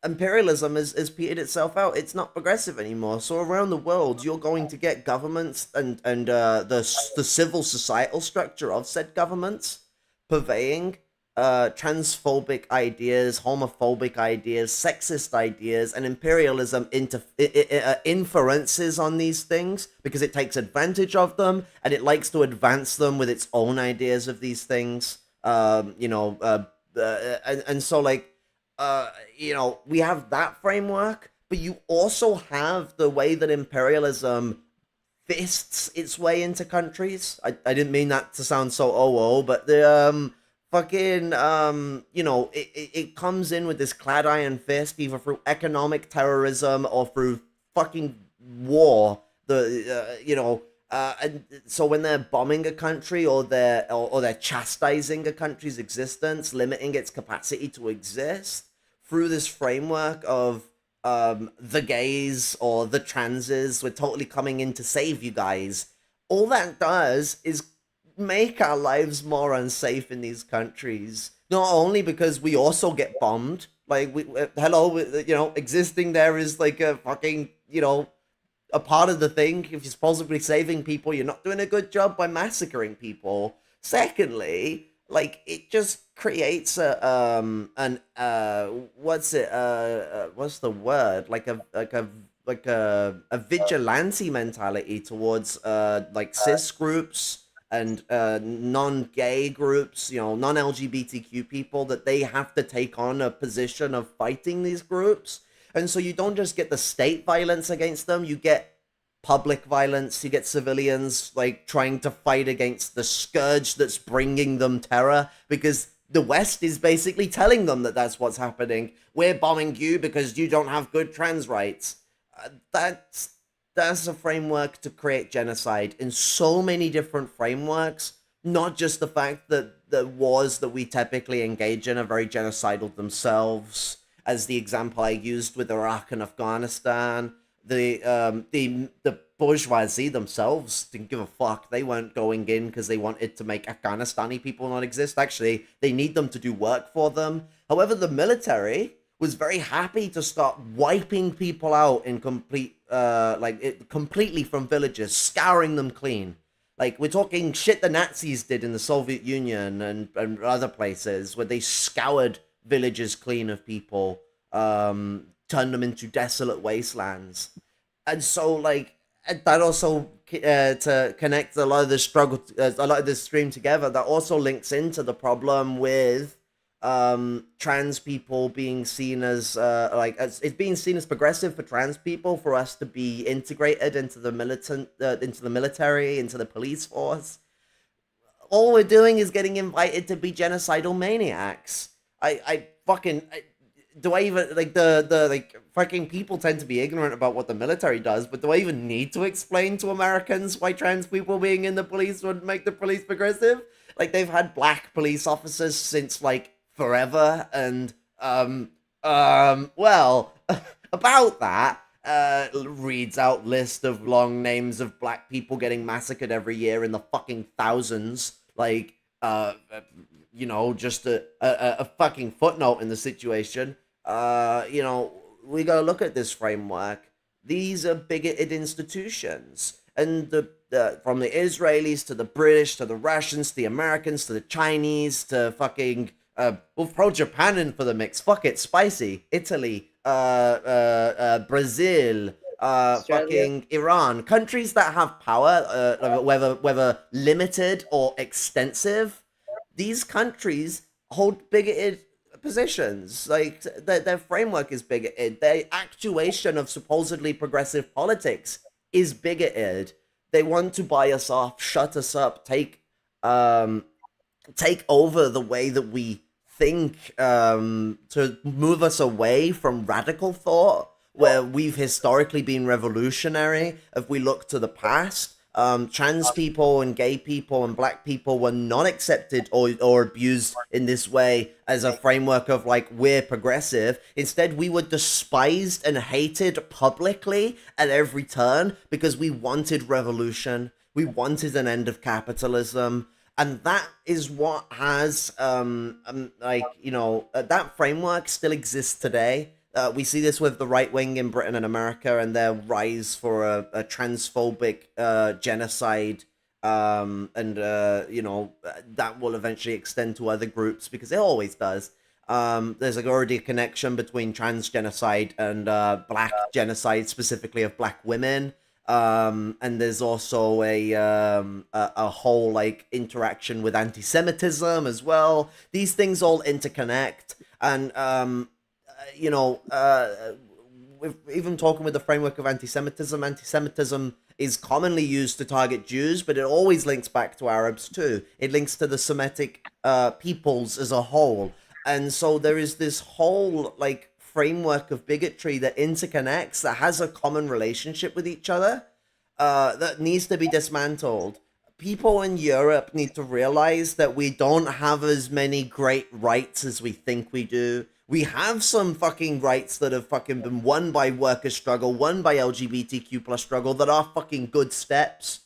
imperialism has petered itself out. It's not progressive anymore. So around the world, you're going to get governments and the civil societal structure of said governments purveying transphobic ideas, homophobic ideas, sexist ideas, and imperialism inferences on these things because it takes advantage of them and it likes to advance them with its own ideas of these things. And so, like, we have that framework, but you also have the way that imperialism fists its way into countries. I didn't mean that to sound so but the it comes in with this clad iron fist, either through economic terrorism or through fucking war. And so when they're bombing a country or they're chastising a country's existence, limiting its capacity to exist through this framework of the gays or the transes, we're totally coming in to save you guys. All that does is make our lives more unsafe in these countries. Not only because we also get bombed, like existing there is like a fucking, a part of the thing. If you're supposedly saving people, you're not doing a good job by massacring people. Secondly, like, it just creates what's the word? Like a vigilante mentality towards like cis groups and non-gay groups, non-LGBTQ people, that they have to take on a position of fighting these groups. And so you don't just get the state violence against them, you get public violence, you get civilians like trying to fight against the scourge that's bringing them terror, because the West is basically telling them that that's what's happening. We're bombing you because you don't have good trans rights. That's a framework to create genocide in so many different frameworks. Not just the fact that the wars that we typically engage in are very genocidal themselves, as the example I used with Iraq and Afghanistan. The bourgeoisie themselves didn't give a fuck. They weren't going in because they wanted to make Afghanistani people not exist. Actually, they need them to do work for them. However, the military was very happy to start wiping people out in completely from villages, scouring them clean. Like, we're talking shit the Nazis did in the Soviet Union and other places, where they scoured villages clean of people, turned them into desolate wastelands. And so, like, that also, to connect a lot of this struggle, a lot of this stream together, that also links into the problem with trans people being seen as as it's being seen as progressive for trans people for us to be integrated into the military, into the police force. All we're doing is getting invited to be genocidal maniacs. Do I even the fucking people tend to be ignorant about what the military does, but do I even need to explain to Americans why trans people being in the police would make the police progressive? Like, they've had black police officers since like forever, and well, about that, reads out list of long names of black people getting massacred every year in the fucking thousands. Like, just a fucking footnote in the situation. We gotta look at this framework. These are bigoted institutions, and from the Israelis to the British to the Russians to the Americans to the Chinese to fucking we'll throw Japan in for the mix. Fuck it, spicy. Italy, Brazil, fucking Iran. Countries that have power, whether limited or extensive. These countries hold bigoted positions. Like, their framework is bigoted. Their actuation of supposedly progressive politics is bigoted. They want to buy us off, shut us up, take over the way that we think, to move us away from radical thought, where we've historically been revolutionary. If we look to the past, trans people and gay people and black people were not accepted or abused in this way as a framework of, like, we're progressive. Instead, we were despised and hated publicly at every turn because we wanted revolution. We wanted an end of capitalism. And that is what has, that framework still exists today. We see this with the right wing in Britain and America and their rise for a transphobic genocide. That will eventually extend to other groups because it always does. There's already a connection between trans genocide and black genocide, specifically of black women. And there's also a whole, like, interaction with anti-Semitism as well. These things all interconnect, and even talking with the framework of anti-Semitism is commonly used to target Jews, but it always links back to Arabs too. It links to the Semitic peoples as a whole, and so there is this whole, like, framework of bigotry that interconnects, that has a common relationship with each other, that needs to be dismantled. People in Europe need to realize that we don't have as many great rights as we think we do. We have some fucking rights that have fucking been won by worker struggle, won by LGBTQ plus struggle, that are fucking good steps.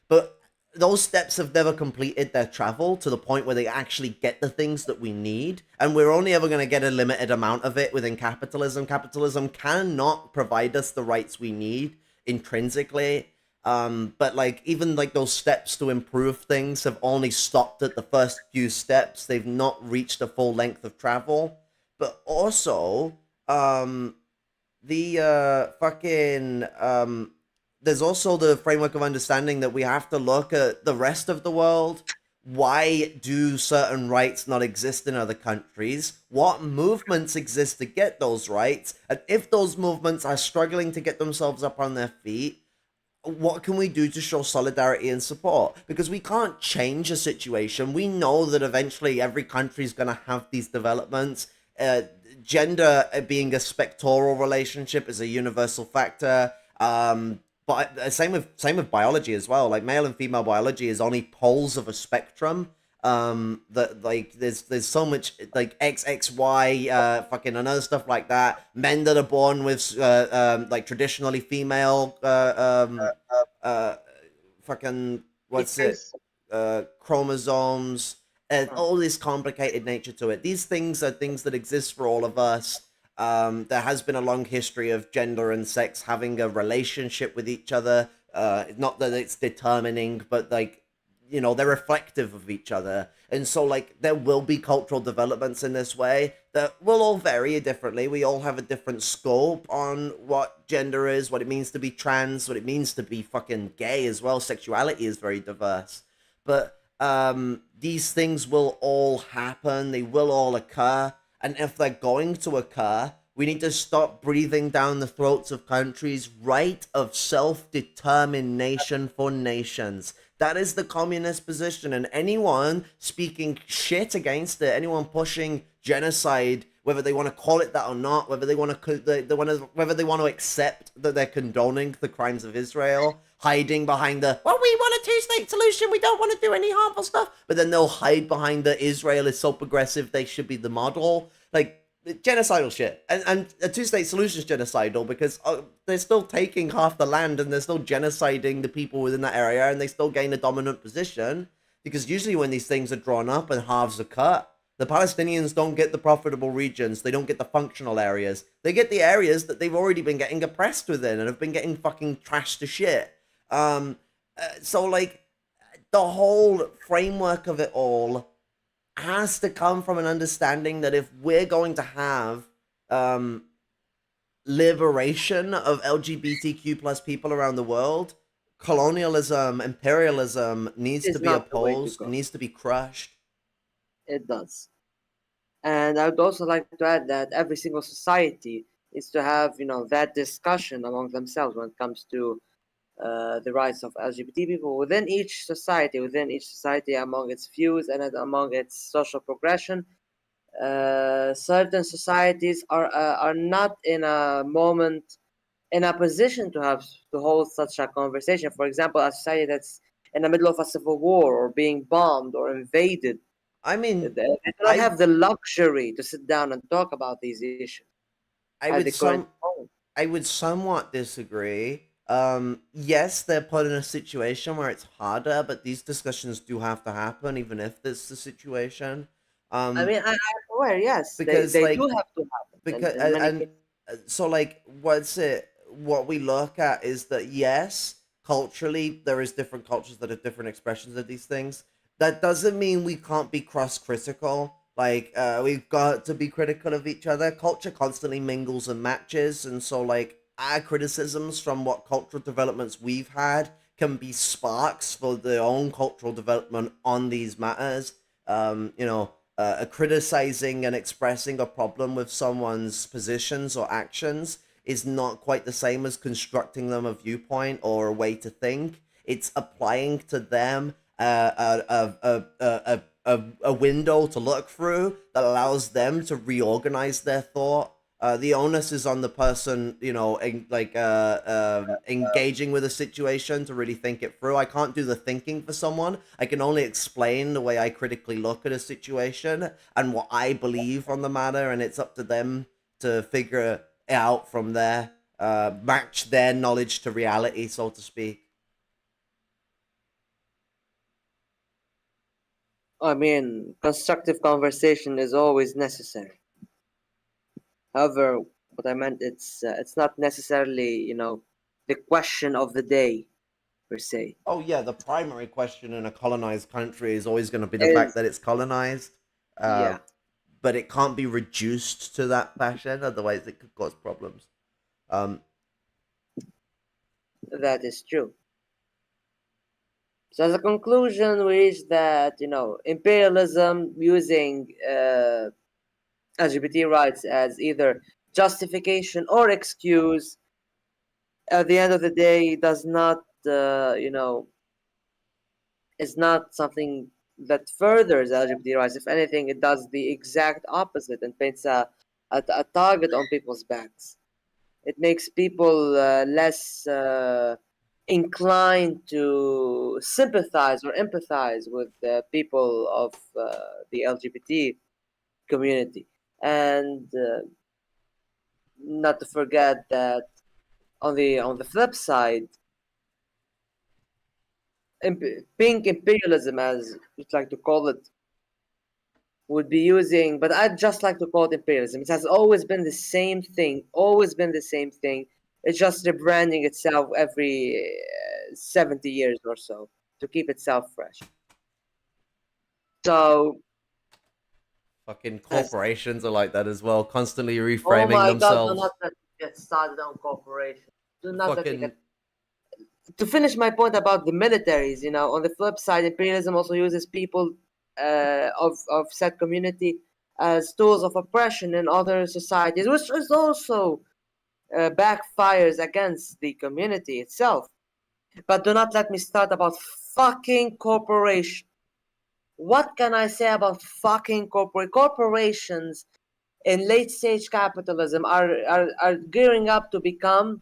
But those steps have never completed their travel to the point where they actually get the things that we need. And we're only ever going to get a limited amount of it within capitalism. Capitalism cannot provide us the rights we need intrinsically. But, like, even, like, those steps to improve things have only stopped at the first few steps. They've not reached the full length of travel. But also, there's also the framework of understanding that we have to look at the rest of the world. Why do certain rights not exist in other countries? What movements exist to get those rights? And if those movements are struggling to get themselves up on their feet, what can we do to show solidarity and support? Because we can't change a situation. We know that eventually every country is going to have these developments. Gender being a spectral relationship is a universal factor. But same with biology as well. Like male and female biology is only poles of a spectrum. That like there's so much like XXY fucking and other stuff like that. Men that are born with like traditionally female uh fucking what's it Features. chromosomes and all this complicated nature to it. These things are things that exist for all of us. There has been a long history of gender and sex having a relationship with each other. Not that it's determining, but like they're reflective of each other. And so like there will be cultural developments in this way that will all vary differently. We all have a different scope on what gender is, what it means to be trans, what it means to be fucking gay as well. Sexuality is very diverse. But these things will all happen, they will all occur, and if they're going to occur, we need to stop breathing down the throats of countries' right of self-determination for nations. That is the communist position, and anyone speaking shit against it, anyone pushing genocide, whether they want to call it that or not, whether they want to whether they want to accept that they're condoning the crimes of Israel, hiding behind the well, we want a two-state solution, we don't want to do any harmful stuff, but then they'll hide behind the Israel is so progressive they should be the model, like genocidal shit. And a two-state solution is genocidal because they're still taking half the land and they're still genociding the people within that area, and they still gain a dominant position because usually when these things are drawn up and halves are cut, the Palestinians don't get the profitable regions, they don't get the functional areas, they get the areas that they've already been getting oppressed within and have been getting fucking trashed to shit. So like the whole framework of it all has to come from an understanding that if we're going to have liberation of LGBTQ plus people around the world, colonialism, imperialism needs to Is be not the way to opposed, go. needs to be crushed. It does. And I would also like to add that every single society is to have, that discussion among themselves when it comes to the rights of LGBT people within each society, among its views and among its social progression. Certain societies are not in a position to hold such a conversation. For example, a society that's in the middle of a civil war or being bombed or invaded, I they mean, do not I have the luxury to sit down and talk about these issues I at would the current some moment. I would somewhat disagree. Yes, they're put in a situation where it's harder, but these discussions do have to happen, even if this is the situation. I Um, mean, I'm aware, yes, because they do like have to happen because in many and cases. so like what we look at is that yes, culturally there is different cultures that have different expressions of these things. That doesn't mean we can't be cross critical. Like we've got to be critical of each other. Culture constantly mingles and matches, and so like our criticisms from what cultural developments we've had can be sparks for their own cultural development on these matters. Criticizing and expressing a problem with someone's positions or actions is not quite the same as constructing them a viewpoint or a way to think. It's applying to them a window to look through that allows them to reorganize their thought. The onus is on the person, engaging with a situation to really think it through. I can't do the thinking for someone. I can only explain the way I critically look at a situation and what I believe on the matter, and it's up to them to figure it out from there, match their knowledge to reality, so to speak. I mean, constructive conversation is always necessary. However, what I meant it's not necessarily the question of the day per se. Oh yeah, the primary question in a colonized country is always going to be the fact Is that it's colonized, uh, yeah, but it can't be reduced to that fashion. Otherwise, it could cause problems. Um, that is true. So as a conclusion, we reach that imperialism using LGBT rights as either justification or excuse at the end of the day does not is not something that furthers LGBT rights. If anything, it does the exact opposite and paints a target on people's backs. It makes people less inclined to sympathize or empathize with people of the LGBT community. And not to forget that on the flip side, pink imperialism, as you'd like to call it, would be using, but I'd just like to call it imperialism. It has always been the same thing, always been the same thing. It's just rebranding itself every 70 years or so to keep itself fresh. So, Fucking as, corporations are like that as well, constantly oh reframing my God, do themselves. not let me get started on corporations. Do not let me Fucking get. To finish my point about the militaries, on the flip side, imperialism also uses people of said community as tools of oppression in other societies, which is also backfires against the community itself. But do not let me start about fucking corporation. What can I say about fucking corporations in late stage capitalism are gearing up to become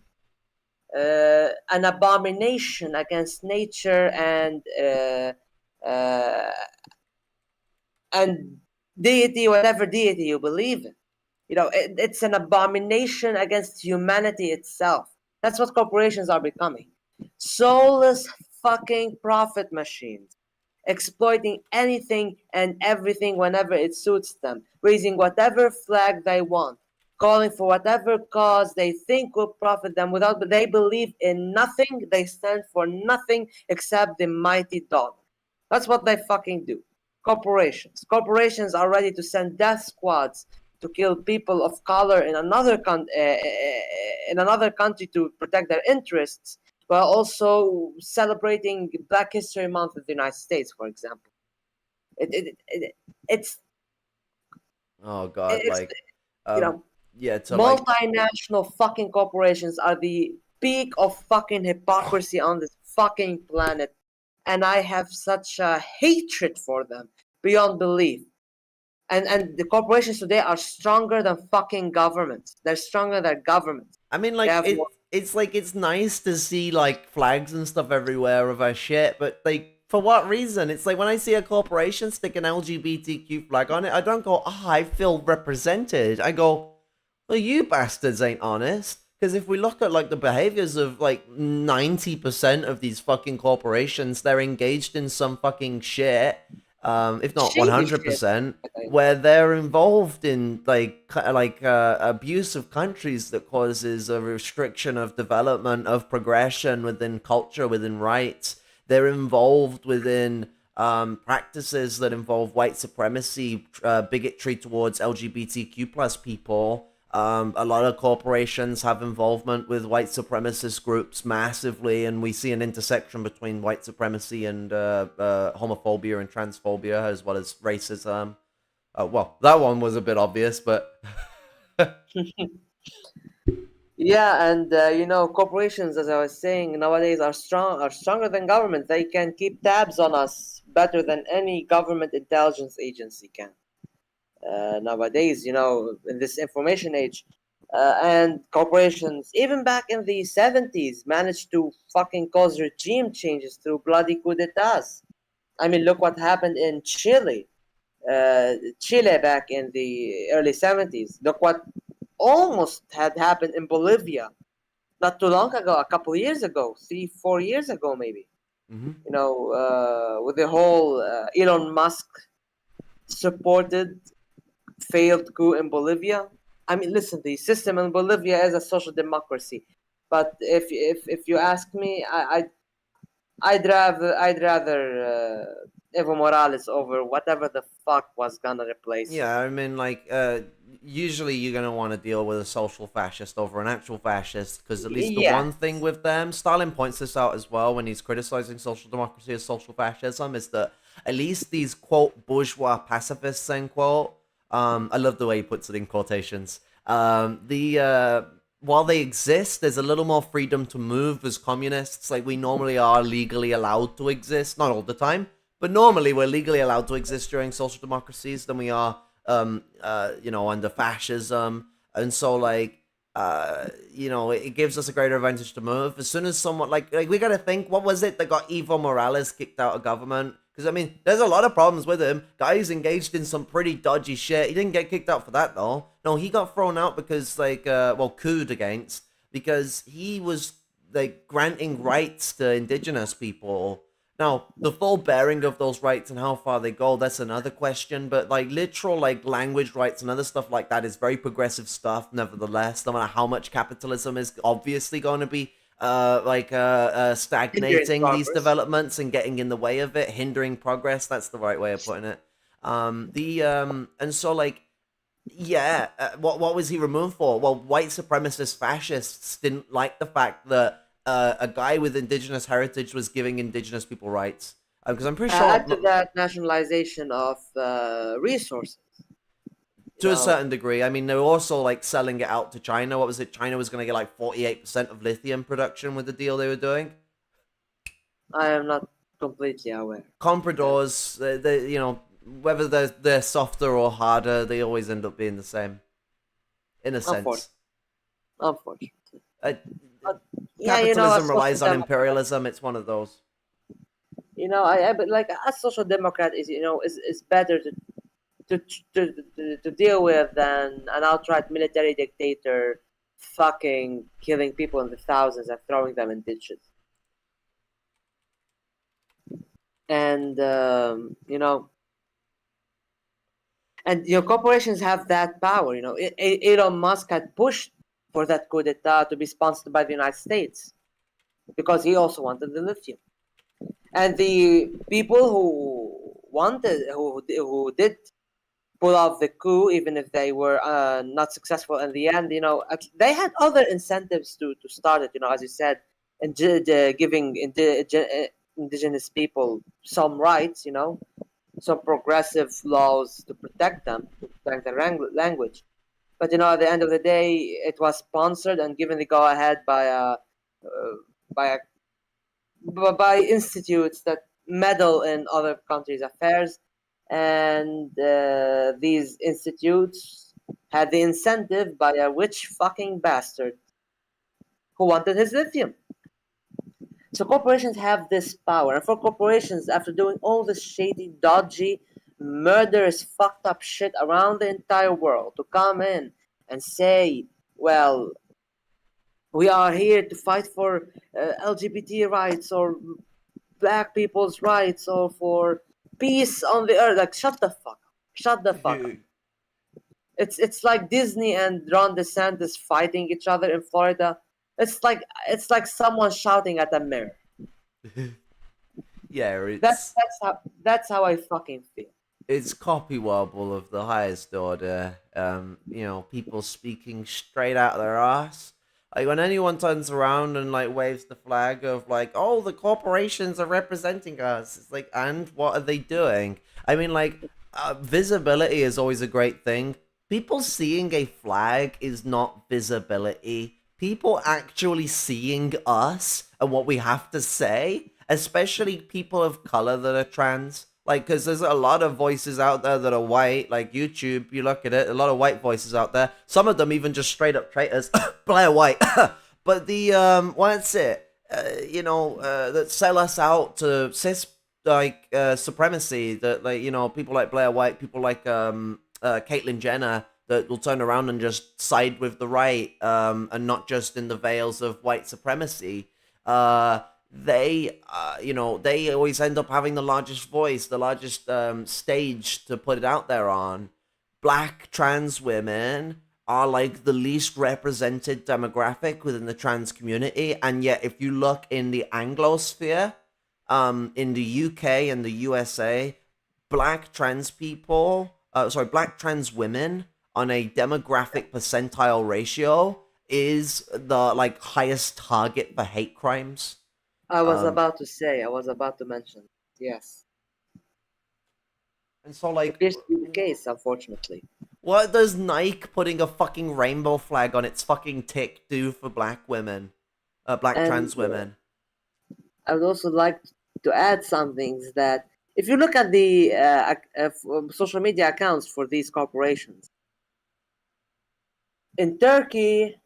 an abomination against nature and deity, whatever deity you believe in. It's an abomination against humanity itself. That's what corporations are becoming. Soulless fucking profit machines, exploiting anything and everything whenever it suits them, raising whatever flag they want, calling for whatever cause they think will profit them but they believe in nothing, they stand for nothing except the mighty dollar. That's what they fucking do. Corporations are ready to send death squads to kill people of color in another country to protect their interests, while also celebrating Black History Month in the United States, for example. It's oh god, it's like you know yeah, to like multinational fucking corporations are the peak of fucking hypocrisy on this fucking planet, and I have such a hatred for them beyond belief. And the corporations today are stronger than fucking governments. They're stronger than governments. I mean, They like have more. it's like it's nice to see like flags and stuff everywhere of our shit, but like for what reason? It's like when I see a corporation stick an LGBTQ flag on it, I don't go, "Ah, I feel represented." I go, "Well, you bastards ain't honest." Because if we look at like the behaviors of like 90% of these fucking corporations, they're engaged in some fucking shit, if not Shady shit. 100%, where they're involved in abuse of countries that causes a restriction of development, of progression within culture, within rights. They're involved within practices that involve white supremacy, bigotry towards LGBTQ plus people. A lot of corporations have involvement with white supremacist groups massively, and we see an intersection between white supremacy and homophobia and transphobia, as well as racism. Well, that one was a bit obvious, but Yeah, and corporations, as I was saying, nowadays are stronger than government. They can keep tabs on us better than any government intelligence agency can. Nowadays, in this information age, and corporations, even back in the 70s, managed to fucking cause regime changes through bloody coup d'etats. I mean, look what happened in Chile. Chile back in the early 70s. Look what almost had happened in Bolivia not too long ago, a couple of years ago, 3-4 years ago, maybe. With the whole Elon Musk supported failed coup in Bolivia. I mean, listen, the system in Bolivia is a social democracy, but if you ask me, I'd rather Evo Morales over whatever the fuck was gonna replace him. yeah, I mean, like, usually you're gonna want to deal with a social fascist over an actual fascist, because at least the Yeah, one thing with them, Stalin points this out as well when he's criticizing social democracy as social fascism, is that at least these quote bourgeois pacifists end quote. I love the way he puts it in quotations. while they exist, there's a little more freedom to move as communists. Like, we normally are legally allowed to exist, not all the time, but normally we're legally allowed to exist during social democracies than we are, under fascism. And so, like, it gives us a greater advantage to move. As soon as someone, like we gotta think, what was it that got Evo Morales kicked out of government? Because, I mean, there's a lot of problems with him. Guy's engaged in some pretty dodgy shit. He didn't get kicked out for that, though. No, he got thrown out because, couped against, because he was, like, granting rights to indigenous people. Now, the full bearing of those rights and how far they go, that's another question. But, like, literal, like, language rights and other stuff like that is very progressive stuff, nevertheless. No matter how much capitalism is obviously going to be stagnating these developments and getting in the way of it, hindering progress. That's the right way of putting it. And so, like, what was he removed for? Well, white supremacist fascists didn't like the fact that a guy with indigenous heritage was giving indigenous people rights. Because I'm pretty sure Add to that nationalization of resources. To a certain degree. I mean, they were also, like, selling it out to China. What was it? China was going to get, like, 48% of lithium production with the deal they were doing. I am not completely aware. Compradors, they whether they're softer or harder, they always end up being the same, in a sense. Unfortunately. Capitalism relies on imperialism. It's one of those. But like a social democrat is better to deal with than an outright military dictator fucking killing people in the thousands and throwing them in ditches. And corporations have that power. Elon Musk had pushed for that coup d'etat to be sponsored by the United States because he also wanted the lithium. And the people who did pull off the coup, even if they were not successful in the end, they had other incentives to start it. As you said, and giving indigenous people some rights, some progressive laws to protect them, to protect their language. But at the end of the day, it was sponsored and given the go-ahead by institutes that meddle in other countries' affairs, and these institutes had the incentive by a rich fucking bastard who wanted his lithium. So corporations have this power, and for corporations, after doing all this shady, dodgy, murderous, fucked up shit around the entire world, to come in and say, well, we are here to fight for LGBT rights or black people's rights or for peace on the earth. Like, shut the fuck up. It's like Disney and Ron DeSantis fighting each other in Florida. It's like someone shouting at a mirror. Yeah, that's how I fucking feel. It's copy wobble of the highest order. People speaking straight out of their ass. Like, when anyone turns around and, like, waves the flag of, like, oh, the corporations are representing us, it's like, and what are they doing? I mean, like, visibility is always a great thing. People seeing a flag is not visibility. People actually seeing us and what we have to say, especially people of color that are trans. Like, because there's a lot of voices out there that are white, like YouTube, you look at it, a lot of white voices out there. Some of them even just straight up traitors, Blair White. But the, what's it? That sell us out to cis, supremacy, that, like, people like Blair White, people like, Caitlyn Jenner, that will turn around and just side with the right, and not just in the veils of white supremacy. They always end up having the largest voice, the largest stage to put it out there on. Black trans women are, like, the least represented demographic within the trans community, and yet if you look in the Anglosphere, in the UK and the USA, black trans women on a demographic percentile ratio is the, like, highest target for hate crimes. I was about to mention, yes. And so, like, it appears to be the case, unfortunately. What does Nike putting a fucking rainbow flag on its fucking tick do for black women? Black trans women? I would also like to add some things that if you look at the social media accounts for these corporations, in Turkey,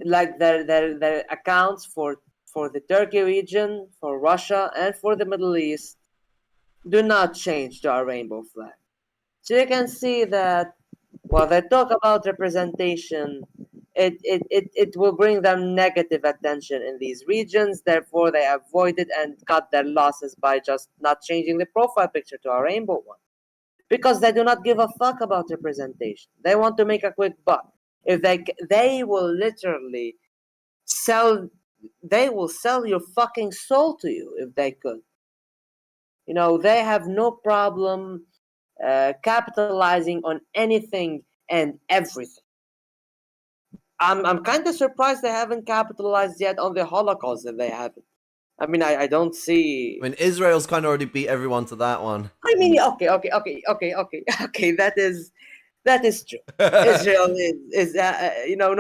like their accounts for the Turkey region, for Russia, and for the Middle East do not change to our rainbow flag. So you can see that while they talk about representation, it will bring them negative attention in these regions. Therefore, they avoid it and cut their losses by just not changing the profile picture to a rainbow one. Because they do not give a fuck about representation. They want to make a quick buck. If they will literally sell your fucking soul to you if they could. You know, they have no problem capitalizing on anything and everything. I'm kind of surprised they haven't capitalized yet on the Holocaust if they haven't. I mean, I don't see. I mean, Israel's kind of already beat everyone to that one. I mean, okay. That is true. Israel is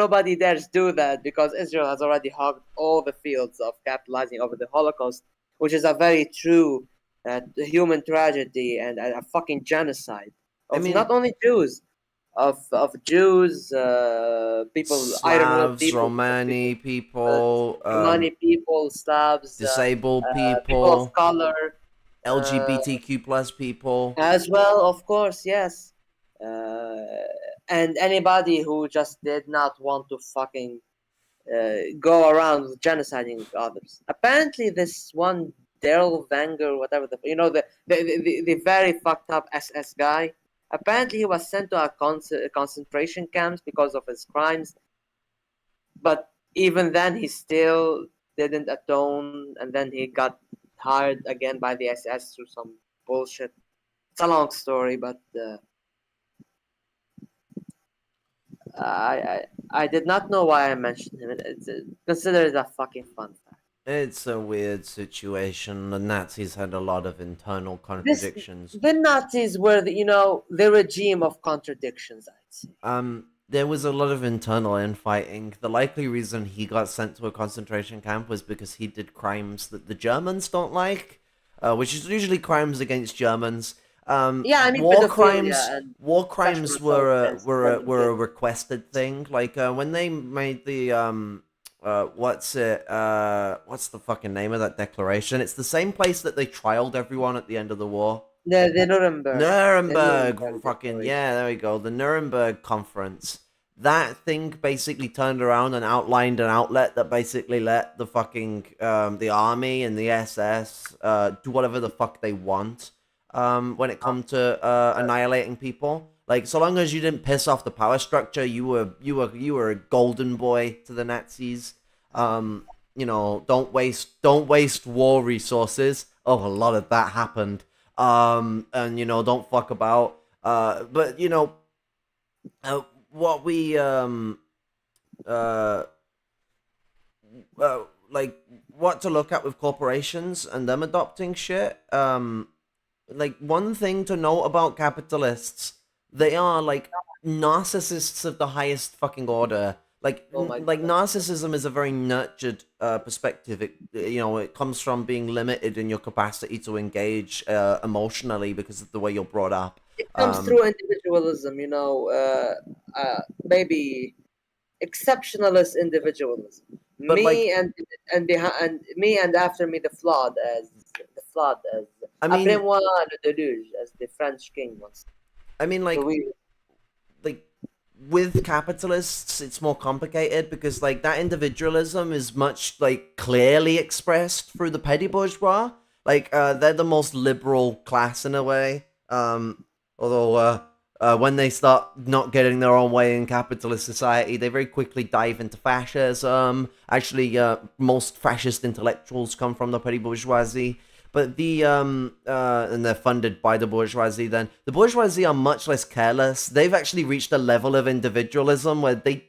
nobody dares do that because Israel has already hogged all the fields of capitalizing over the Holocaust, which is a very true human tragedy and a fucking genocide of not only Jews, of Jews, people, Slavs, people, Romani people, Romani people, Slavs, disabled people of color, LGBTQ plus people, as well, of course, yes. And anybody who just did not want to fucking go around genociding others. Apparently, this one Daryl Wenger, whatever the very fucked up SS guy. Apparently, he was sent to a concentration camps because of his crimes. But even then, he still didn't atone, and then he got hired again by the SS through some bullshit. It's a long story, but. I did not know why I mentioned him. It's considered a fucking fun fact. It's a weird situation. The Nazis had a lot of internal contradictions. The Nazis were the regime of contradictions, I'd say. There was a lot of internal infighting. The likely reason he got sent to a concentration camp was because he did crimes that the Germans don't like, which is usually crimes against Germans. War crimes were a requested thing. Like when they made the what's the fucking name of that declaration? It's the same place that they trialed everyone at the end of the war. The Nuremberg. Nuremberg, fucking yeah, there we go. The Nuremberg Conference. That thing basically turned around and outlined an outlet that basically let the fucking the army and the SS do whatever the fuck they want. When it comes to annihilating people, like so long as you didn't piss off the power structure, you were a golden boy to the Nazis. Don't waste war resources. Oh, a lot of that happened. And don't fuck about. But what we like what to look at with corporations and them adopting shit. Like one thing to note about capitalists, they are like narcissists of the highest fucking order. Like narcissism is a very nurtured perspective. It comes from being limited in your capacity to engage emotionally because of the way you're brought up. It comes through individualism, maybe exceptionalist individualism. But me and after me the flawed as après moi le déluge, as the French king once. I mean, like with capitalists, it's more complicated because like that individualism is much like clearly expressed through the petty bourgeois. Like they're the most liberal class in a way. Although when they start not getting their own way in capitalist society, they very quickly dive into fascism. Actually, most fascist intellectuals come from the petty bourgeoisie. But and they're funded by the bourgeoisie then. The bourgeoisie are much less careless. They've actually reached a level of individualism where they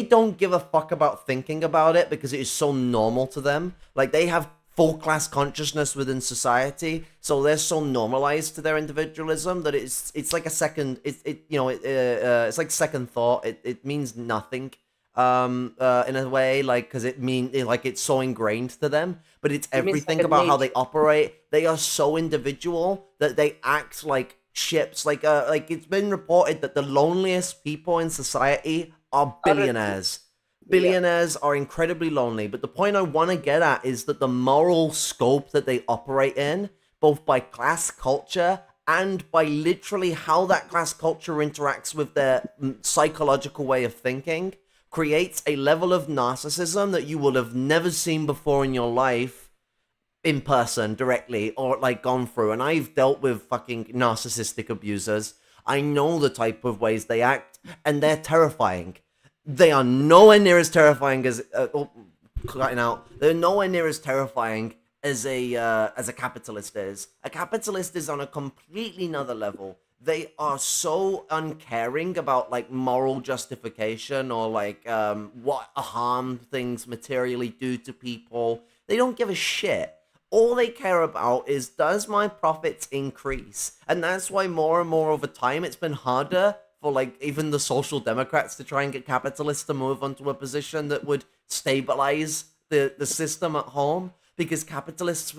don't give a fuck about thinking about it because it is so normal to them. Like, they have full class consciousness within society, so they're so normalized to their individualism that it's like a second it's like second thought. It means nothing in a way, like, because like it's so ingrained to them, but it's It means everything second about how they nature. operate. They are so individual that they act like ships. Like it's been reported that the loneliest people in society are billionaires. Billionaires are incredibly lonely, but the point I want to get at is that the moral scope that they operate in, both by class culture and by literally how that class culture interacts with their psychological way of thinking, creates a level of narcissism that you will have never seen before in your life in person directly, or like gone through. And I've dealt with fucking narcissistic abusers. I know the type of ways they act, and they're terrifying. They are nowhere near as terrifying as cutting out. They're nowhere near as terrifying as a capitalist is. A capitalist is on a completely another level. They are so uncaring about like moral justification or like what harm things materially do to people. They don't give a shit. All they care about is, does my profits increase? And that's why more and more over time it's been harder for like even the social democrats to try and get capitalists to move onto a position that would stabilize the system at home, because capitalists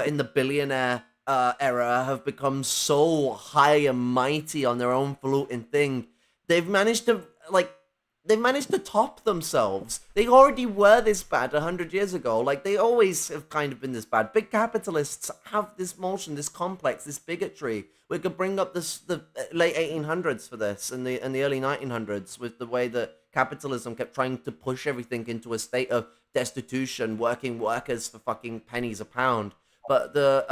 in the billionaire era have become so high and mighty on their own floating thing. They've managed to top themselves. They already were this bad 100 years ago. Like, they always have kind of been this bad. Big capitalists have this motion, this complex, this bigotry. We could bring up the late 1800s for this, and the early 1900s, with the way that capitalism kept trying to push everything into a state of destitution, working workers for fucking pennies a pound. But there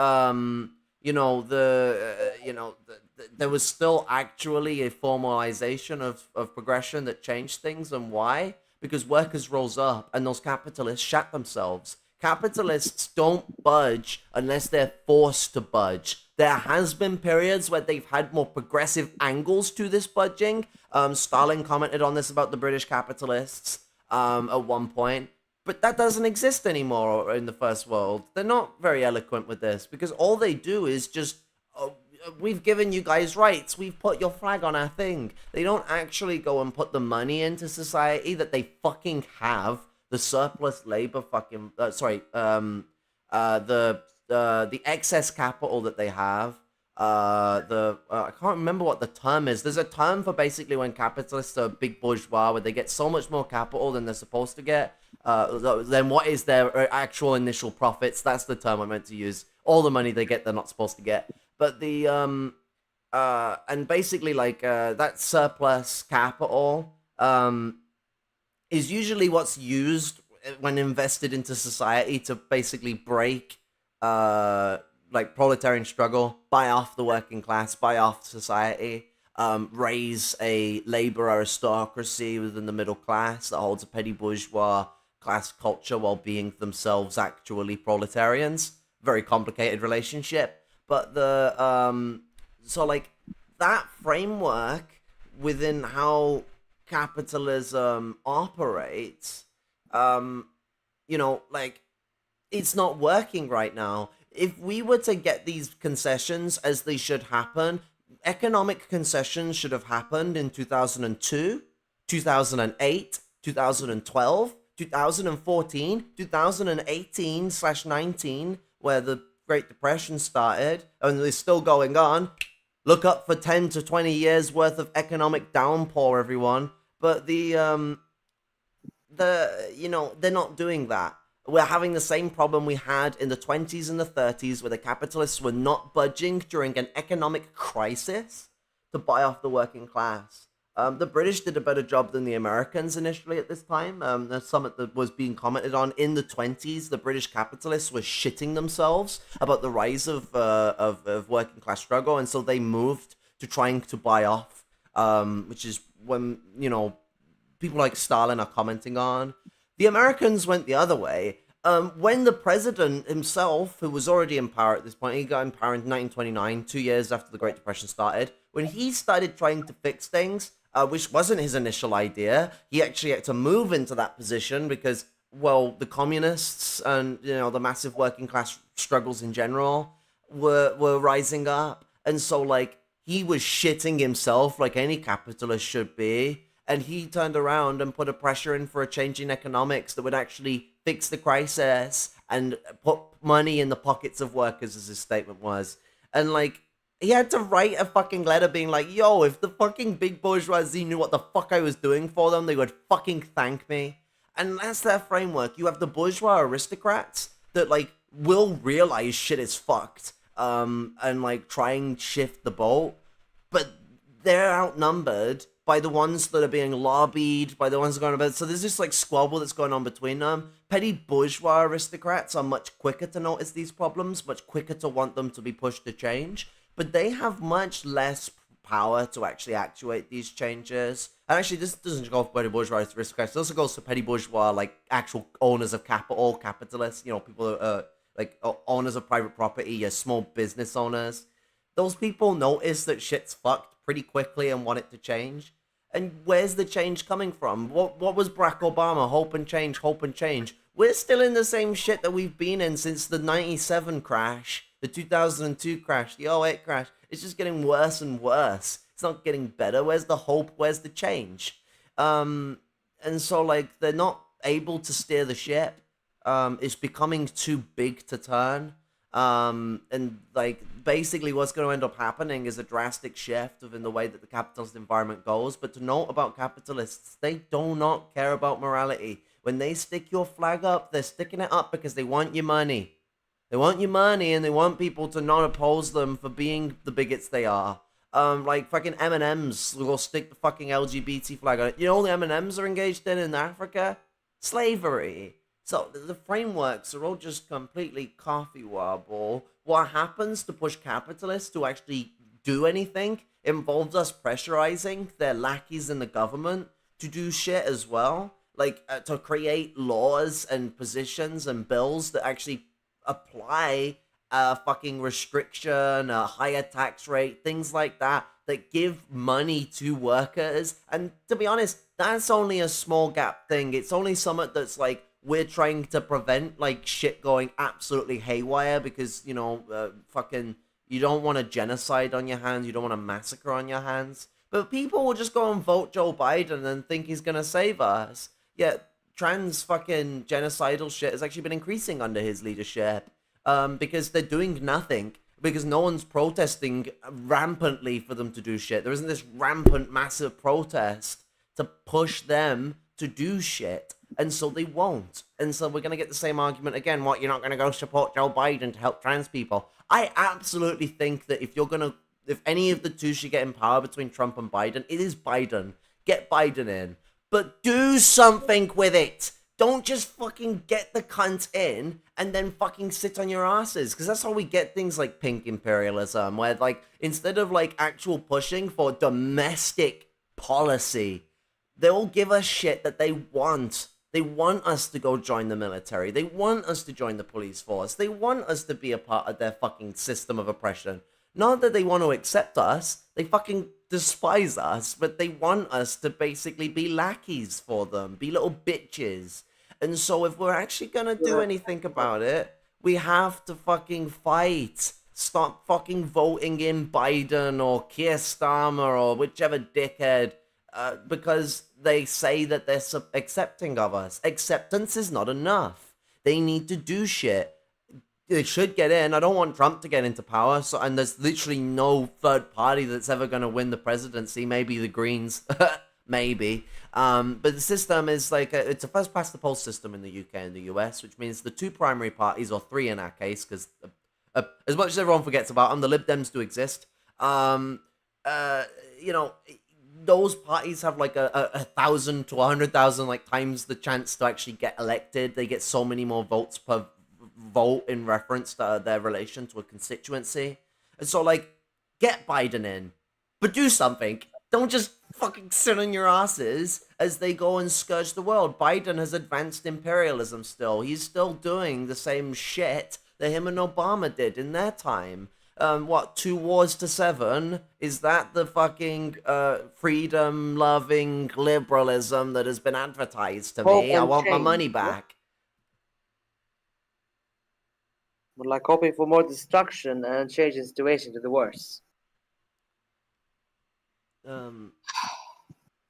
was still actually a formalization of progression that changed things. And why? Because workers rose up and those capitalists shat themselves. Capitalists don't budge unless they're forced to budge. There has been periods where they've had more progressive angles to this budging. Stalin commented on this about the British capitalists at one point. But that doesn't exist anymore in the first world. They're not very eloquent with this, because all they do is just, we've given you guys rights, we've put your flag on our thing. They don't actually go and put the money into society that they fucking have, the surplus labor fucking, the excess capital that they have. I can't remember what the term is. There's a term for basically when capitalists are big bourgeois, where they get so much more capital than they're supposed to get. Then what is their actual initial profits? That's the term I meant to use. All the money they get, they're not supposed to get. But the and basically like that surplus capital is usually what's used when invested into society to basically break like proletarian struggle, buy off the working class, buy off society, raise a labor aristocracy within the middle class that holds a petty bourgeois class culture while being themselves actually proletarians. Very complicated relationship. But so like that framework within how capitalism operates, like, it's not working right now. If we were to get these concessions as they should happen, economic concessions should have happened in 2002, 2008, 2012, 2014, 2018/19, where the Great Depression started, and it's still going on. Look up for 10 to 20 years worth of economic downpour, everyone. But they're not doing that. We're having the same problem we had in the 20s and the 30s, where the capitalists were not budging during an economic crisis to buy off the working class. The British did a better job than the Americans initially at this time. The summit that was being commented on in the 20s, the British capitalists were shitting themselves about the rise of working class struggle, and so they moved to trying to buy off, which is when, people like Stalin are commenting on. The Americans went the other way. When the president himself, who was already in power at this point, he got in power in 1929, 2 years after the Great Depression started, when he started trying to fix things, which wasn't his initial idea, he actually had to move into that position because, well, the communists and the massive working class struggles in general were rising up, and so like he was shitting himself like any capitalist should be, and he turned around and put a pressure in for a change in economics that would actually fix the crisis and put money in the pockets of workers, as his statement was. And like he had to write a fucking letter being like, yo, if the fucking big bourgeoisie knew what the fuck I was doing for them, they would fucking thank me. And that's their framework. You have the bourgeois aristocrats that like will realize shit is fucked, and like try and shift the boat, but they're outnumbered by the ones that are being lobbied, by the ones that are going about. So there's this like squabble that's going on between them. Petty bourgeois aristocrats are much quicker to notice these problems, much quicker to want them to be pushed to change, but they have much less power to actually actuate these changes. And actually, this doesn't go for petty bourgeois aristocrats. It also goes for petty bourgeois, like actual owners of capital, capitalists. People like owners of private property, small business owners. Those people notice that shit's fucked pretty quickly and want it to change. And where's the change coming from? What was Barack Obama? Hope and change, hope and change. We're still in the same shit that we've been in since the 97 crash, the 2002 crash, the 08 crash. It's just getting worse and worse. It's not getting better. Where's the hope? Where's the change? And so, like, they're not able to steer the ship. It's becoming too big to turn. And, like, basically what's going to end up happening is a drastic shift in the way that the capitalist environment goes. But to note about capitalists, they do not care about morality. When they stick your flag up, they're sticking it up because they want your money. They want your money, and they want people to not oppose them for being the bigots they are. Like fucking M&Ms will stick the fucking LGBT flag on it. You know what the M&Ms are engaged in Africa? Slavery. So the frameworks are all just completely coffee wobble. What happens to push capitalists to actually do anything involves us pressurizing their lackeys in the government to do shit as well. Like to create laws and positions and bills that actually apply a fucking restriction, a higher tax rate, things like that, that give money to workers. And to be honest, that's only a small gap thing. It's only something that's like, we're trying to prevent like shit going absolutely haywire because, fucking, you don't want a genocide on your hands. You don't want a massacre on your hands. But people will just go and vote Joe Biden and think he's going to save us. Yet trans fucking genocidal shit has actually been increasing under his leadership. Because they're doing nothing, because no one's protesting rampantly for them to do shit. There isn't this rampant, massive protest to push them to do shit, and so they won't. And so we're going to get the same argument again. What, you're not going to go support Joe Biden to help trans people? I absolutely think that if any of the two should get in power between Trump and Biden, it is Biden. Get Biden in. But do something with it. Don't just fucking get the cunt in and then fucking sit on your asses. Because that's how we get things like pink imperialism, where like instead of like actual pushing for domestic policy, they'll give us shit that they want. They want us to go join the military. They want us to join the police force. They want us to be a part of their fucking system of oppression. Not that they want to accept us. They fucking despise us, but they want us to basically be lackeys for them, be little bitches. And so if we're actually gonna do anything about it, we have to fucking fight. Stop fucking voting in Biden or Keir Starmer or whichever dickhead, because they say that they're accepting of us. Acceptance is not enough. They need to do shit. They should get in. I don't want Trump to get into power. And there's literally no third party that's ever going to win the presidency. Maybe the Greens. Maybe. But the system is like, it's a first past the post system in the UK and the US, which means the two primary parties, or three in our case, because as much as everyone forgets about them, the Lib Dems do exist. Those parties have like a 1,000 to 100,000 like times the chance to actually get elected. They get so many more votes per vote in reference to their relation to a constituency. And so like, get Biden in, but do something. Don't just fucking sit on your asses as they go and scourge the world. Biden has advanced imperialism still. He's still doing the same shit that him and Obama did in their time. 2 wars to 7? Is that the fucking freedom-loving liberalism that has been advertised to me? I want my money back. We're like hoping for more destruction and change the situation to the worse.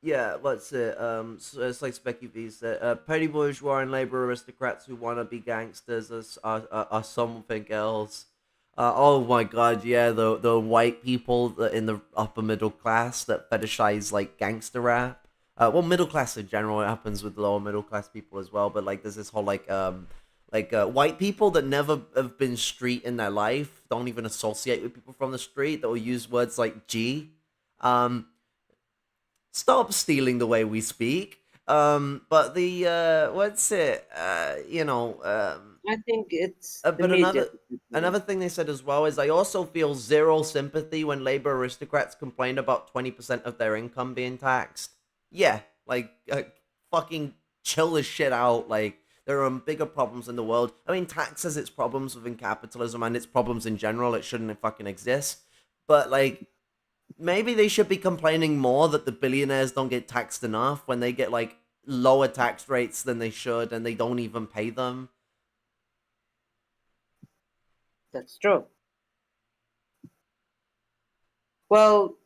Yeah, what's it? So it's like Specky V said, petty bourgeois and labor aristocrats who want to be gangsters are something else. Oh my god, yeah, the white people in the upper middle class that fetishize like gangster rap. Well, middle class in general. It happens with lower middle class people as well. But like, there's this whole white people that never have been street in their life, don't even associate with people from the street, that will use words like G. Um, Stop stealing the way we speak. But the what's it? I think it's the But media. another thing they said as well is I also feel zero sympathy when labor aristocrats complain about 20% of their income being taxed. Yeah, like fucking chill this shit out. Like there are bigger problems in the world. I mean, tax has its problems within capitalism and its problems in general. It shouldn't fucking exist. But like maybe they should be complaining more that the billionaires don't get taxed enough when they get like lower tax rates than they should and they don't even pay them. That's true. Well,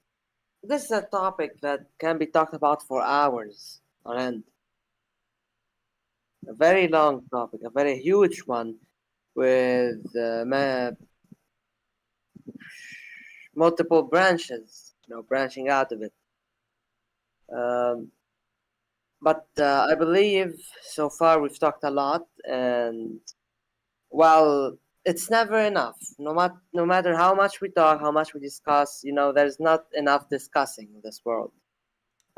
this is a topic that can be talked about for hours on end. A very long topic, a very huge one with multiple branches, branching out of it. Um, but I believe so far we've talked a lot, and well, it's never enough. No matter how much we talk, how much we discuss, there's not enough discussing in this world.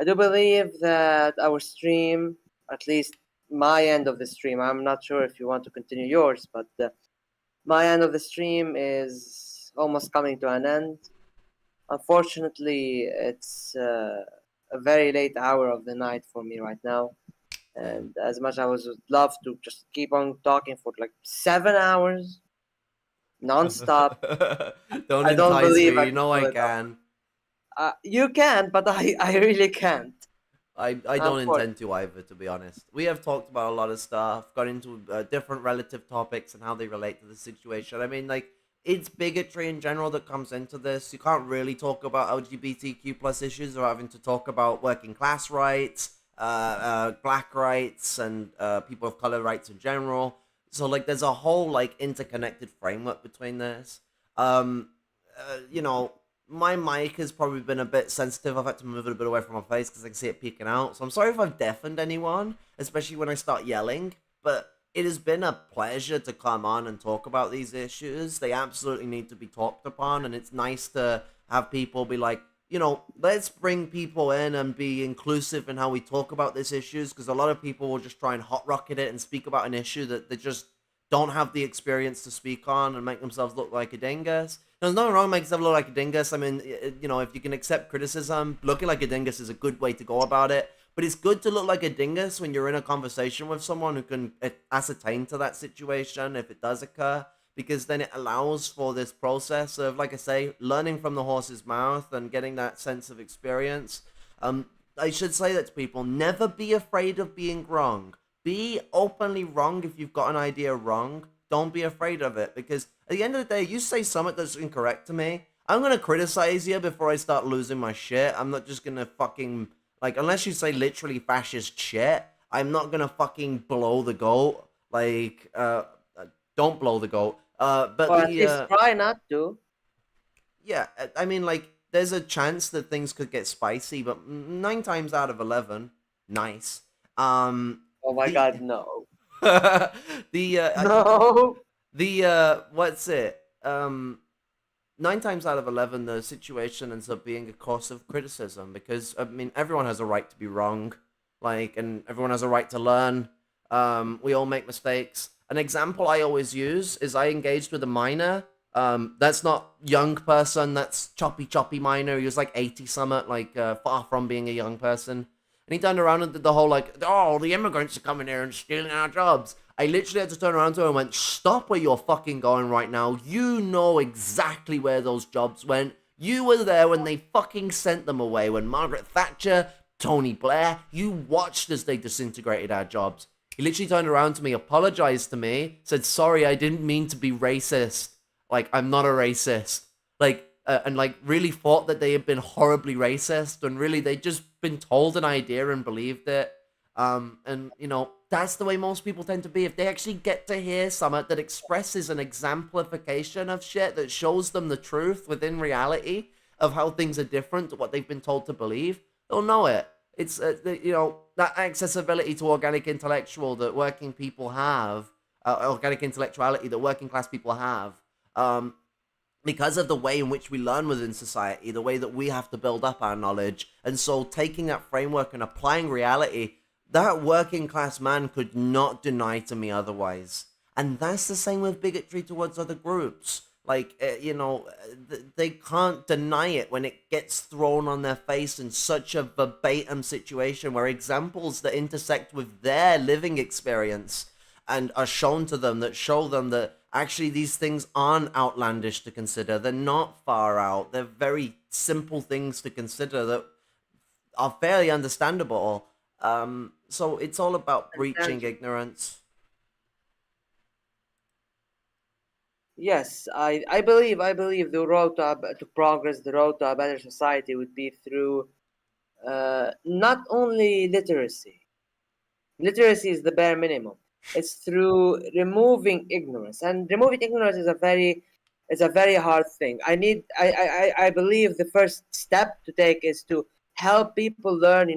I do believe that our stream, at least my end of the stream, I'm not sure if you want to continue yours, but my end of the stream is almost coming to an end. Unfortunately, it's a very late hour of the night for me right now. And as much as I would love to just keep on talking for like 7 hours, non-stop, Don't I don't entice believe me. I You can know pull I it off. can. You can, but I really can't. I don't intend to either, to be honest. We have talked about a lot of stuff, got into different relative topics and how they relate to the situation. I mean, like, it's bigotry in general that comes into this. You can't really talk about LGBTQ plus issues without having to talk about working class rights, black rights, and people of color rights in general. So, like, there's a whole, like, interconnected framework between this. You know, my mic has probably been a bit sensitive. I've had to move it a bit away from my face because I can see it peeking out. So I'm sorry if I've deafened anyone, especially when I start yelling. But it has been a pleasure to come on and talk about these issues. They absolutely need to be talked upon. And it's nice to have people be like, let's bring people in and be inclusive in how we talk about these issues. Because a lot of people will just try and hot rocket it and speak about an issue that they just don't have the experience to speak on and make themselves look like a dingus. There's nothing wrong with making yourself look like a dingus. I mean, if you can accept criticism, looking like a dingus is a good way to go about it. But it's good to look like a dingus when you're in a conversation with someone who can ascertain to that situation if it does occur, because then it allows for this process of, like I say, learning from the horse's mouth and getting that sense of experience. I should say that to people, never be afraid of being wrong. Be openly wrong if you've got an idea wrong. Don't be afraid of it, because at the end of the day, you say something that's incorrect to me, I'm going to criticize you before I start losing my shit. I'm not just going to fucking, like, unless you say literally fascist shit, I'm not going to fucking blow the goat. Like, don't blow the goat. But Or at least try not to. Yeah, I mean, like, there's a chance that things could get spicy, but 9 times out of 11, nice. Oh my god, no. the No. what's it? 9 times out of 11, the situation ends up being a cause of criticism because I mean everyone has a right to be wrong, like, and everyone has a right to learn. We all make mistakes. An example I always use is I engaged with a minor. That's not young person. That's choppy minor. He was like 80 something, like far from being a young person. And he turned around and did the whole like, oh, the immigrants are coming here and stealing our jobs. I literally had to turn around to him and went, stop where you're fucking going right now. You know exactly where those jobs went. You were there when they fucking sent them away. When Margaret Thatcher, Tony Blair, you watched as they disintegrated our jobs. He literally turned around to me, apologized to me, said, sorry, I didn't mean to be racist. Like, I'm not a racist. Like, and like really thought that they had been horribly racist, and really they'd just been told an idea and believed it. And you know, that's the way most people tend to be. If they actually get to hear something that expresses an exemplification of shit that shows them the truth within reality of how things are different to what they've been told to believe, they'll know it. It's you know, that accessibility to organic intellectual that working people have, organic intellectuality that working class people have, because of the way in which we learn within society, the way that we have to build up our knowledge. And so taking that framework and applying reality, that working class man could not deny to me otherwise. And that's the same with bigotry towards other groups. Like, you know, they can't deny it when it gets thrown on their face in such a verbatim situation where examples that intersect with their living experience and are shown to them that show them that actually these things aren't outlandish to consider. They're not far out. They're very simple things to consider that are fairly understandable. So it's all about breaching ignorance. Yes, I believe the road to progress, the road to a better society would be through not only literacy. Literacy is the bare minimum. It's through removing ignorance, and removing ignorance is a very hard thing. I believe the first step to take is to help people learn,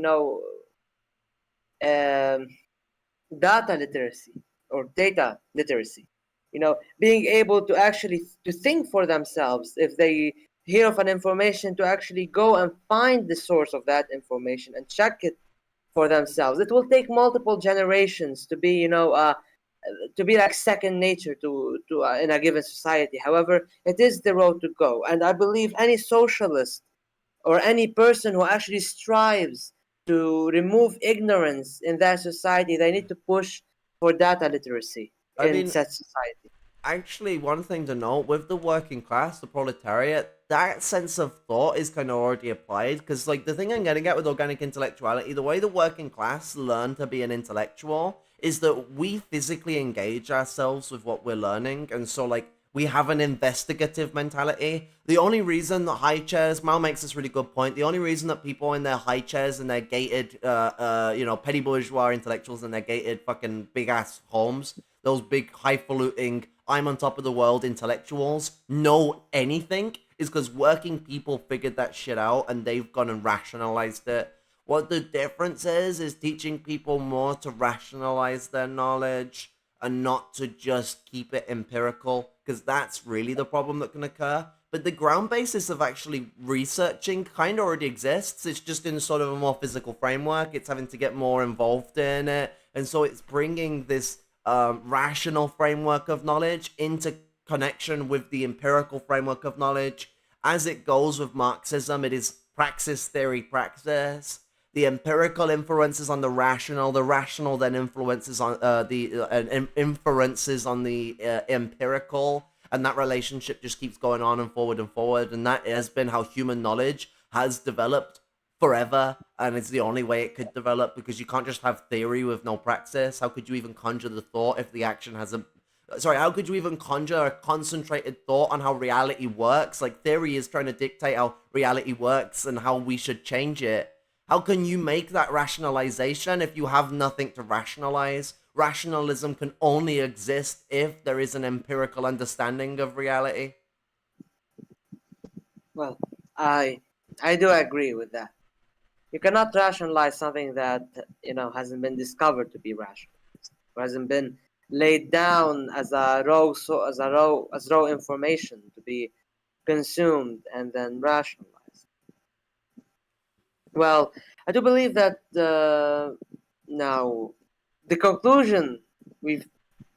um, data literacy or data literacy. Being able to actually to think for themselves. If they hear of an information, to actually go and find the source of that information and check it for themselves. It will take multiple generations to be, to be like second nature to in a given society. However, it is the road to go, and I believe any socialist or any person who actually strives to remove ignorance in that society, they need to push for data literacy in such society. Actually, one thing to note with the working class, the proletariat, that sense of thought is kind of already applied. Because, like, the thing I'm getting at with organic intellectuality, the way the working class learn to be an intellectual is that we physically engage ourselves with what we're learning. And so, like, we have an investigative mentality. The only reason that high chairs, Mal makes this really good point, the only reason that people in their high chairs and their gated, petty bourgeois intellectuals in their gated fucking big ass homes, those big highfalutin, I'm on top of the world intellectuals know anything is because working people figured that shit out and they've gone and rationalized it. What the difference is teaching people more to rationalize their knowledge and not to just keep it empirical, because that's really the problem that can occur. But the ground basis of actually researching kind of already exists. It's just in sort of a more physical framework. It's having to get more involved in it. And so it's bringing this rational framework of knowledge into connection with the empirical framework of knowledge. As it goes with Marxism, it is praxis, theory, praxis. The empirical influences on the rational then influences on inferences on the empirical, and that relationship just keeps going on and forward, and that has been how human knowledge has developed forever, and it's the only way it could develop, because you can't just have theory with no praxis. How could you even conjure the thought if the action hasn't... Sorry, how could you even conjure a concentrated thought on how reality works? Like, theory is trying to dictate how reality works and how we should change it. How can you make that rationalization if you have nothing to rationalize? Rationalism can only exist if there is an empirical understanding of reality. Well, I do agree with that. You cannot rationalize something that hasn't been discovered to be rational, or hasn't been laid down as raw information to be consumed and then rationalized. Well, I do believe that now the conclusion we've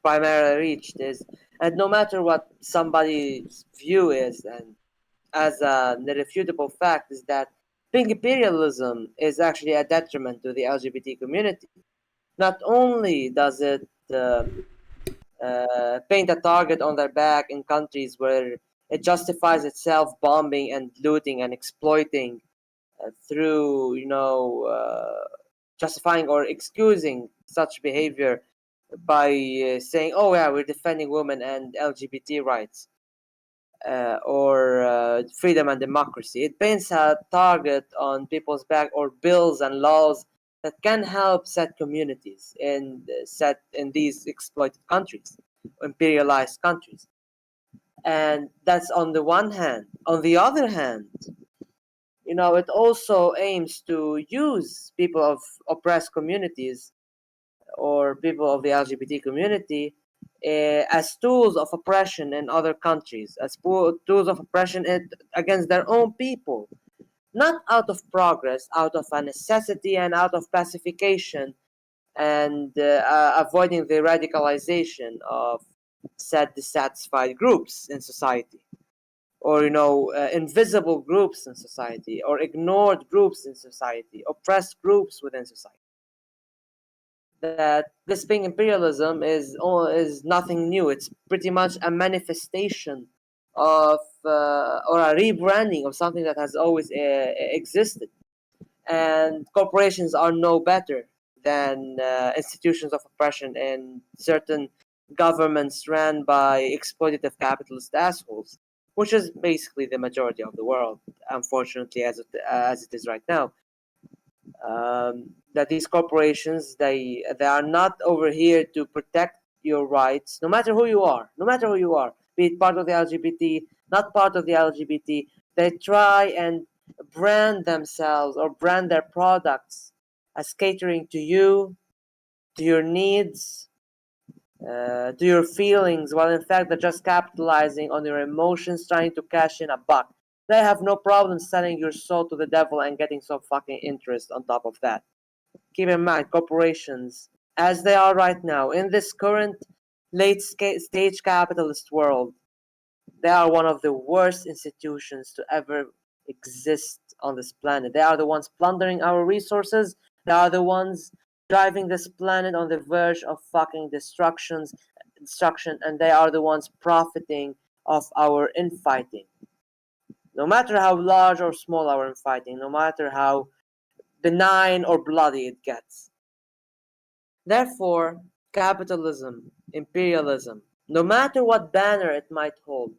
primarily reached is, and no matter what somebody's view is, and as an irrefutable fact, is that imperialism is actually a detriment to the LGBT community. Not only does it paint a target on their back in countries where it justifies itself bombing and looting and exploiting through justifying or excusing such behavior by saying, "Oh yeah, we're defending women and LGBT rights or freedom and democracy." It paints a target on people's back, or bills and laws that can help set communities set in these exploited countries, imperialized countries. And that's on the one hand. On the other hand, it also aims to use people of oppressed communities or people of the LGBT community as tools of oppression in other countries, as tools of oppression against their own people, not out of progress, out of a necessity and out of pacification and avoiding the radicalization of said dissatisfied groups in society, or invisible groups in society, or ignored groups in society, oppressed groups within society. That this being imperialism is nothing new. It's pretty much a manifestation of or a rebranding of something that has always existed. And corporations are no better than institutions of oppression and certain governments ran by exploitative capitalist assholes, which is basically the majority of the world, unfortunately, as it is right now. That these corporations, they are not over here to protect your rights, no matter who you are, be it part of the LGBT, not part of the LGBT. They try and brand themselves or brand their products as catering to you, to your needs, to your feelings, while in fact they're just capitalizing on your emotions, trying to cash in a buck. They have no problem selling your soul to the devil and getting some fucking interest on top of that. Keep in mind, corporations, as they are right now, in this current late stage capitalist world, they are one of the worst institutions to ever exist on this planet. They are the ones plundering our resources. They are the ones driving this planet on the verge of fucking destruction, and they are the ones profiting of our infighting. No matter how large or small our infighting, no matter how benign or bloody it gets. Therefore, capitalism, imperialism, no matter what banner it might hold,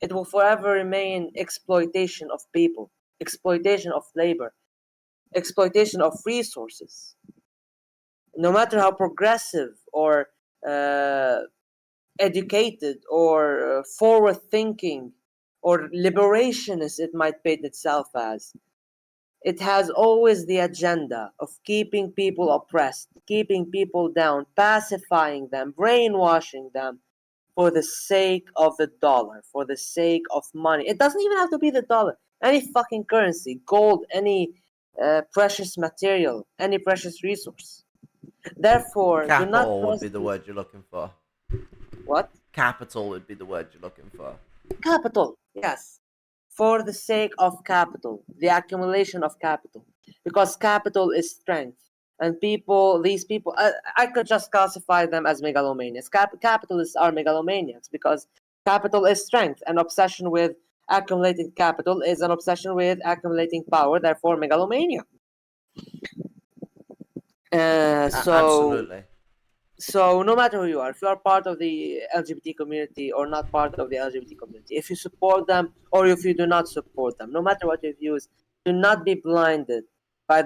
it will forever remain exploitation of people, exploitation of labor, exploitation of resources. No matter how progressive or uh, educated or forward thinking or liberationist it might paint itself as, it has always the agenda of keeping people oppressed, keeping people down, pacifying them, brainwashing them for the sake of the dollar, for the sake of money. It doesn't even have to be the dollar. Any fucking currency, gold, any precious material, any precious resource. Therefore, do not Capital would trust be the word you're looking for. what? Capital would be the word you're looking for. Capital, yes. For the sake of capital, the accumulation of capital. Because capital is strength. And these people, I could just classify them as megalomaniacs. Capitalists are megalomaniacs because capital is strength. And obsession with accumulating capital is an obsession with accumulating power, therefore megalomania. So Absolutely. So no matter who you are, if you are part of the LGBT community or not part of the LGBT community, if you support them or if you do not support them, no matter what your views, do not be blinded by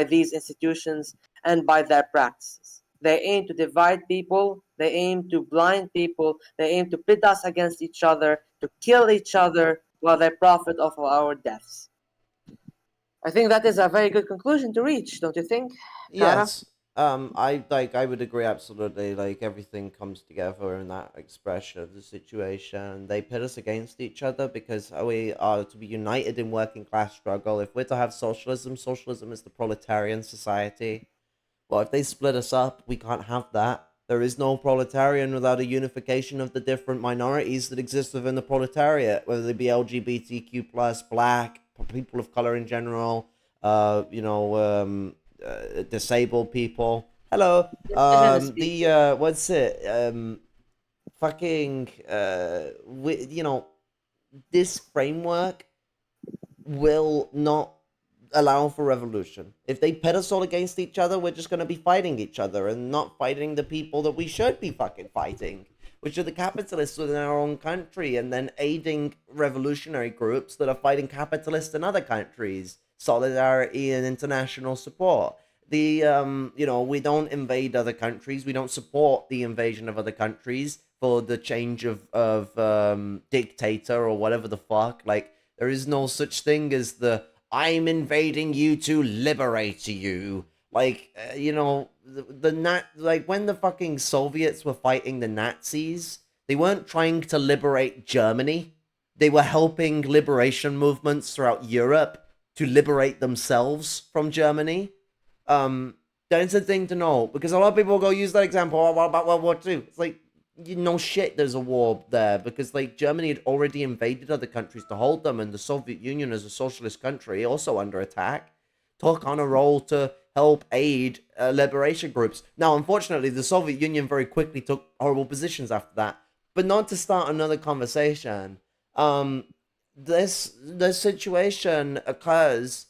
these institutions and by their practices. They aim to divide people, they aim to blind people, they aim to pit us against each other, to kill each other while they profit off of our deaths. I think that is a very good conclusion to reach, don't you think, Kara? Yes. I would agree absolutely. Like everything comes together in that expression of the situation. They pit us against each other because we are to be united in working class struggle. If we're to have socialism, socialism is the proletarian society. Well, if they split us up, we can't have that. There is no proletarian without a unification of the different minorities that exist within the proletariat, whether they be LGBTQ plus, black, people of color in general, disabled people. Hello. Indigenous The people. what's it? Fucking this framework will not allow for revolution. If they pit us all against each other, we're just going to be fighting each other and not fighting the people that we should be fucking fighting, which are the capitalists within our own country, and then aiding revolutionary groups that are fighting capitalists in other countries. Solidarity and international support. We don't invade other countries. We don't support the invasion of other countries for the change of dictator or whatever the fuck. Like, there is no such thing as the "I'm invading you to liberate you." Like, like when the fucking Soviets were fighting the Nazis, they weren't trying to liberate Germany. They were helping liberation movements throughout Europe to liberate themselves from Germany. That's a thing to know, because a lot of people go use that example. Oh, what about World War II? It's like, you know, shit, there's a war there, because like Germany had already invaded other countries to hold them, and the Soviet Union, as a socialist country, also under attack, took on a role to help aid liberation groups. Now, unfortunately, the Soviet Union very quickly took horrible positions after that. But not to start another conversation, this situation occurs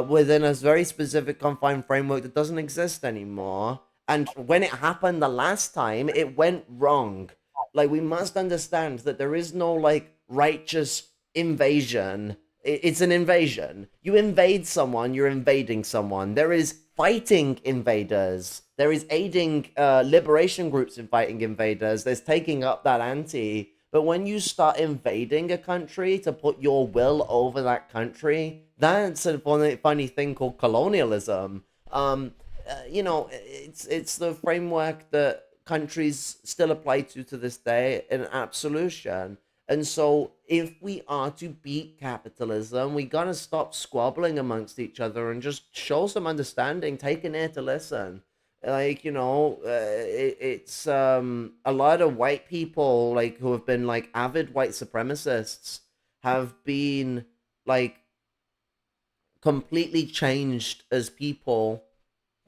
within a very specific confined framework that doesn't exist anymore. And when it happened the last time, it went wrong. Like, we must understand that there is no like righteous invasion. It's an invasion. You invade someone, you're invading someone. There is fighting invaders. There is aiding liberation groups in fighting invaders. There's taking up that ante. But when you start invading a country to put your will over that country, that's a funny thing called colonialism. It's the framework that countries still apply to this day in absolution. And so if we are to beat capitalism, we gotta stop squabbling amongst each other and just show some understanding, take an ear to listen. Like, it's a lot of white people, like, who have been like avid white supremacists, have been like completely changed as people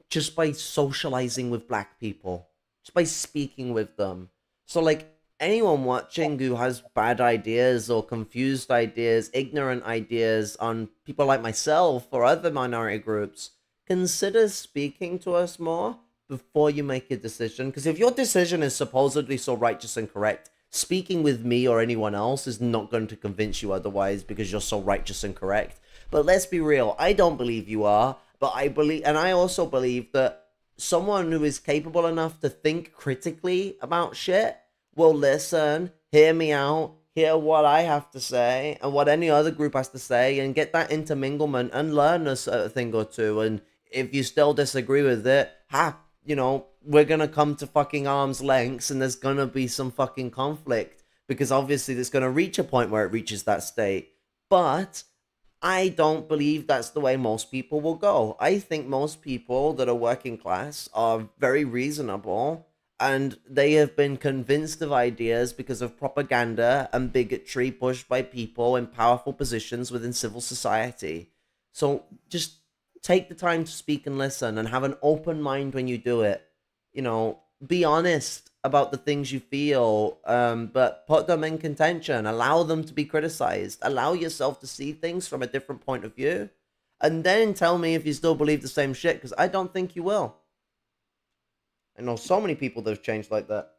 just by socializing with black people, just by speaking with them. So like, anyone watching who has bad ideas or confused ideas, ignorant ideas on people like myself or other minority groups, consider speaking to us more before you make a decision. Because if your decision is supposedly so righteous and correct, speaking with me or anyone else is not going to convince you otherwise, because you're so righteous and correct. But let's be real, I don't believe you are, but I believe, and I also believe that someone who is capable enough to think critically about shit will listen, hear me out, hear what I have to say and what any other group has to say, and get that interminglement and learn a thing or two. And if you still disagree with it, we're gonna come to fucking arm's lengths, and there's gonna be some fucking conflict, because obviously there's gonna reach a point where it reaches that state. But I don't believe that's the way most people will go. I think most people that are working class are very reasonable, and they have been convinced of ideas because of propaganda and bigotry pushed by people in powerful positions within civil society. So just take the time to speak and listen, and have an open mind when you do it. Be honest about the things you feel, but put them in contention. Allow them to be criticized. Allow yourself to see things from a different point of view. And then tell me if you still believe the same shit, because I don't think you will. I know so many people that have changed like that.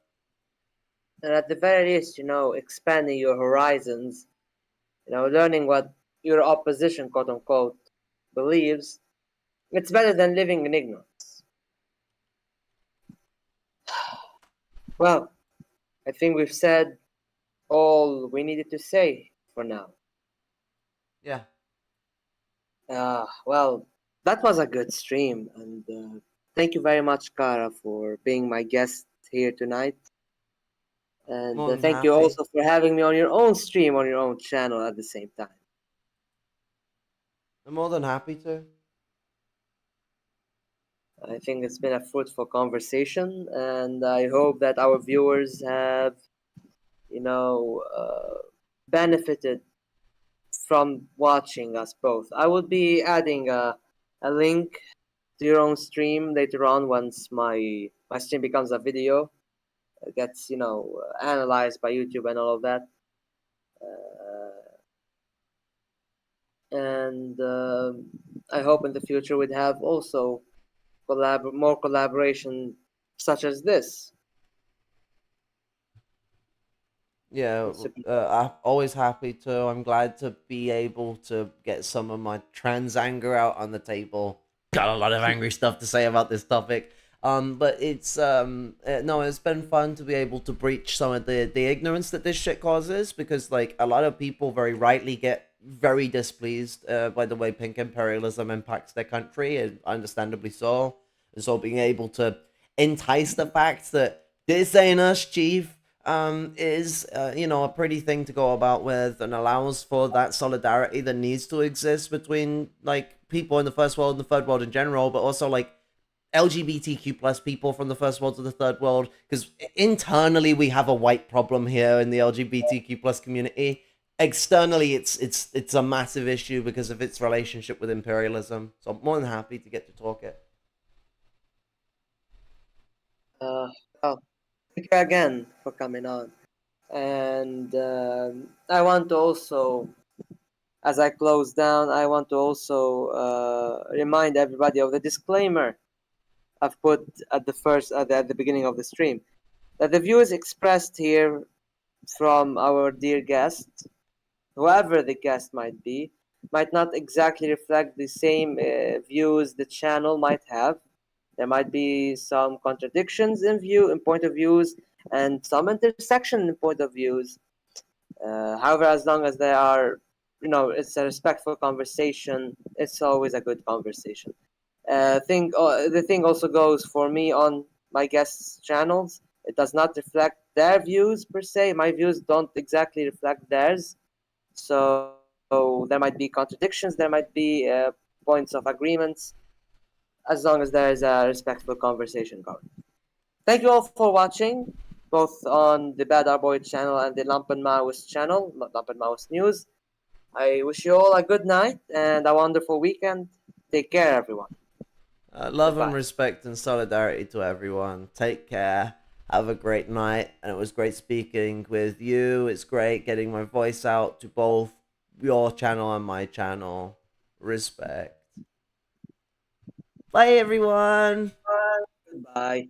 And at the very least, expanding your horizons, learning what your opposition, quote unquote, believes, it's better than living in ignorance. Well, I think we've said all we needed to say for now. Yeah. Well, that was a good stream, and thank you very much, Kara, for being my guest here tonight. And More than thank you happy. also for having me on your own stream, on your own channel at the same time. I'm more than happy to. I think it's been a fruitful conversation, and I hope that our viewers have, benefited from watching us both. I will be adding a link to your own stream later on once my stream becomes a video. It gets, analyzed by YouTube and all of that. and I hope in the future we'd have also more collaboration such as this. Yeah, It's a- I'm always happy to. I'm glad to be able to get some of my trans anger out on the table. Got a lot of angry stuff to say about this topic. But it's no, it's been fun to be able to breach some of the ignorance that this shit causes, because like a lot of people very rightly get very displeased by the way pink imperialism impacts their country, and understandably so. And so being able to entice the fact that this ain't us, chief, is a pretty thing to go about with, and allows for that solidarity that needs to exist between like people in the first world and the third world in general, but also like LGBTQ plus people from the first world to the third world, because internally we have a white problem here in the LGBTQ plus community. Externally, it's a massive issue because of its relationship with imperialism. So I'm more than happy to get to talk it. Uh, well, thank you again for coming on. And I want to also, as I close down, I want to also remind everybody of the disclaimer I've put at the beginning of the stream, that the views expressed here from our dear guest, whoever the guest might be, might not exactly reflect the same views the channel might have. There might be some contradictions in point of views, and some intersection in point of views. However, as long as they are, it's a respectful conversation. It's always a good conversation. The thing also goes for me on my guests' channels. It does not reflect their views per se. My views don't exactly reflect theirs. So there might be contradictions. There might be points of agreements. As long as there is a respectful conversation going. Thank you all for watching, both on the Bad Arboid channel and the Lumpen-Maoist channel, Lumpen-Maoist News. I wish you all a good night and a wonderful weekend. Take care, everyone. Love and Goodbye. respect and solidarity to everyone. Take care. Have a great night. And it was great speaking with you. It's great getting my voice out to both your channel and my channel. Respect. Bye, everyone. Goodbye.